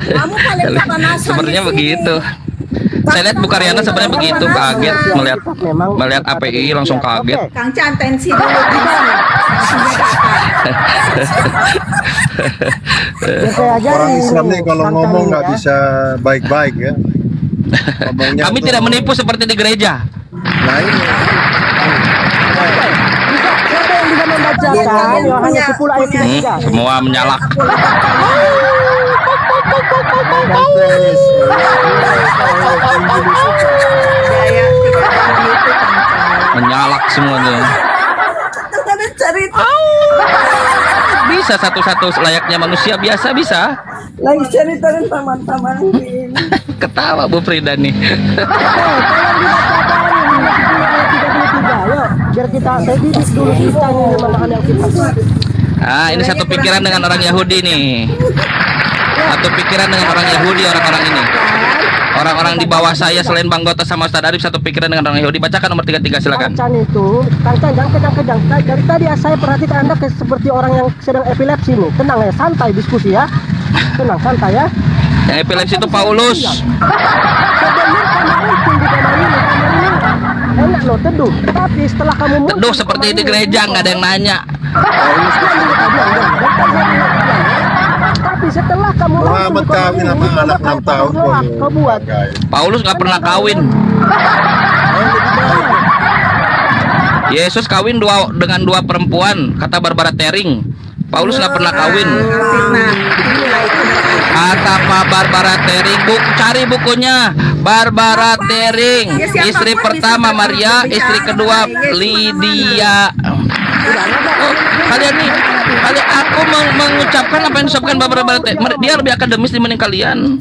kamu paling kepanasan Sepertinya di sini. begitu. Saya lihat Bu Karyana sebenarnya begitu, kaget melihat API langsung kaget. Kang Chan tensi dulu gimana? Orang Islam nih kalau ngomong nggak bisa baik-baik ya. Ngomongnya Kami tuh- tidak menipu seperti di gereja. Nah ini. Siapa yang bisa membacakan Yohanes 10 ayat 3? Semua menyalak. Menyalak semuanya. Ada cerita Bisa satu-satu layaknya manusia biasa bisa. lagi cerita dengan teman-teman ini. Ketawa Bu Frida nih. Biar kita saya didik dulu kita nih mana yang kita. Ini satu pikiran dengan orang Yahudi nih. Satu pikiran dengan orang Yahudi orang-orang ini. Orang-orang di bawah saya selain Bang Gota sama Ustadz Arif satu pikiran dengan orang Yahudi. Bacakan nomor 33 silakan. Kang Chan itu, Kang Chan jangan kejang-kejang. Dari tadi saya perhatikan Anda seperti orang yang sedang epilepsi nih. Tenang ya, santai diskusi ya. Tenang, santai ya. Yang epilepsi itu Paulus. Saya dengar kamu muncul di kamar ini. Enak loh, teduh. Tapi setelah kamu muncul Teduh seperti di gereja nggak ada yang nanya. Tapi setelah kamu Muhammad kawin sama anak 6 tahun kau buat. Paulus nggak pernah kawin. Yesus kawin dengan dua perempuan, kata Barbara Tering. Paulus nggak pernah kawin. Kata Pak Barbara Tering, cari bukunya. Barbara Tering, istri pertama Maria, istri kedua Lydia. Kalian nih, aku mengucapkan apa yang diucapkan Barbara Tering. Dia lebih akademis dibanding kalian.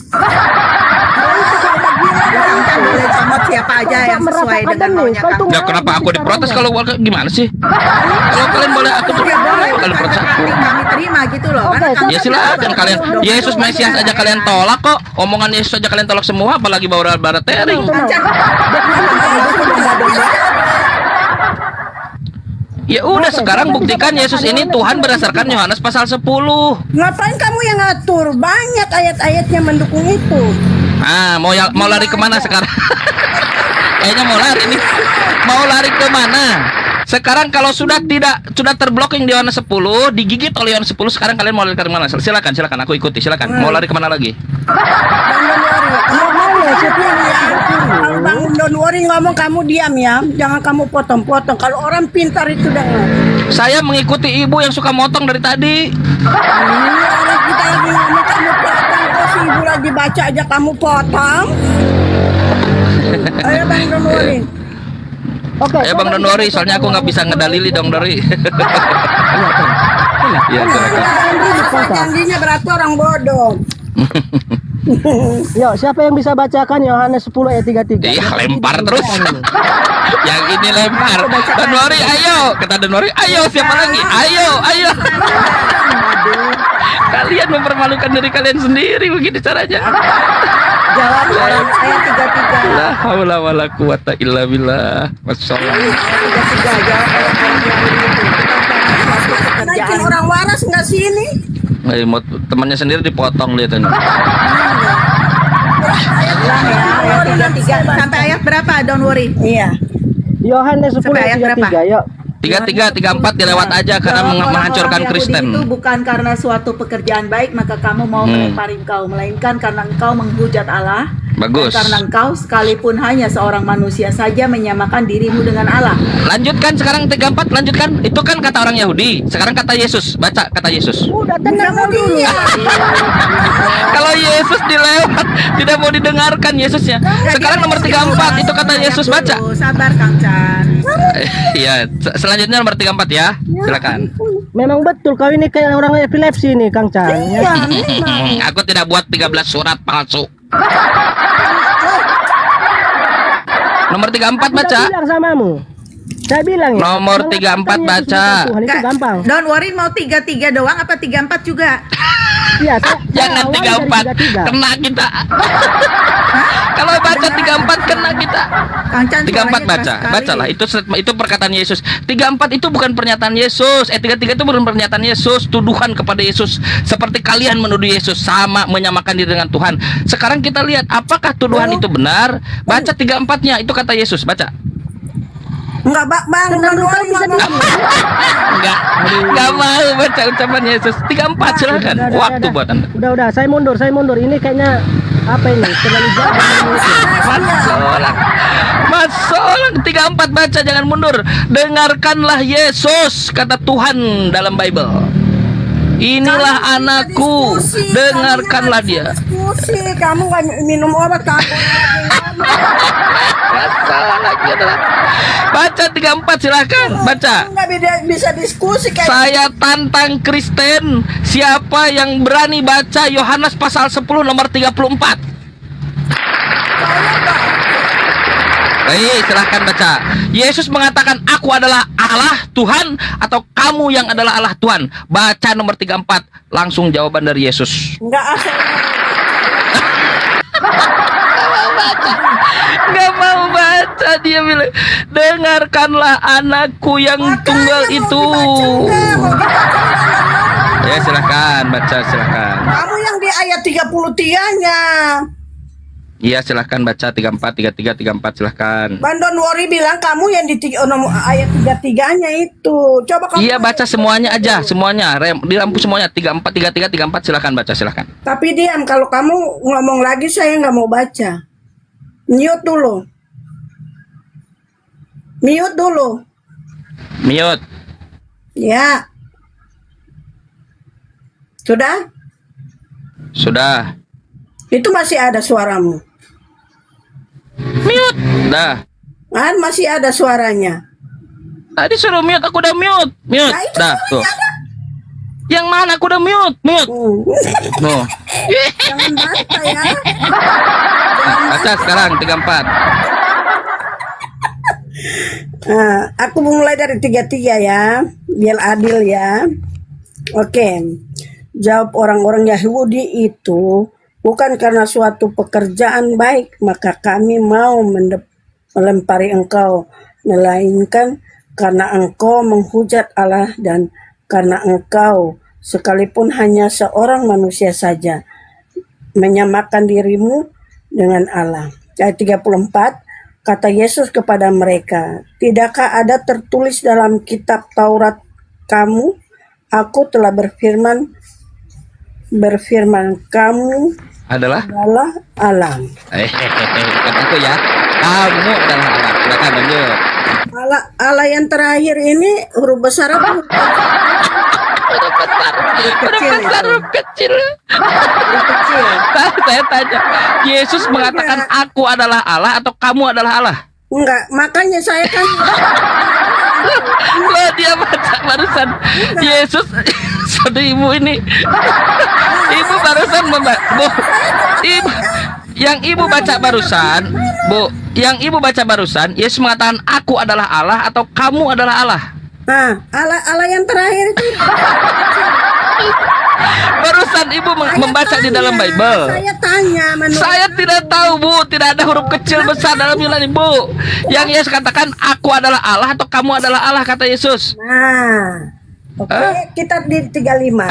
Boleh comot siapa aja yang sesuai dengan maunya kamu. Ya kenapa aku diprotes kalau gimana sih? Kalau kalian boleh aku Ya boleh, kalau protes aku. kami terima gitu loh. Karena kami Ya silakan kalian. Yesus Mesias aja kalian tolak kok. Omongan Yesus aja kalian tolak semua, apalagi Barbara Tering. Ya udah sekarang buktikan Yesus ini Tuhan berdasarkan Yohanes pasal 10. Ngapain kamu yang ngatur? Banyak ayat-ayatnya mendukung itu. Mau lari kemana sekarang? Kayaknya mau lari nih. Mau lari kemana? Sekarang kalau sudah terblocking di Yohanes 10, digigit oleh Yohanes 10, sekarang kalian mau lari kemana? Silakan aku ikuti, silakan. Mau lari kemana lagi? Kalau Bang Don Wori ngomong kamu diam ya, jangan kamu potong-potong. Kalau orang pintar itu dengar. Saya mengikuti ibu yang suka motong dari tadi. Orang kita lagi ngomong kamu potong, kok si ibu lagi baca aja kamu potong. Ayo Bang Don Wori. Oke. Ayo Bang Don Wori, soalnya aku nggak bisa ngedalili dong Dori. Ya, Janjinya berarti orang bodoh. Yuk, siapa yang bisa bacakan Yohanes 10 ayat 33? Iya, lempar terus. Yang ini lempar. Don Wori, ayo. Kata Don Wori, ayo. Siapa lagi? Ayo. Kalian mempermalukan diri kalian sendiri, begitu caranya. Jawab orang ayat 33. La haula wala quwata illa billah. Masyaallah. Ayat 33 jawab orang Yahudi itu. Bukan karena suatu Naikin pekerjaan. orang waras nggak sih ini? Temannya sendiri dipotong dia tuh. Ulang ya, ayat 33 sampai ayat berapa? Don't worry. Iya. Yohanes 10 Sampai ayat ayat berapa? 33, yuk. 33, 34 dilewat aja karena Jawab orang-orang menghancurkan Yahudi Kristen. itu bukan karena suatu pekerjaan baik maka kamu mau melempari engkau, melainkan karena engkau menghujat Allah. Bagus. Dan karena engkau sekalipun hanya seorang manusia saja menyamakan dirimu dengan Allah. Lanjutkan sekarang 34, lanjutkan. Itu kan kata orang Yahudi. Sekarang kata Yesus. Baca kata Yesus. Udah tenang dulu ya. Kalau Yesus dilewat, tidak mau didengarkan Yesusnya. Sekarang nomor 34 itu kata Yesus, baca. Sabar Kang Chan. Iya, selanjutnya nomor 34 ya. Silakan. Memang betul kau ini kayak orang epilepsi nih Kang Chan. Ya. Aku tidak buat 13 surat palsu. Nomor 34 baca. Saya bilang samamu. Saya bilang ya. Nomor Memang 34 katanya baca. Tuhan itu gampang. Don't worry, mau 33 doang apa 34 juga? Iya, Jangan awalnya dari 34, 33. kena kita. Kalau baca 34 kena kita. Kang Chan 34 suaranya baca, keras sekali. bacalah itu perkataan Yesus. 34 itu bukan pernyataan Yesus. 33 itu bukan pernyataan Yesus, tuduhan kepada Yesus. Seperti kalian menuduh Yesus sama menyamakan diri dengan Tuhan. Sekarang kita lihat apakah tuduhan itu benar? Baca 34-nya, itu kata Yesus, baca. Enggak, Bang. Enggak mau baca ucapan Yesus. 34 silakan. Waktu buat Anda. Udah, saya mundur. Ini kayaknya apa ini? Terlalu jauh. Masolang 34 baca, jangan mundur. Dengarkanlah Yesus, kata Tuhan dalam Bible. Inilah anakku, dengarkanlah dia. Diskusi, kamu nggak minum obat kamu. Masalah lagi adalah baca 34 silakan baca. Nggak bisa diskusi kayak. Saya tantang Kristen, siapa yang berani baca Yohanes pasal 10 nomor 34. Baik, silahkan baca. Yesus mengatakan, aku adalah Allah Tuhan, atau kamu yang adalah Allah Tuhan. Baca nomor 34, langsung jawaban dari Yesus. Nggak asal. Nggak mau baca, dia bilang, dengarkanlah anakku yang tunggal itu. Ya silahkan baca, silahkan. Kamu yang di ayat 33-nya. Iya silahkan baca 34, 33, 34 silahkan. Bandon Wori bilang kamu yang di ayat 33-nya itu. Coba kamu. Iya baca semuanya aja, semuanya. Di lampu semuanya 34, 33, 34 silahkan baca, silahkan. Tapi diam, kalau kamu ngomong lagi saya nggak mau baca. Mute dulu. Mute dulu. Mute. Ya. Sudah? Sudah. Itu masih ada suaramu. Mute. Dah. Kan masih ada suaranya. Tadi suruh mute, aku udah mute. Mute. Nah, itu Dah, tuh. ada. Yang mana aku udah mute? Mute. Tuh. Jangan bantah ya. Baca sekarang 34. Nah, aku mulai dari 33 ya, biar adil ya. Oke. Jawab orang-orang Yahudi itu, bukan karena suatu pekerjaan baik maka kami mau melempari engkau, melainkan karena engkau menghujat Allah dan karena engkau sekalipun hanya seorang manusia saja menyamakan dirimu dengan Allah. Ayat 34, kata Yesus kepada mereka, tidakkah ada tertulis dalam kitab Taurat kamu, aku telah berfirman kamu Adalah? adalah Allah. Bukan aku ya. Kamu adalah Allah. Silakan lanjut. Allah yang terakhir ini huruf besar apa? Huruf besar, huruf kecil. Saya tanya, Yesus mengatakan aku adalah Allah atau kamu adalah Allah? Enggak, makanya saya kan Loh, dia baca barusan Yesus. Sudah ibu ini. Ibu barusan Bu, ibu yang ibu baca barusan, Bu, yang ibu baca barusan, Yesus mengatakan aku adalah Allah atau kamu adalah Allah? nah, Allah yang terakhir itu Barusan ibu membaca di dalam Bible. Saya tanya, menurut Saya tidak tahu, Bu. Tidak ada huruf kecil besar dalam Yunani, Bu. Yang Yesus katakan, aku adalah Allah atau kamu adalah Allah, kata Yesus. Nah, oke, kita di 35.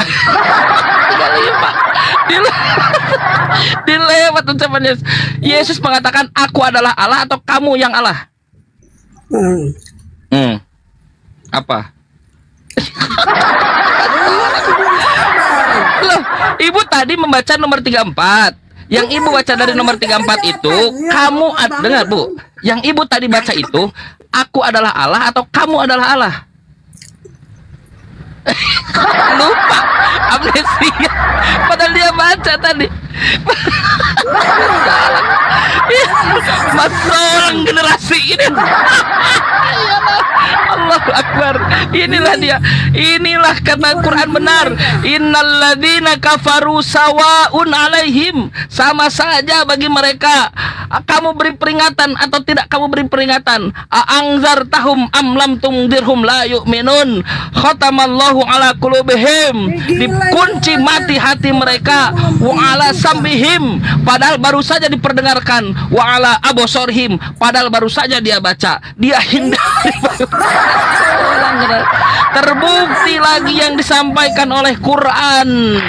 35. Dilewat ucapan Yesus. Yesus mengatakan, aku adalah Allah atau kamu yang Allah. Apa? Loh, ibu tadi membaca nomor 34. Yang ibu baca dari nomor 34 itu, kamu dengar, Bu. Yang ibu tadi baca itu, aku adalah Allah atau kamu adalah Allah? Lupa, amnesia. Padahal dia baca tadi. Masalah generasi ini. Allahu Akbar. Inilah dia. Inilah kata Quran benar. Innalladzina kafaru sawaun alaihim. Sama saja bagi mereka. Kamu beri peringatan atau tidak kamu beri peringatan. A'angzartahum am lam tungdirhum la yu'minun. Khatamallahu ala qulubihim. Dikunci mati hati mereka. Wa ala sambihim. Padahal baru saja diperdengarkan. Wa ala abosorhim. Padahal baru saja dia baca. Dia hindari. Terbukti lagi yang disampaikan oleh Quran.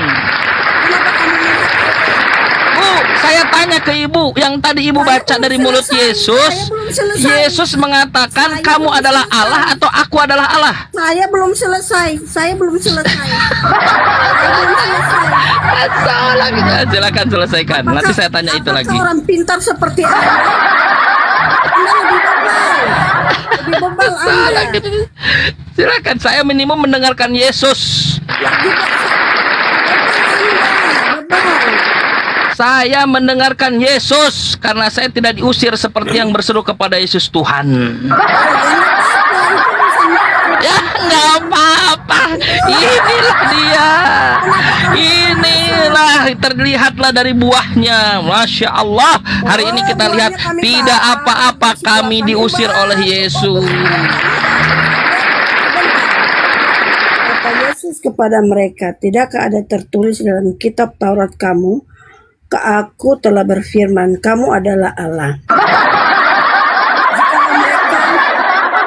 Bu, saya tanya ke ibu, yang tadi ibu baca dari mulut Yesus. Yesus mengatakan kamu adalah Allah atau aku adalah Allah? Saya belum selesai. Silakan selesaikan. Nanti saya tanya itu lagi. Orang pintar seperti Anda. Lebih bebal Anda. Silakan, saya minimum mendengarkan Yesus. Saya mendengarkan Yesus karena saya tidak diusir seperti yang berseru kepada Yesus Tuhan. Ya, nggak apa-apa. Inilah dia. Inilah, terlihatlah dari buahnya. Masya Allah. Hari ini kita lihat tidak apa-apa kami diusir oleh Yesus. Kata Yesus kepada mereka, tidakkah ada tertulis dalam kitab Taurat kamu? Aku telah berfirman, kamu adalah Allah.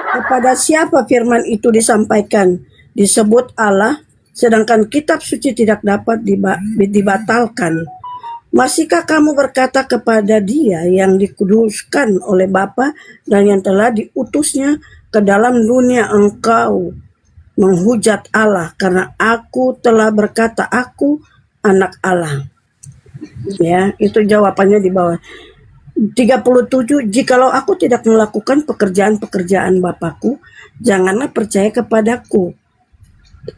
Kepada siapa firman itu disampaikan, disebut Allah, sedangkan kitab suci tidak dapat dibatalkan. Masihkah kamu berkata kepada Dia yang dikuduskan oleh Bapa dan yang telah diutusnya ke dalam dunia, engkau menghujat Allah karena aku telah berkata aku anak Allah. Ya, itu jawabannya di bawah. 37, jikalau aku tidak melakukan pekerjaan-pekerjaan Bapakku, janganlah percaya kepadaku.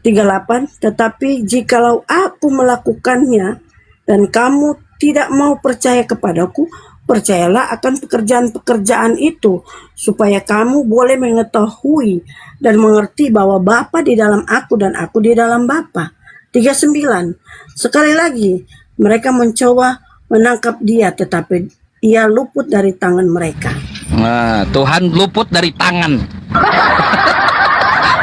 38, tetapi jikalau aku melakukannya dan kamu tidak mau percaya kepadaku, percayalah akan pekerjaan-pekerjaan itu, supaya kamu boleh mengetahui dan mengerti bahwa Bapa di dalam aku dan aku di dalam Bapa. 39, sekali lagi, mereka mencoba menangkap dia, tetapi ia luput dari tangan mereka. Nah, Tuhan luput dari tangan.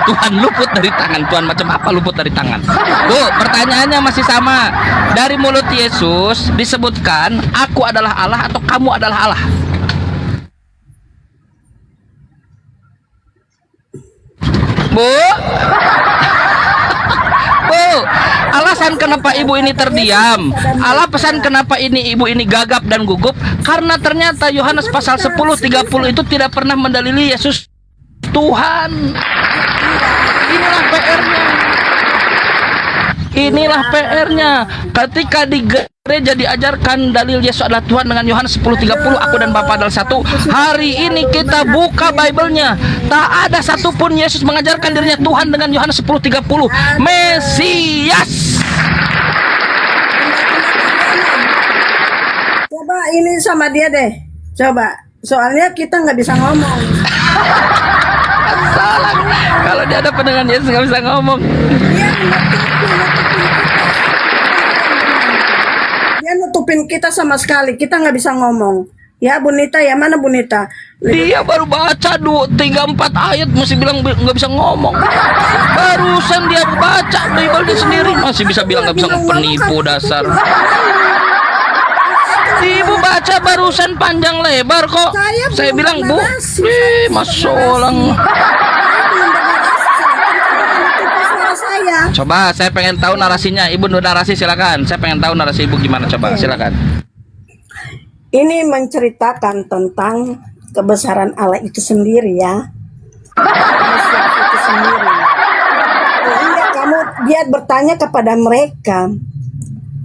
Tuhan luput dari tangan. Tuhan macam apa luput dari tangan? Bu, pertanyaannya masih sama. Dari mulut Yesus disebutkan, aku adalah Allah atau kamu adalah Allah? Bu? Bu, alasan kenapa ibu ini terdiam, alasan kenapa ibu ini gagap dan gugup, karena ternyata Yohanes pasal 10:30 itu tidak pernah mendalili Yesus Tuhan. Inilah PR-nya. Inilah PR-nya. Ketika di gereja diajarkan dalil Yesus adalah Tuhan dengan Yohanes 10:30, aku dan Bapa adalah satu. Hari ini kita buka Bible-nya, tak ada satupun Yesus mengajarkan dirinya Tuhan dengan Yohanes 10:30. Mesias. Coba ini sama dia deh. Coba. Soalnya kita nggak bisa ngomong. Salah. Kalau dia ada dengan Yesus nggak bisa ngomong. Dia nutupin kita sama sekali. Kita nggak bisa ngomong. Ya Bunita, ya mana Bunita? Dia baru baca 3-4 ayat masih bilang nggak bisa ngomong. Barusan dia baca Bible dia sendiri masih bisa bilang nggak bisa, penipu dasar. Ibu baca barusan panjang lebar kok. Saya bilang, Bu, masolang. Coba saya pengen tahu narasinya. Ibu narasi silakan. Saya pengen tahu narasi Ibu gimana, coba silakan. Ini menceritakan tentang kebesaran Allah itu sendiri ya. Kebesaran itu sendiri. Sehingga dia bertanya kepada mereka,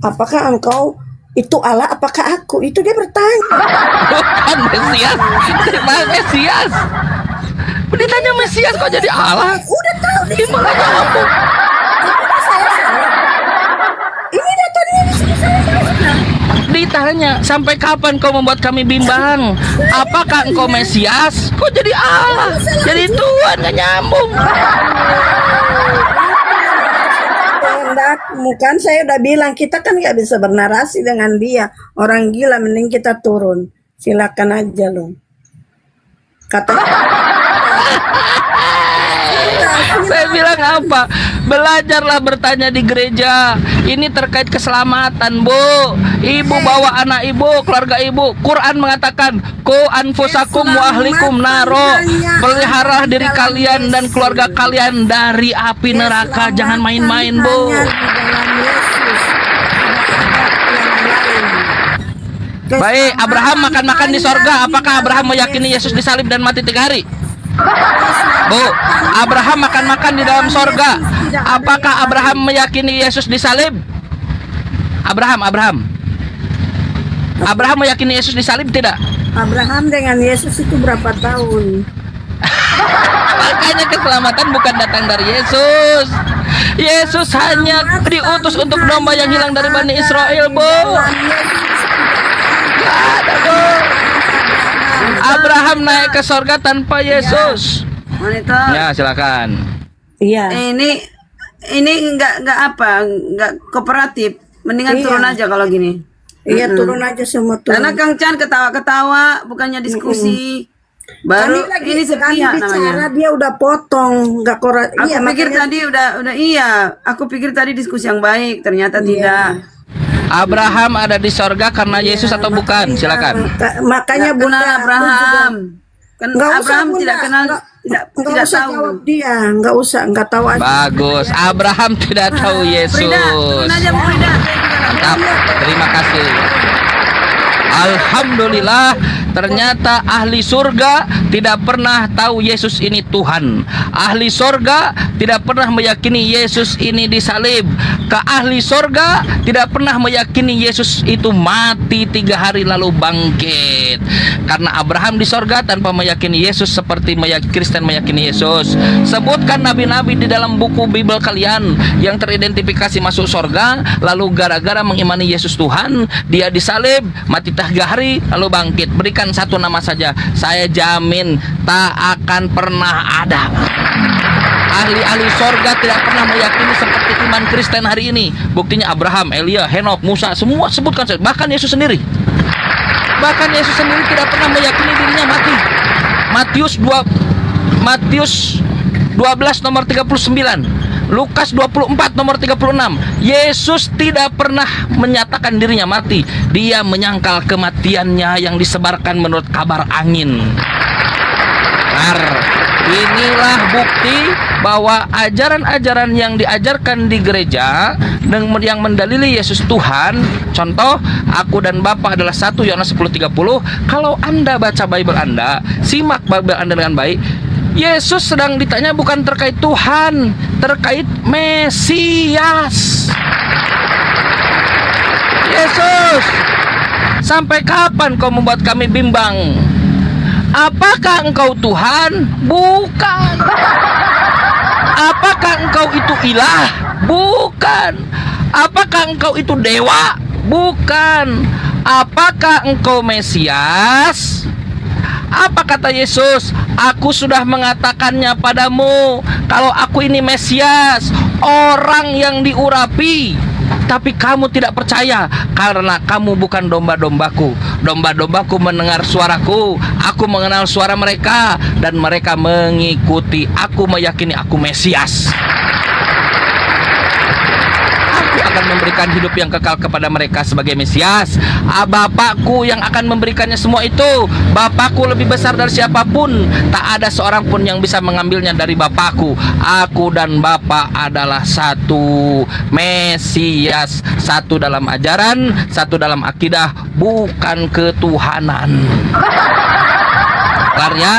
apakah engkau itu Allah, apakah aku? Itu dia bertanya. Bukan Mesias. Mesias. Ditanya Mesias kok jadi Allah? Udah tahu nih. Gimana nyambung? Ini datanya di sini saya. Ditanya, sampai kapan kau membuat kami bimbang? Apakah engkau Mesias? Kok jadi Allah? Jadi Tuhan, gak nyambung. Bukan, saya udah bilang kita kan nggak bisa bernarasi dengan dia. Orang gila, mending kita turun. Silakan aja loh. Kata saya bilang apa? Belajarlah bertanya di gereja. Ini terkait keselamatan, Bu. Ibu bawa anak ibu, keluarga ibu. Quran mengatakan, "Qu anfusakum wa ahlikum naro." Pelihara diri kalian dan keluarga kalian dari api neraka. Jangan main-main, Bu. Baik, Abraham makan-makan di sorga. Apakah Abraham meyakini Yesus disalib dan mati 3 hari? Bu, Abraham makan-makan di dalam sorga. Apakah Abraham meyakini Yesus disalib? Abraham meyakini Yesus disalib tidak? Abraham dengan Yesus itu berapa tahun? Makanya keselamatan bukan datang dari Yesus. Yesus hanya diutus untuk domba yang hilang dari Bani Israel, Bu. Gak ada, Bu. Abraham naik ke sorga tanpa Yesus. Wanita. Ya, silakan. Iya. Ini nggak kooperatif. Mendingan Iya. turun aja kalau gini. Iya, turun aja semua turun. Karena Kang Chan ketawa-ketawa, bukannya diskusi. Baru ini sepihak namanya. Dia udah potong, nggak korat. Aku pikir tadi udah iya. Aku pikir tadi diskusi yang baik, ternyata tidak. Abraham ada di sorga karena Yesus atau bukan? Silakan. Makanya Nggak kenal Bunda, Abraham. Kan Nggak usah, Abraham Bunda. tidak kenal, nggak tidak usah tahu. jawab dia, nggak tahu aja. Bagus. Abraham tidak tahu Yesus. Frida, turun aja Bu Frida. Mantap. Terima kasih. Alhamdulillah, ternyata ahli surga tidak pernah tahu Yesus ini Tuhan. Ahli surga tidak pernah meyakini Yesus ini disalib. Ke ahli surga tidak pernah meyakini Yesus itu mati 3 hari lalu bangkit. Karena Abraham di surga tanpa meyakini Yesus seperti Kristen meyakini Yesus. Sebutkan nabi-nabi di dalam buku Bible kalian yang teridentifikasi masuk surga, lalu gara-gara mengimani Yesus Tuhan, dia disalib, mati 3 hari lalu bangkit. Berikan satu nama saja, saya jamin tak akan pernah ada. Ahli-ahli sorga tidak pernah meyakini seperti iman Kristen hari ini. Buktinya Abraham, Elia, Henok, Musa, semua sebutkan saja. Bahkan Yesus sendiri tidak pernah meyakini dirinya mati. Matius 12 nomor 39, Lukas 24 nomor 36. Yesus tidak pernah menyatakan dirinya mati. Dia menyangkal kematiannya yang disebarkan menurut kabar angin. Inilah bukti bahwa ajaran-ajaran yang diajarkan di gereja dan yang mendalili Yesus Tuhan. Contoh, aku dan Bapa adalah satu, Yohanes 10:30. Kalau Anda baca Bible Anda, simak Bible Anda dengan baik, Yesus sedang ditanya bukan terkait Tuhan, terkait Mesias. Yesus, sampai kapan kau membuat kami bimbang? Apakah engkau Tuhan? Bukan. Apakah engkau itu ilah? Bukan. Apakah engkau itu dewa? Bukan. Apakah engkau Mesias? Apa kata Yesus? Aku sudah mengatakannya padamu, kalau aku ini Mesias, orang yang diurapi. Tapi kamu tidak percaya karena kamu bukan domba-dombaku. Domba-dombaku mendengar suaraku, aku mengenal suara mereka, dan mereka mengikuti aku, meyakini aku Mesias. Aku akan memberikan hidup yang kekal kepada mereka sebagai Mesias. Bapakku yang akan memberikannya semua itu. Bapakku lebih besar dari siapapun. Tak ada seorang pun yang bisa mengambilnya dari Bapakku. Aku dan Bapa adalah satu. Mesias, satu dalam ajaran, satu dalam akidah, bukan ketuhanan. Kelar ya?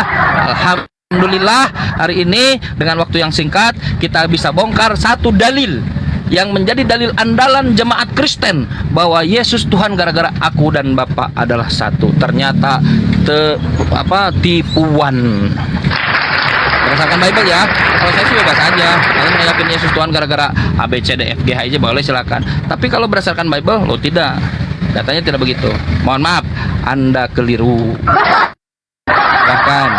Alhamdulillah, hari ini dengan waktu yang singkat kita bisa bongkar satu dalil yang menjadi dalil andalan jemaat Kristen bahwa Yesus Tuhan gara-gara aku dan Bapa adalah satu. Ternyata tipuan. Berdasarkan Bible ya. Kalau saya sih bebas aja. Kalian meyakini Yesus Tuhan gara-gara A B C D F G H I J boleh, silakan. Tapi kalau berdasarkan Bible, lo tidak. Datanya tidak begitu. Mohon maaf, Anda keliru. Bahkan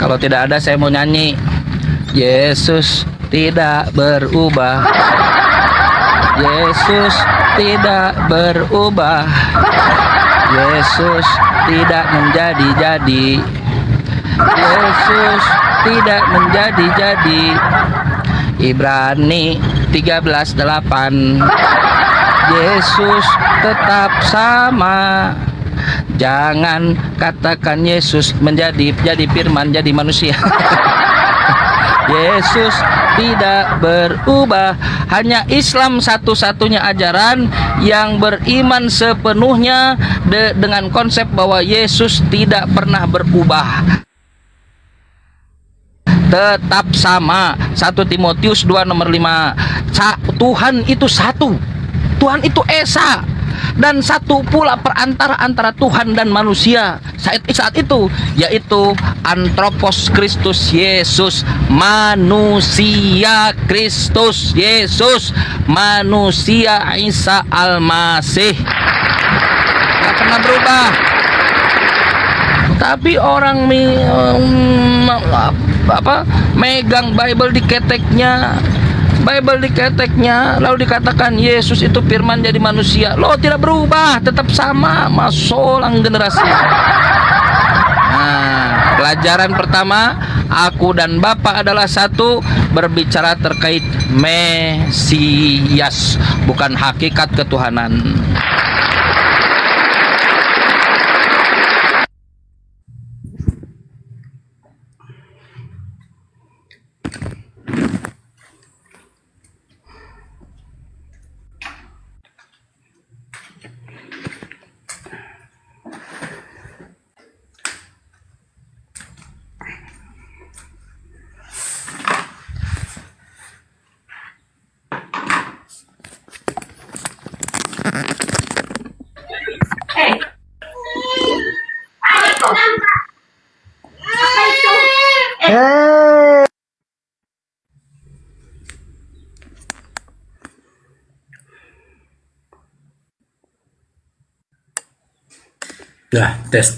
kalau tidak ada, saya mau nyanyi. Yesus tidak berubah. Yesus tidak berubah. Yesus tidak menjadi-jadi. Yesus tidak menjadi-jadi. Ibrani 13:8. Yesus tetap sama. Jangan katakan Yesus jadi firman, jadi manusia. Yesus tidak berubah. Hanya Islam satu-satunya ajaran yang beriman sepenuhnya dengan konsep bahwa Yesus tidak pernah berubah, tetap sama. 1 Timotius 2:5. Tuhan itu satu. Tuhan itu Esa. Dan satu pula perantara antara Tuhan dan manusia saat itu, yaitu Anthropos Kristus Yesus, manusia Kristus Yesus, manusia Isa Al-Masih. Gak pernah berubah. Tapi orang megang Bible di keteknya, lalu dikatakan Yesus itu firman jadi manusia. Lo tidak berubah, tetap sama, masolang generasi. Nah, pelajaran pertama, aku dan Bapa adalah satu, berbicara terkait Mesias, bukan hakikat ketuhanan. Nah, tes.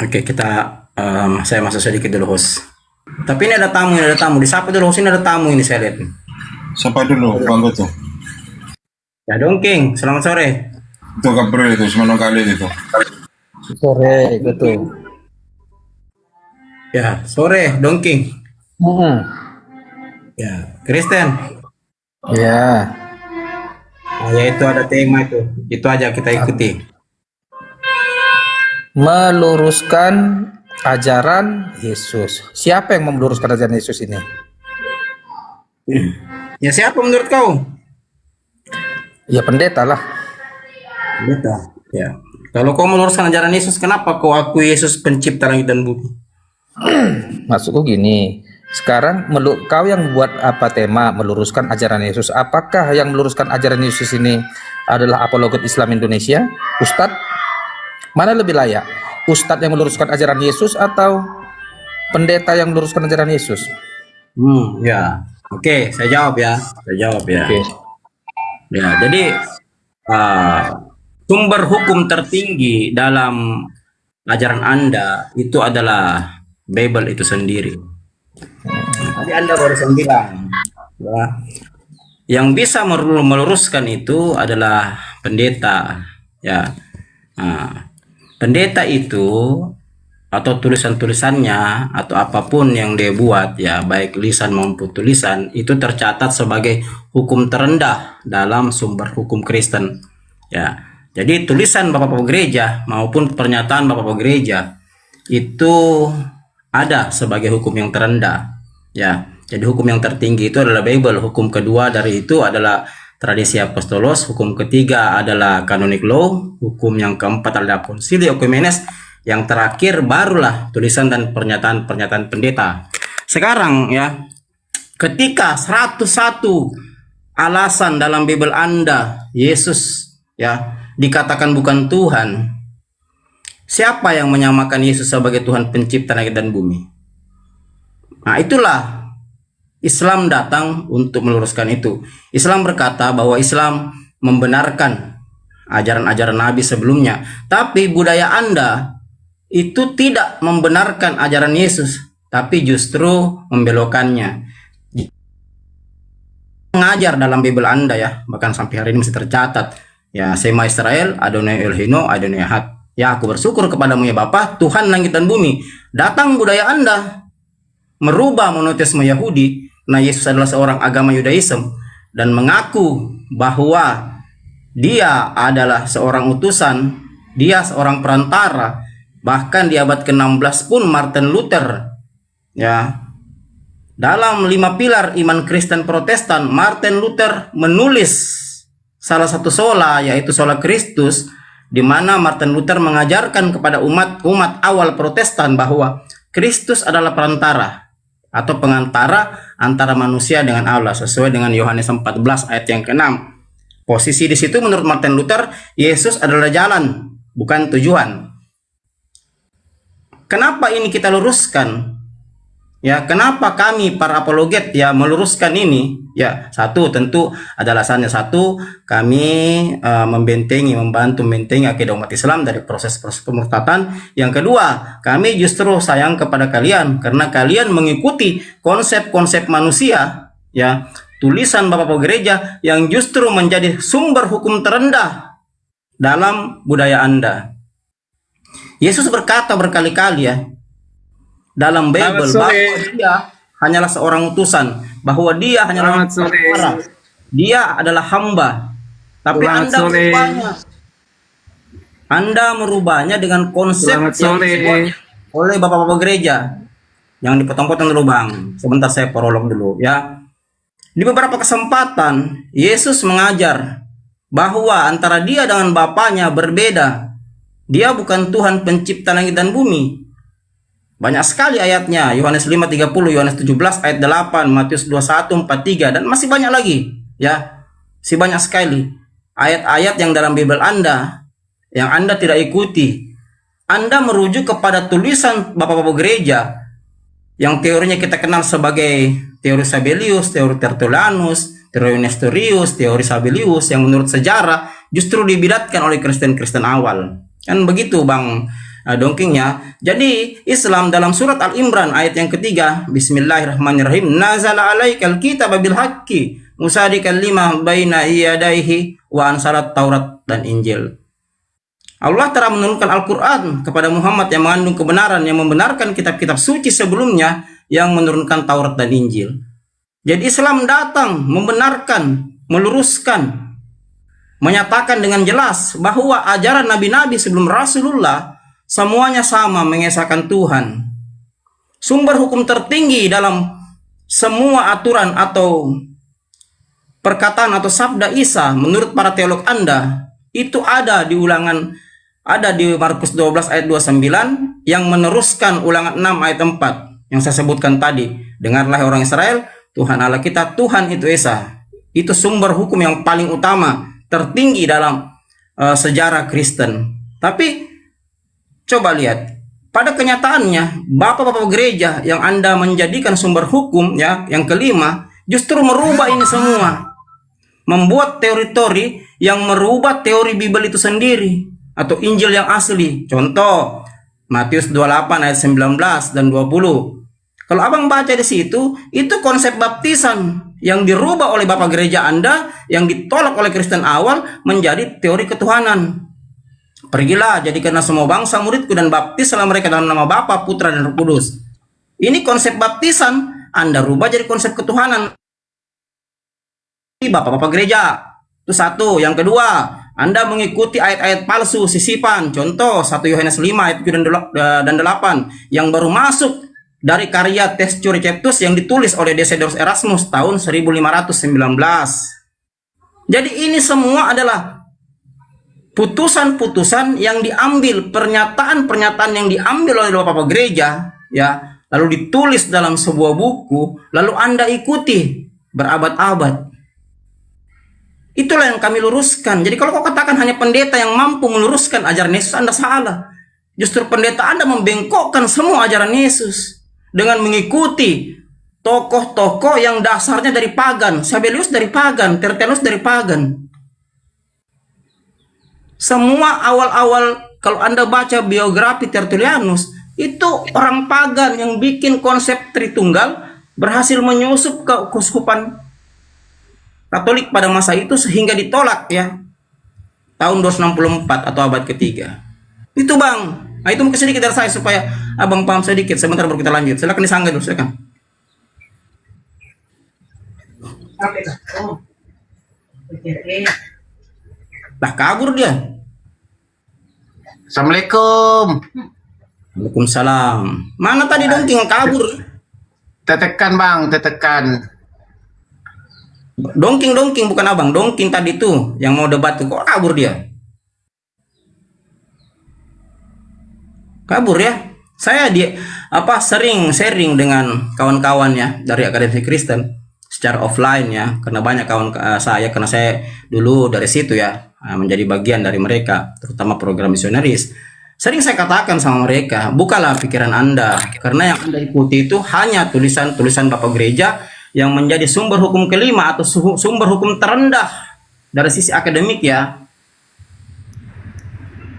Oke, saya masuk sedikit dulu, host. Tapi ini ada tamu. Disapa dulu, host, ini ada tamu ini saya lihat. Siapa dulu, Bang Goto? Ya, Dongking, selamat sore. Itu Gabriel itu, semana kali itu. sore betul. Ya, sore, Dongking. Ya, Kristen. Ya. Nah, ya itu ada tema itu. Itu aja kita ikuti. Meluruskan ajaran Yesus. Siapa yang meluruskan ajaran Yesus ini? Ya, siapa menurut kau? Ya pendeta lah. Pendeta. Ya. Kalau kau meluruskan ajaran Yesus, kenapa kau akui Yesus pencipta langit dan bumi? Maksudku gini, Sekarang kau yang buat apa tema meluruskan ajaran Yesus? Apakah yang meluruskan ajaran Yesus ini adalah apologet Islam Indonesia? Ustadz? Mana lebih layak? Ustadz yang meluruskan ajaran Yesus atau pendeta yang meluruskan ajaran Yesus? Ya. Oke, saya jawab ya. Oke. Ya, jadi sumber hukum tertinggi dalam ajaran Anda itu adalah Bible itu sendiri. Tadi Anda baru bilang, ya, yang bisa meluruskan itu adalah pendeta. Ya, pendeta itu atau tulisan-tulisannya atau apapun yang dia buat, ya baik lisan maupun tulisan, itu tercatat sebagai hukum terendah dalam sumber hukum Kristen. Ya, jadi tulisan Bapak-Bapak gereja maupun pernyataan Bapak-Bapak gereja itu ada sebagai hukum yang terendah. Ya, jadi hukum yang tertinggi itu adalah Bible. Hukum kedua dari itu adalah tradisi apostolos. Hukum ketiga adalah canonic law. Hukum yang keempat adalah Concilio Ecumenes. Yang terakhir barulah tulisan dan pernyataan pendeta. Sekarang ya, ketika 101 alasan dalam Bible Anda Yesus ya dikatakan bukan Tuhan, siapa yang menyamakan Yesus sebagai Tuhan pencipta langit dan bumi? Nah, itulah Islam datang untuk meluruskan itu. Islam berkata bahwa Islam membenarkan ajaran-ajaran Nabi sebelumnya, tapi budaya Anda itu tidak membenarkan ajaran Yesus, tapi justru membelokkannya. Mengajar dalam Bible Anda ya, bahkan sampai hari ini masih tercatat ya, Sema Israel, Adonai Elohino, Adonai Ahad. Ya, aku bersyukur kepadamu ya Bapa, Tuhan langit dan bumi. Datang budaya Anda merubah monoteisme Yahudi. Nah, Yesus adalah seorang agama Yudaism dan mengaku bahwa dia adalah seorang utusan, dia seorang perantara. Bahkan di abad ke-16 pun Martin Luther ya, dalam 5 pilar iman Kristen Protestan, Martin Luther menulis salah satu sola, yaitu sola Christus, di mana Martin Luther mengajarkan kepada umat awal Protestan bahwa Kristus adalah perantara atau pengantara antara manusia dengan Allah, sesuai dengan Yohanes 14 ayat yang ke-6. Posisi di situ menurut Martin Luther, Yesus adalah jalan, bukan tujuan. Kenapa ini kita luruskan? Ya, kenapa kami para apologet ya meluruskan ini? Ya, satu tentu ada alasannya. Satu, kami membantu membentengi akidah umat Islam dari proses-proses pemurtatan. Yang kedua, kami justru sayang kepada kalian karena kalian mengikuti konsep-konsep manusia, ya, tulisan Bapak-Bapak gereja yang justru menjadi sumber hukum terendah dalam budaya Anda. Yesus berkata berkali-kali ya dalam Bible bahwa dia hanyalah seorang utusan, bahwa dia hanyalah perantara, dia adalah hamba. Tapi Anda merubahnya dengan konsep yang dibuat oleh Bapak-Bapak gereja yang dipotong-potong dulu Bang. Sebentar saya prolog dulu ya. Di beberapa kesempatan Yesus mengajar bahwa antara dia dengan Bapaknya berbeda. Dia bukan Tuhan pencipta langit dan bumi. Banyak sekali ayatnya, Yohanes 5:30, Yohanes 17 ayat 8, Matius 21:43 dan masih banyak lagi, ya. Si banyak sekali ayat-ayat yang dalam Bible Anda yang Anda tidak ikuti. Anda merujuk kepada tulisan Bapak-Bapak gereja yang teorinya kita kenal sebagai teori Sabellius, teori Tertullianus, teori Nestorius, teori Sabellius yang menurut sejarah justru dibidatkan oleh Kristen-Kristen awal. Kan begitu Bang dongkingnya. Jadi Islam dalam surat Al-Imran ayat yang ketiga, Bismillahirrahmanirrahim, nazala alaikal kitaba bil haqqi musaddiqan lima baina yadayhi wa ansalat Taurat dan Injil. Allah telah menurunkan Al-Quran kepada Muhammad yang mengandung kebenaran, yang membenarkan kitab-kitab suci sebelumnya yang menurunkan Taurat dan Injil. Jadi Islam datang membenarkan, meluruskan, menyatakan dengan jelas bahwa ajaran nabi-nabi sebelum Rasulullah semuanya sama mengesahkan Tuhan. Sumber hukum tertinggi dalam semua aturan atau perkataan atau sabda Isa menurut para teolog Anda itu ada di Markus 12 ayat 29 yang meneruskan Ulangan 6 ayat 4. yang saya sebutkan tadi. Dengarlah orang Israel, Tuhan Allah kita, Tuhan itu Esa. Itu sumber hukum yang paling utama, tertinggi dalam sejarah Kristen. Tapi coba lihat, pada kenyataannya bapak-bapak gereja yang Anda menjadikan sumber hukum ya, yang kelima, justru merubah ini semua. Membuat teori-teori yang merubah teori Bible itu sendiri atau Injil yang asli. Contoh, Matius 28 ayat 19 dan 20. Kalau abang baca di situ, itu konsep baptisan yang dirubah oleh bapak gereja Anda, yang ditolak oleh Kristen awal, menjadi teori ketuhanan. Pergilah, jadikanlah semua bangsa muridku dan baptislah mereka dalam nama Bapa, Putra dan Roh Kudus. Ini konsep baptisan, Anda rubah jadi konsep ketuhanan. Bapak-bapak gereja, itu satu. Yang kedua, Anda mengikuti ayat-ayat palsu, sisipan. Contoh, 1 Yohanes 5 ayat 7 dan 8, yang baru masuk dari karya Textus Receptus yang ditulis oleh Desiderius Erasmus tahun 1519. Jadi ini semua adalah putusan-putusan yang diambil, pernyataan-pernyataan yang diambil oleh bapak gereja, ya, lalu ditulis dalam sebuah buku, lalu Anda ikuti berabad-abad. Itulah yang kami luruskan. Jadi kalau kau katakan hanya pendeta yang mampu meluruskan ajaran Yesus, Anda salah. Justru pendeta Anda membengkokkan semua ajaran Yesus dengan mengikuti tokoh-tokoh yang dasarnya dari pagan. Sabellius dari pagan, Tertullus dari pagan. Semua awal-awal kalau Anda baca biografi Tertullianus, itu orang pagan yang bikin konsep Tritunggal, berhasil menyusup ke keuskupan Katolik pada masa itu sehingga ditolak ya. Tahun 264 atau abad ketiga. Itu Bang. Nah, itu mungkin sedikit dari saya supaya abang paham sedikit. Sebentar baru kita lanjut. Silakan disanggah dulu, silakan. Lah kabur dia. Assalamualaikum. Waalaikumsalam. Mana tadi dongking kabur? Tetekan bang, tetekan. Dongking bukan abang. Dongking tadi tuh yang mau debat tuh kok kabur dia. Kabur ya. Saya sering sharing dengan kawan-kawannya dari Akademi Kristen secara offline ya, karena banyak kawan karena saya dulu dari situ ya, menjadi bagian dari mereka, terutama program misionaris. Sering saya katakan sama mereka, bukalah pikiran Anda, karena yang Anda ikuti itu hanya tulisan-tulisan bapak gereja yang menjadi sumber hukum kelima atau sumber hukum terendah dari sisi akademik ya,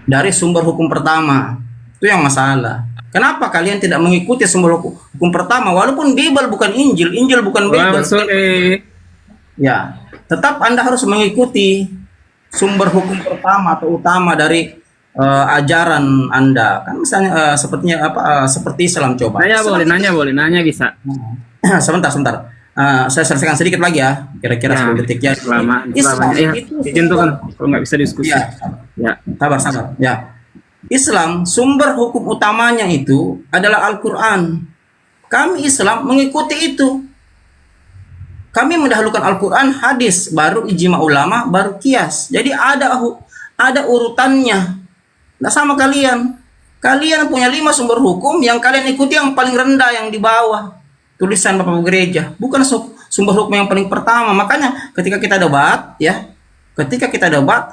dari sumber hukum pertama. Itu yang masalah. Kenapa kalian tidak mengikuti sumber hukum pertama, walaupun Bible bukan Injil, Injil bukan Bible? Ya, tetap Anda harus mengikuti sumber hukum pertama atau utama dari ajaran Anda. Kan misalnya seperti Islam, coba. Nanya bisa. Sebentar. Saya selesaikan sedikit lagi ya, kira-kira 10 detik ya. Islam itu izin tuh kan, kalau nggak bisa diskusi. Ya, sabar. Ya. Islam, sumber hukum utamanya itu adalah Al-Quran. Kami Islam mengikuti itu. Kami mendahulukan Al-Quran, hadis, baru ijma ulama, baru kias. Jadi ada urutannya. Nggak sama kalian. Kalian punya 5 sumber hukum, yang kalian ikuti yang paling rendah, yang di bawah. Tulisan bapak gereja. Bukan sumber hukum yang paling pertama. Makanya ketika kita debat, ya,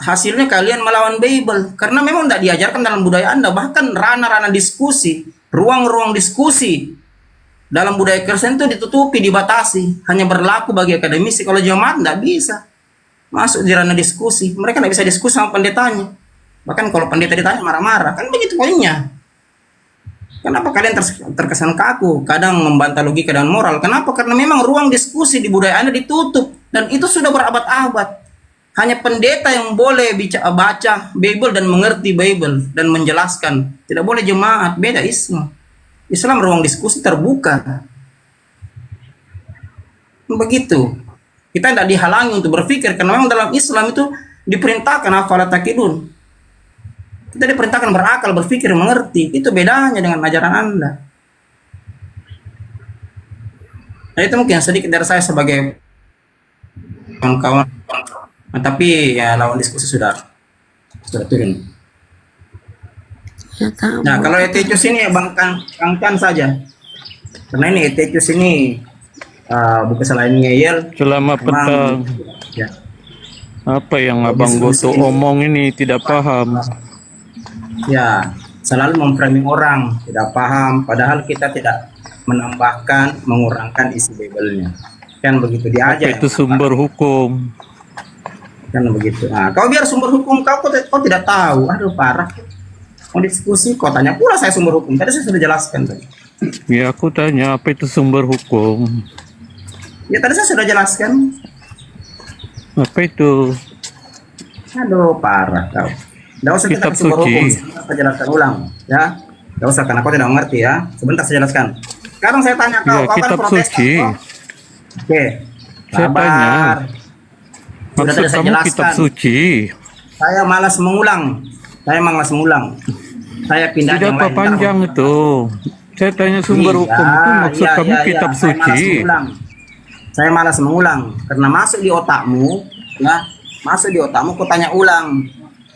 hasilnya kalian melawan Bible, karena memang tidak diajarkan dalam budaya Anda. Bahkan ranah-ranah diskusi, ruang-ruang diskusi dalam budaya Kristen itu ditutupi, dibatasi, hanya berlaku bagi akademisi. Kalau jemaat tidak bisa masuk di ranah diskusi. Mereka tidak bisa diskusi sama pendetanya. Bahkan kalau pendeta ditanya marah-marah, kan begitu poinnya. Kenapa kalian terkesan kaku, kadang membantah logika dan moral? Kenapa? Karena memang ruang diskusi di budaya Anda ditutup, dan itu sudah berabad-abad. Hanya pendeta yang boleh baca Bible dan mengerti Bible dan menjelaskan. Tidak boleh jemaat. Beda Islam. Islam ruang diskusi terbuka. Begitu. Kita tidak dihalangi untuk berpikir, karena memang dalam Islam itu diperintahkan afala taqilun. Kita diperintahkan berakal, berpikir, mengerti. Itu bedanya dengan ajaran Anda. Nah, itu mungkin sedikit dari saya sebagai kawan-kawan. Nah, tapi ya lawan diskusi sudah turun. Nah, kalau Etius ini ya Bang Kan saja. Karena ini Etetius ini bukan selain ngeyel. Selamat petang. Ya. Apa yang Abang Goto omong ini tidak paham. Ya, selalu memframing orang tidak paham, padahal kita tidak menambahkan, mengurangkan isi Bible-nya. Kan begitu dia aja. Apa itu sumber hukum? Kan begitu. Nah, kau biar sumber hukum kau tidak tahu. Aduh parah. Mau diskusi, kau tanya pula saya sumber hukum. Tadi saya sudah jelaskan tadi. Ya aku tanya apa itu sumber hukum? Ya tadi saya sudah jelaskan. Apa itu? Aduh parah kau. Tidak usah kita Kitab ke sumber suci. hukum. Saya jelaskan ulang, ya. Tidak usah karena kau tidak mengerti ya. Sebentar saya jelaskan. Sekarang saya tanya kau, Ya, kau kan kitab Protestan, suci. kau? Oke. Saya tanya. Sabar. Sudah Maksud tadi saya kamu jelaskan. kitab suci? Saya malas mengulang. Saya pindah Tidak yang apa lain. panjang itu. Saya tanya sumber Iya, hukum itu maksud iya, kamu iya, kitab iya. suci. Saya malas mengulang karena masuk di otakmu, ya, masuk di otakmu. Kau tanya ulang,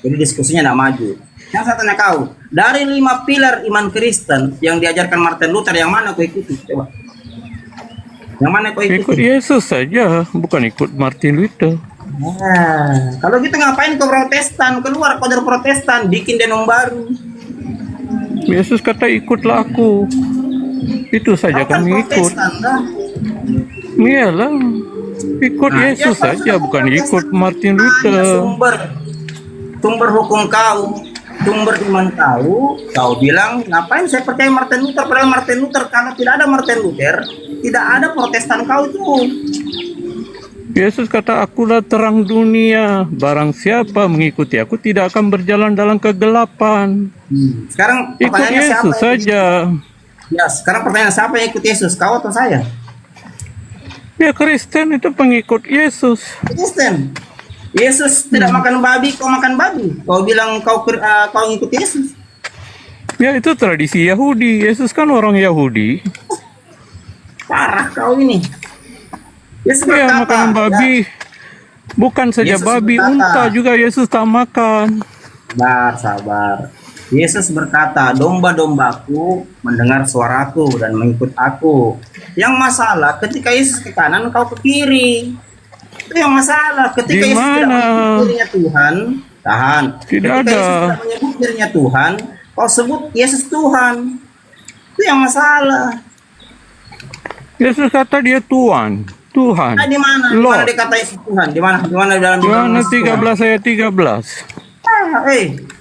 jadi diskusinya tidak maju. Yang saya tanya kau, dari 5 pilar iman Kristen yang diajarkan Martin Luther, yang mana kau ikuti? Coba. Yang mana kau Ikut ikuti? Yesus saja, bukan ikut Martin Luther. Nah, kalau gitu ngapain kau Protestan? Keluar kau dari Protestan, bikin denom baru. Yesus kata ikutlah aku. Itu saja Kau kan kami ikut. Protestan, dah. Iyalah, ikut Nah, Yesus ya, kau saja, sudah bukan Protestan. ikut Martin Hanya Luther. sumber hukum kau, sumber iman kau bilang ngapain saya percaya Martin Luther, padahal Martin Luther, kalau tidak ada Martin Luther tidak ada Protestan kau itu. Yesus kata, akulah terang dunia. Barang siapa mengikuti aku tidak akan berjalan dalam kegelapan. Sekarang Ikut pertanyaannya siapa Yesus yang saja. Ya, sekarang pertanyaan siapa yang ikut Yesus, kau atau saya? Ya Kristen itu pengikut Yesus. Kristen. Yesus tidak makan babi, kau makan babi. Kau bilang kau ikut Yesus. Ya itu tradisi Yahudi. Yesus kan orang Yahudi. Parah kau ini. Yesus Ya berkata, makanan babi. Bukan saja Yesus babi, berkata, unta juga Yesus tak makan. sabar. Yesus berkata, domba-dombaku mendengar suaraku dan mengikut aku. Yang masalah ketika Yesus ke kanan, kau ke kiri. Itu yang masalah. Ketika Di Yesus tidak mana? menyebut dirinya Tuhan, tahan. Tidak Ketika ada. Yesus tidak menyebut dirinya Tuhan, kau sebut Yesus Tuhan. Itu yang masalah. Yesus kata dia Tuhan. Tuhan. Nah, di mana? Di mana Lord. dikata Yesus Tuhan? Di mana? Di mana dalam Bible Yohanes Yesus Tuhan? 13 ayat 13.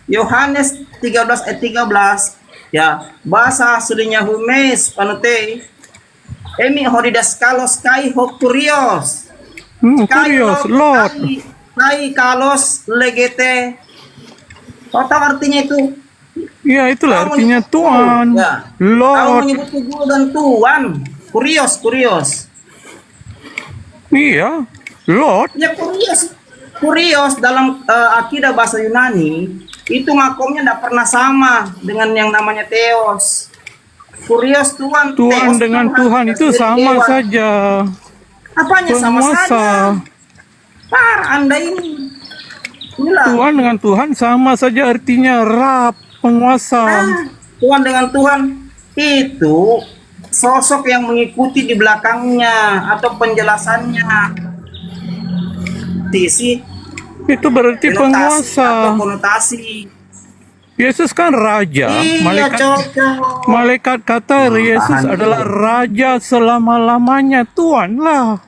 Yohanes 13 ayat 13. Ya, bahasa aslinya Humes panute. Emi horidas kalos kai ho kurios. Kurios, Lord. Kai kalos legete. Kau tahu artinya itu? Ya itulah Kau artinya menyebut Tuhan. guru, ya. Kau Lord. menyebut guru dan Tuhan. Kurios. Iya. Lord. Ya kurios dalam akidah bahasa Yunani itu makomnya tidak pernah sama dengan yang namanya Theos. Kurios Tuhan. Tuhan Theos dengan Tuhan itu sendiri sama dewa. saja. Apanya sama Penguasa. saja? Parah Anda ini. Inilah. Tuhan dengan Tuhan sama saja artinya Rab, penguasa. Tuhan dengan Tuhan itu sosok yang mengikuti di belakangnya atau penjelasannya. Sisi Itu berarti konotasi atau penguasa. konotasi. Yesus kan raja. Iya, cocok. Malaikat kata Yesus tahan adalah dulu. raja selama-lamanya. Tuhan lah.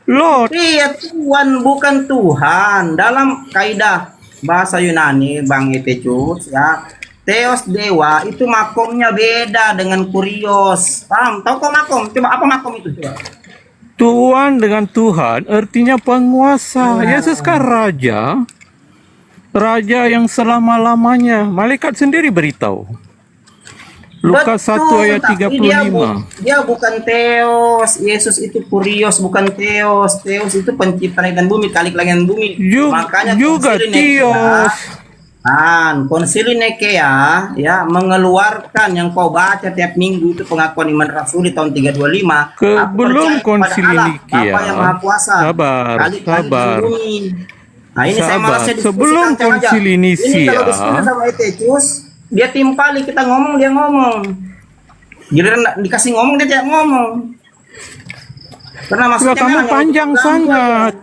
Lord. Iya, Tuhan bukan Tuhan. Dalam kaidah bahasa Yunani, Bang Epecus, ya, Theos dewa itu makomnya beda dengan kurios. Paham? Tahu kok makom? Coba apa makom itu? Coba. Tuhan dengan Tuhan artinya penguasa. Yesus kan raja. Raja yang selama-lamanya. Malaikat sendiri beritahu. Lukas 1 ayat tapi 35. dia bukan Theos. Yesus itu kurios, bukan Theos. Theos itu pencipta langit dan bumi, kalik langit dan bumi. Makanya juga Konsili Nikea, Theos. Konsili Nikea ya mengeluarkan yang kau baca tiap minggu itu pengakuan iman Rasul di tahun 325. Aku Belum percaya kepada Konsili Allah, Nikea. Bapa yang Maha Kuasa. Sabar, Kalik langit dan sabar. bumi. Nah ini saya Sabar. malasnya diskusi Sebelum kancang aja. Konsili Ini Nicea. kalau diskusi sama Epecus, dia timpali, kita ngomong, dia ngomong. Giliran dikasih ngomong dia tidak ngomong. Karena Sudah maksudnya kamu memang yang panjang itu sangat.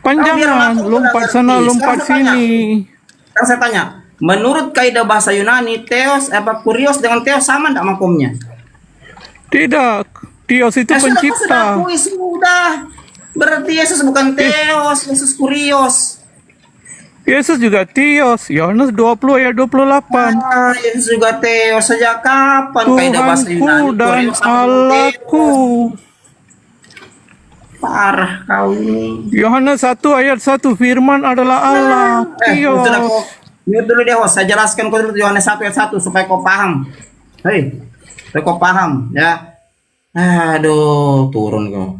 Panjangan, aku lompat udah sana, ngerti. lompat Sekarang saya sini. Sekarang saya tanya, menurut kaidah bahasa Yunani, theos kurios dengan theos sama enggak makomnya? Tidak, Tios itu Sudah, kau sudah pencipta. akui, sudah. Berarti Yesus bukan theos, Yesus kurios. Yesus juga Tios. Yohanes 20 ayat 28. Ah, Yesus juga theos. Sejak kapan kaidah bahasa Tuhanku Yunani dan kurios sama Allahku. theos? Parah kau ini. Yohanes 1 ayat 1, firman adalah Allah. Tios. Sudah kau mute dulu deh, host. Saya jelaskan kau dulu Yohanes 1 ayat 1 supaya kau paham. Hei, supaya kau paham ya. Aduh, turun kau.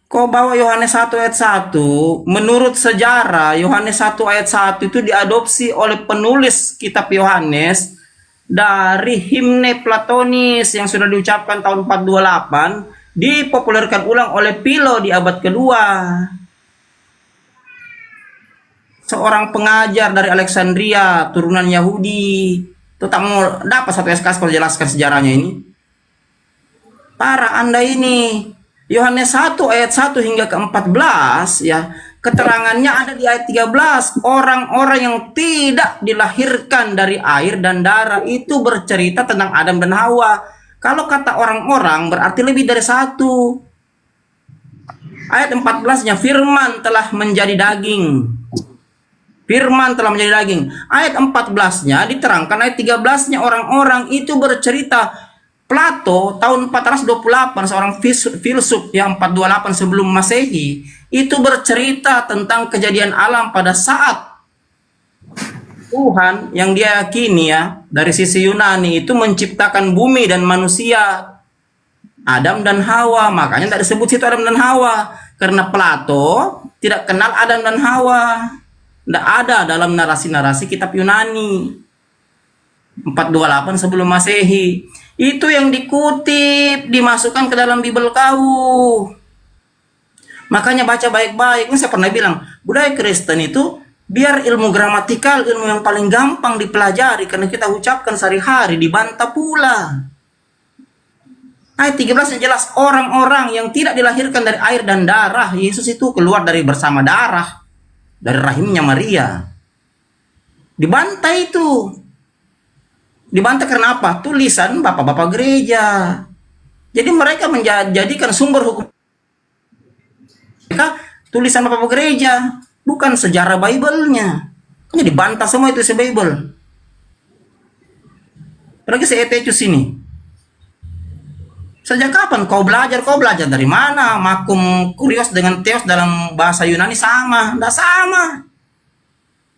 Kau bawa Yohanes 1 ayat 1, menurut sejarah Yohanes 1 ayat 1 itu diadopsi oleh penulis kitab Yohanes dari himne Platonis yang sudah diucapkan tahun 428, dipopulerkan ulang oleh Philo di abad kedua. Seorang pengajar dari Alexandria, turunan Yahudi. Itu tak mau dapat satu SKS kalau jelaskan sejarahnya ini. Para Anda ini, Yohanes 1 ayat 1 hingga ke 14 ya, keterangannya ada di ayat 13. Orang-orang yang tidak dilahirkan dari air dan darah itu bercerita tentang Adam dan Hawa. Kalau kata orang-orang berarti lebih dari satu. Ayat 14-nya, firman telah menjadi daging. Firman telah menjadi daging. Ayat 14-nya diterangkan, ayat 13-nya orang-orang itu bercerita. Plato tahun 428, seorang filsuf yang 428 sebelum Masehi, itu bercerita tentang kejadian alam pada saat Tuhan yang dia yakini ya, dari sisi Yunani itu menciptakan bumi dan manusia, Adam dan Hawa. Makanya tidak disebut situ Adam dan Hawa, karena Plato tidak kenal Adam dan Hawa. Tidak ada dalam narasi-narasi kitab Yunani 428 sebelum Masehi. Itu yang dikutip, dimasukkan ke dalam Bible kau. Makanya baca baik-baik. Ini saya pernah bilang, budaya Kristen itu biar ilmu gramatikal, ilmu yang paling gampang dipelajari karena kita ucapkan sehari-hari, dibantah pula. Ayat 13 yang jelas, orang-orang yang tidak dilahirkan dari air dan darah. Yesus itu keluar dari bersama darah dari rahimnya Maria. Dibantah itu. Dibantah karena apa? Tulisan bapak-bapak gereja. Jadi mereka menjadikan sumber hukum mereka tulisan bapak-bapak gereja, bukan sejarah Bible-nya. Hanya dibantah semua itu Bible. Apalagi Efesus ini. Sejak kapan kau belajar? Kau belajar dari mana? Makum kurios dengan theos dalam bahasa Yunani sama. Tidak sama.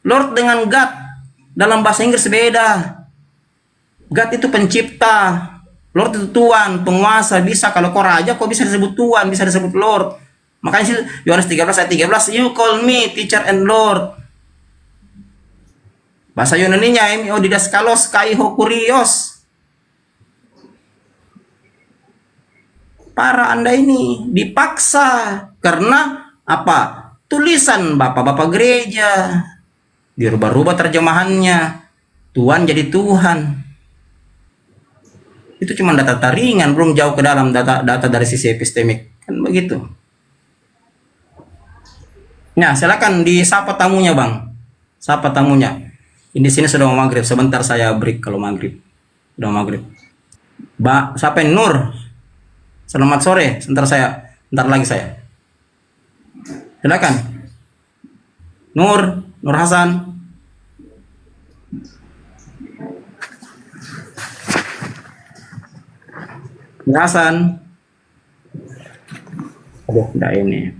Lord dengan God dalam bahasa Inggris beda. God itu pencipta, Lord itu Tuhan, penguasa. Bisa kalau kau raja, kau bisa disebut Tuhan, bisa disebut Lord. Makanya sih Yohanes 13 ayat 13, you call me teacher and Lord. Bahasa Yunaninya o didaskalos kai ho kurios. Para Anda ini dipaksa karena apa? Tulisan bapak-bapak gereja. Dirubah-rubah terjemahannya. Tuhan jadi Tuhan. Itu cuma data ringan, belum jauh ke dalam data dari sisi epistemik. Kan begitu. Nah, silakan disapa tamunya, Bang. Sapa tamunya. Ini sini sudah mau maghrib. Sebentar saya break kalau maghrib. Sudah mau maghrib. Siapa yang Nur? Selamat sore. Sebentar lagi saya. Silakan. Nur Hasan. Hasan. Aduh, enggak ini.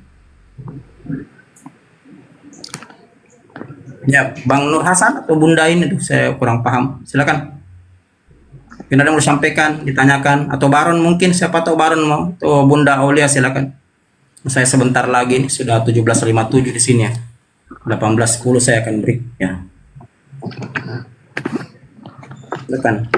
Ya, Bang Nur Hasan atau Bunda ini tuh saya kurang paham. Silakan. Mungkin ada yang mau disampaikan, ditanyakan, atau Baron mungkin, siapa tahu Baron mau, atau Bunda Aulia silakan. Saya sebentar lagi nih, sudah 17.57 di sini ya. 18.10 saya akan break ya. Silakan.